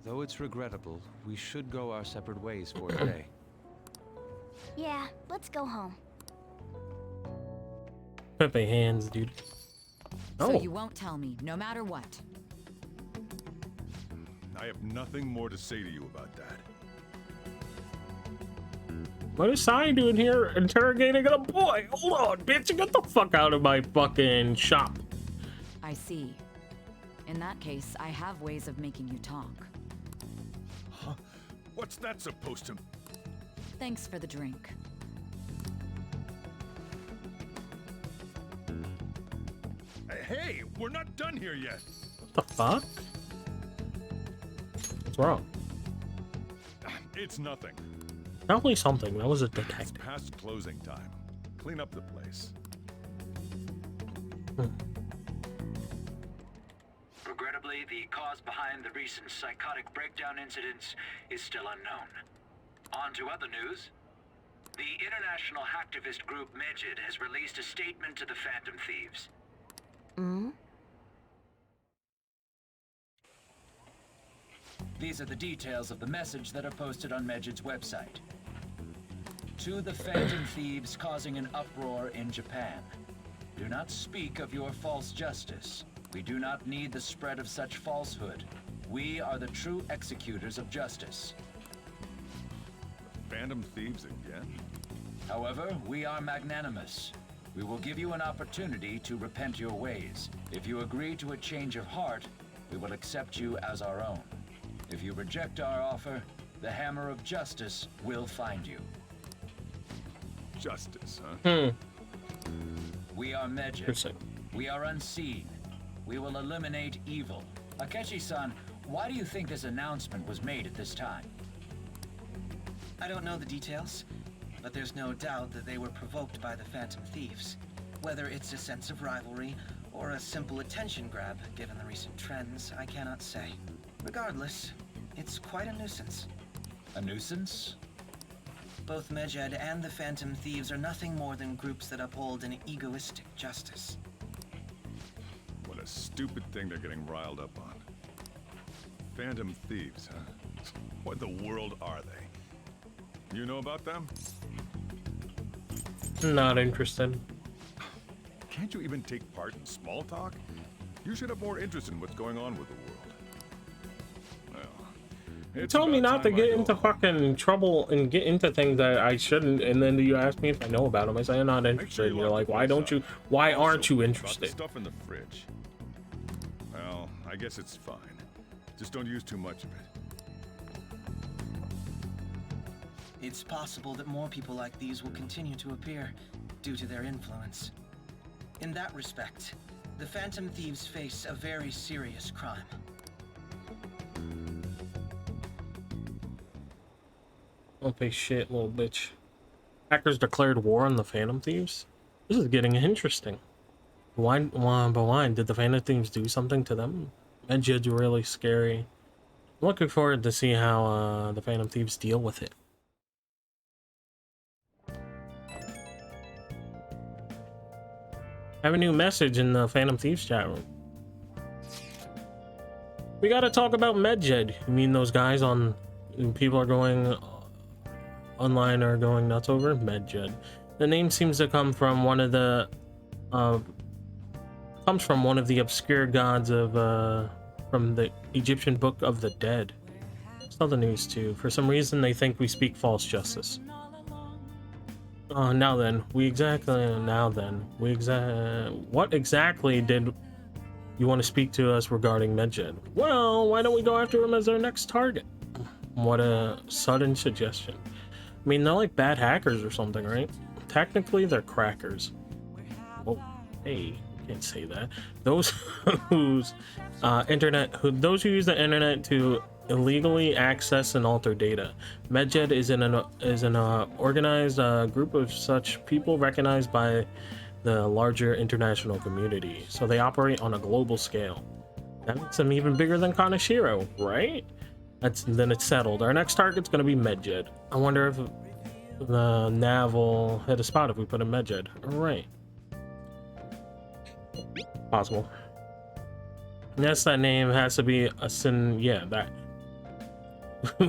Though it's regrettable, we should go our separate ways for today. Yeah, let's go home. Pepe hands, dude. So you won't tell me, no matter what. I have nothing more to say to you about that. What is Sai doing here interrogating a boy? Hold on, bitch, get the fuck out of my fucking shop. I see. In that case, I have ways of making you talk. Huh? What's that supposed to... Thanks for the drink. Hey, we're not done here yet. What the fuck? What's wrong? It's nothing. Probably something. That was a It's detective. past closing time. Clean up the place. Regrettably, the cause behind the recent psychotic breakdown incidents is still unknown. On to other news. The international hacktivist group Medjed has released a statement to the Phantom Thieves. These are the details of the message that are posted on Medjed's website. To the Phantom Thieves causing an uproar in Japan. Do not speak of your false justice. We do not need the spread of such falsehood. We are the true executors of justice. Phantom Thieves again? However, we are magnanimous. We will give you an opportunity to repent your ways. If you agree to a change of heart, we will accept you as our own. If you reject our offer, the hammer of justice will find you. Justice, huh? We are Medjed. We are unseen. We will eliminate evil. Akechi-san, why do you think this announcement was made at this time? I don't know the details, but there's no doubt that they were provoked by the Phantom Thieves. Whether it's a sense of rivalry or a simple attention grab, given the recent trends, I cannot say. Regardless, it's quite a nuisance. A nuisance? Both Medjed and the Phantom Thieves are nothing more than groups that uphold an egoistic justice. What a stupid thing they're getting riled up on. Phantom Thieves, huh? What the world are they? You know about them? Not interested. Can't you even take part in small talk? You should have more interest in what's going on with the world. Well, You told me not to get into fucking trouble and get into things that I shouldn't, and then you ask me if I know about them. I say I'm not interested. And you're like, why don't you? Why aren't you interested? Stuff in the fridge. Well, I guess it's fine. Just don't use too much of it. It's possible that more people like these will continue to appear due to their influence. In that respect, the Phantom Thieves face a very serious crime. Don't pay shit, little bitch. Hackers declared war on the Phantom Thieves? This is getting interesting. Why, did the Phantom Thieves do something to them? Medjed's really scary. I'm looking forward to see how the Phantom Thieves deal with it. I have a new message in the Phantom Thieves chat room. We gotta talk about Medjed. You mean those guys on... People are going... online are going nuts over? Medjed. The name seems to come from one of the... comes from one of the obscure gods of... from the Egyptian Book of the Dead. Saw the news too. For some reason they think we speak false justice. Now then, what exactly did you want to speak to us regarding Medjed? Well, why don't we go after him as our next target? What a sudden suggestion. I mean, they're like bad hackers or something, right? Technically, they're crackers. Oh, hey, can't say that. Those whose those who use the internet to illegally access and alter data. Medjed is an organized group of such people recognized by the larger international community. So they operate on a global scale. That makes them even bigger than Kaneshiro, right? Then it's settled. Our next target's gonna be Medjed. I wonder if the nav will hit a spot if we put in Medjed. Alright. Possible. Yes, that name has to be a sin. Yeah, that.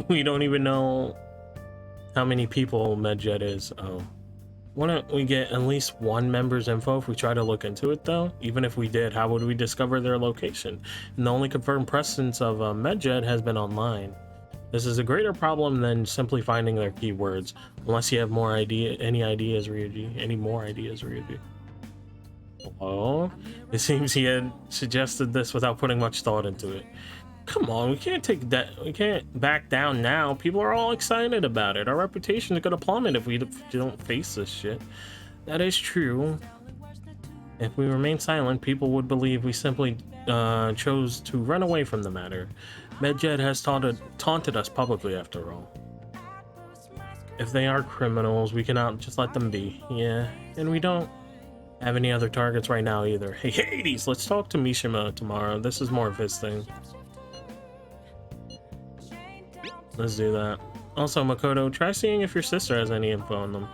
We don't even know how many people Medjed is. Oh. Why don't we get at least one member's info if we try to look into it, though? Even if we did, how would we discover their location? And the only confirmed presence of Medjed has been online. This is a greater problem than simply finding their keywords. Unless you have any ideas, Ryuji. Any more ideas, Ryuji? Hello? It seems he had suggested this without putting much thought into it. Come on, we can't back down now. People are all excited about it. Our reputation is gonna plummet if we don't face this shit. That is true. If we remain silent, people would believe we simply chose to run away from the matter. Medjed has taunted us publicly, after all. If they are criminals, we cannot just let them be. Yeah, and we don't have any other targets right now either. Hey, Hades, let's talk to Mishima tomorrow. This is more of his thing. Let's do that. Also, Makoto, try seeing if your sister has any info on them.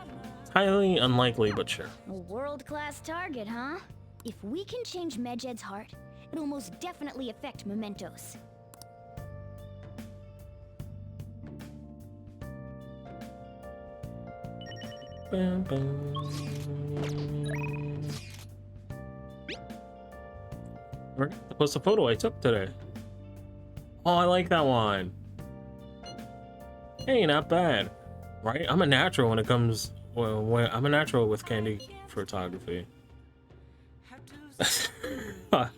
Highly unlikely, but sure. A world-class target, huh? If we can change Medjed's heart, it'll most definitely affect Mementos. Bum, bum. We're gonna post a photo I took today. Oh, I like that one. Hey, not bad, right? I'm a natural when it comes. Well, I'm a natural with candy photography. I'll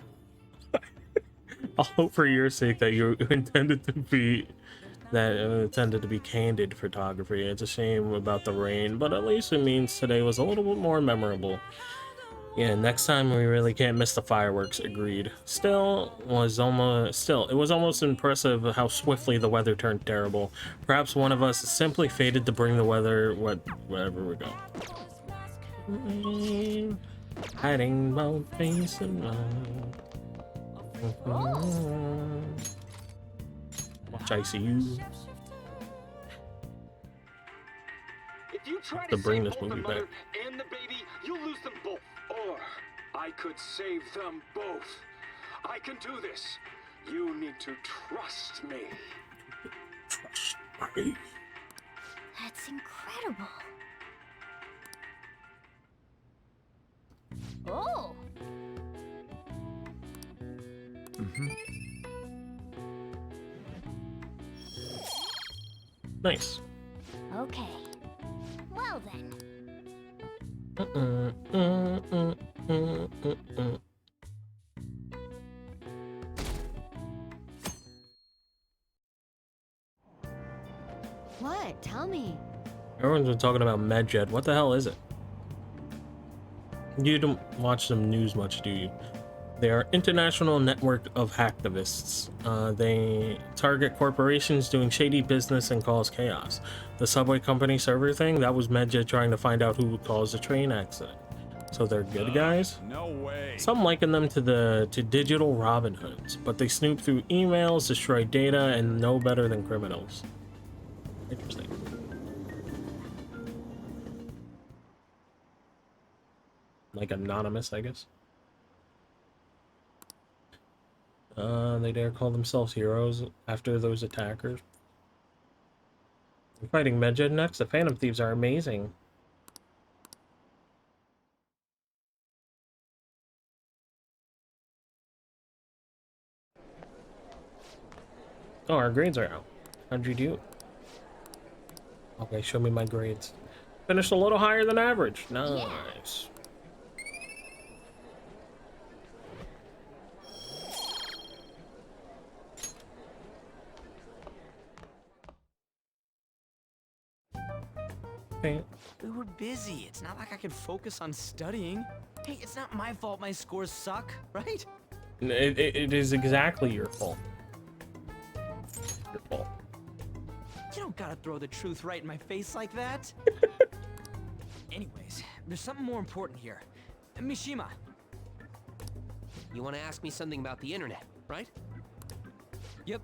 hope for your sake that you intended to be candid photography. It's a shame about the rain, but at least it means today was a little bit more memorable. Yeah, next time we really can't miss the fireworks. Agreed. Still, it was almost impressive how swiftly the weather turned terrible. Perhaps one of us simply fated to bring the weather wherever we go. Hiding my face and watch ICU. If you try to bring save this both movie the back. mother and the baby, you'll lose them both. Or I could save them both. I can do this. You need to trust me. Trust me. That's incredible. Oh! Nice. Okay. Well then. What? Tell me. Everyone's been talking about Medjed. What the hell is it? You don't watch some news much, do you? They are an international network of hacktivists. They target corporations doing shady business and cause chaos. The subway company server thing, that was Medjed trying to find out who caused the train accident. So they're good guys? No way. Some liken them to digital Robin Hoods, but they snoop through emails, destroy data, and know better than criminals. Interesting. Like anonymous, I guess. They dare call themselves heroes after those attackers. We're fighting Medjed next. The Phantom Thieves are amazing. Oh, our grades are out. How'd you do? Okay, show me my grades. Finished a little higher than average. Nice. We were busy. It's not like I could focus on studying. Hey, it's not my fault my scores suck, right? It is exactly your fault. your fault. You don't gotta throw the truth right in my face like that. Anyways, there's something more important here. Mishima. You want to ask me something about the internet, right? Yep,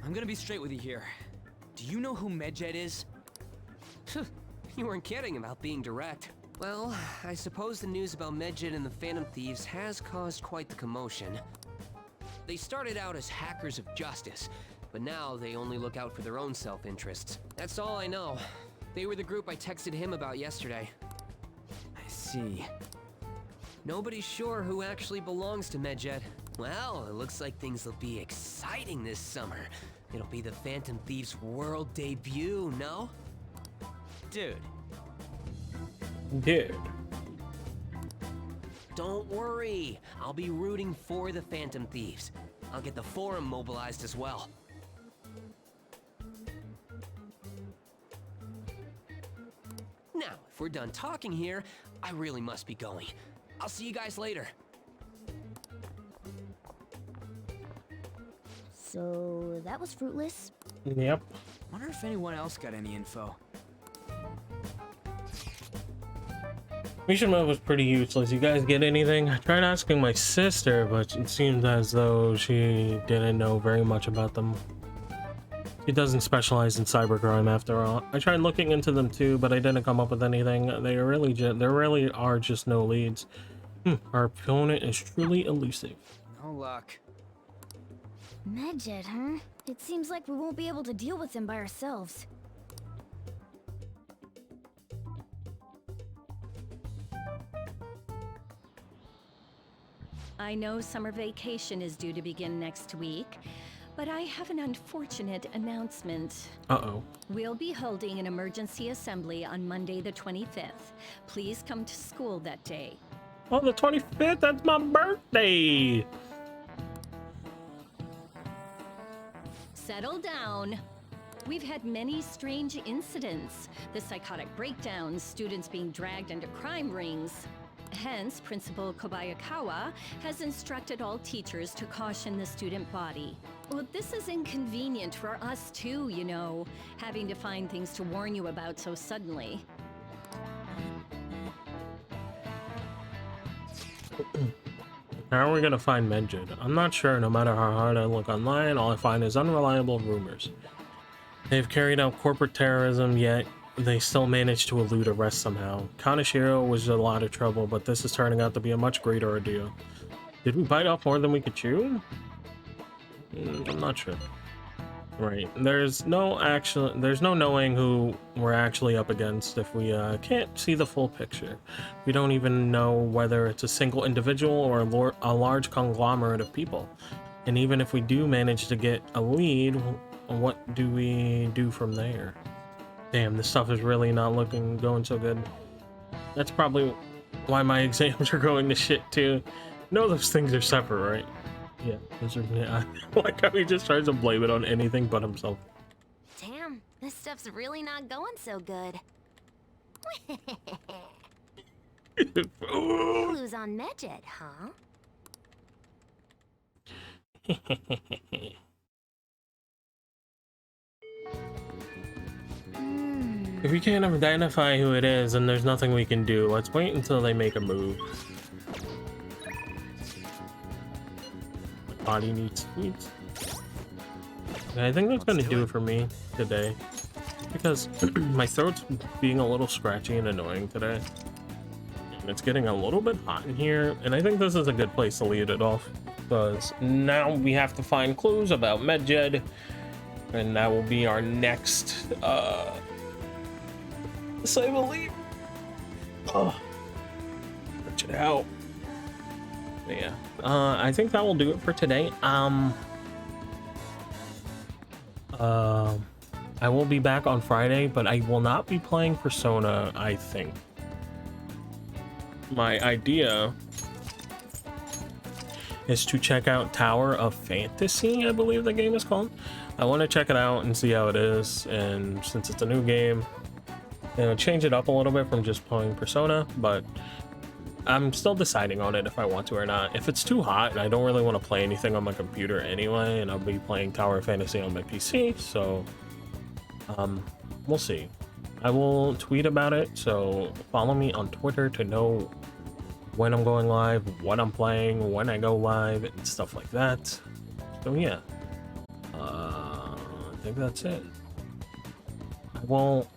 I'm gonna be straight with you here. Do you know who Medjed is? You weren't kidding about being direct. Well, I suppose the news about Medjed and the Phantom Thieves has caused quite the commotion. They started out as hackers of justice, but now they only look out for their own self-interests. That's all I know. They were the group I texted him about yesterday. I see. Nobody's sure who actually belongs to Medjed. Well, it looks like things will be exciting this summer. It'll be the Phantom Thieves' world debut, no? Dude. Don't worry. I'll be rooting for the Phantom Thieves. I'll get the forum mobilized as well. Now, if we're done talking here, I really must be going. I'll see you guys later. So, that was fruitless? Yep. Wonder if anyone else got any info. Mishima was pretty useless. You guys get anything? I tried asking my sister, but it seems as though she didn't know very much about them. She doesn't specialize in cybercrime after all. I tried looking into them too, but I didn't come up with anything. There really are just no leads. Our opponent is truly elusive. No luck. Medjed, huh? It seems like we won't be able to deal with him by ourselves. I know summer vacation is due to begin next week, but I have an unfortunate announcement. Uh-oh. We'll be holding an emergency assembly on Monday the 25th. Please come to school that day. Oh, the 25th? That's my birthday! Settle down. We've had many strange incidents. The psychotic breakdowns, students being dragged into crime rings. Hence, Principal Kobayakawa has instructed all teachers to caution the student body. Well, this is inconvenient for us too, you know, having to find things to warn you about so suddenly. How are we gonna find Medjed? I'm not sure. No matter how hard I look online, all I find is unreliable rumors. They've carried out corporate terrorism, yet they still managed to elude arrest somehow. Kaneshiro was in a lot of trouble, but this is turning out to be a much greater ordeal. Did we bite off more than we could chew? I'm not sure. Right. There's no knowing who we're actually up against if we can't see the full picture. We don't even know whether it's a single individual or a large conglomerate of people. And even if we do manage to get a lead, what do we do from there? Damn, this stuff is really not going so good. That's probably why my exams are going to shit too. No, those things are separate, right? Yeah, those are, yeah. Like how he just tries to blame it on anything but himself. Damn, this stuff's really not going so good. Clues on Medjed, huh? If we can't identify who it is, then there's nothing we can do. Let's wait until they make a move. Body needs sweets. Okay, I think that's gonna do it for me today. Because my throat's being a little scratchy and annoying today. And it's getting a little bit hot in here, and I think this is a good place to leave it off. Because now we have to find clues about Medjed. And that will be our next I believe. Oh, check it out. But yeah, I think that will do it for today. I will be back on Friday, but I will not be playing Persona, I think. My idea is to check out Tower of Fantasy, I believe the game is called. I want to check it out and see how it is, and since it's a new game, you know, change it up a little bit from just playing Persona, but I'm still deciding on it if I want to or not. If it's too hot and I don't really want to play anything on my computer anyway, and I'll be playing Tower of Fantasy on my PC, so we'll see. I will tweet about it, so follow me on Twitter to know when I'm going live, what I'm playing, when I go live, and stuff like that. So yeah, I think that's it. I will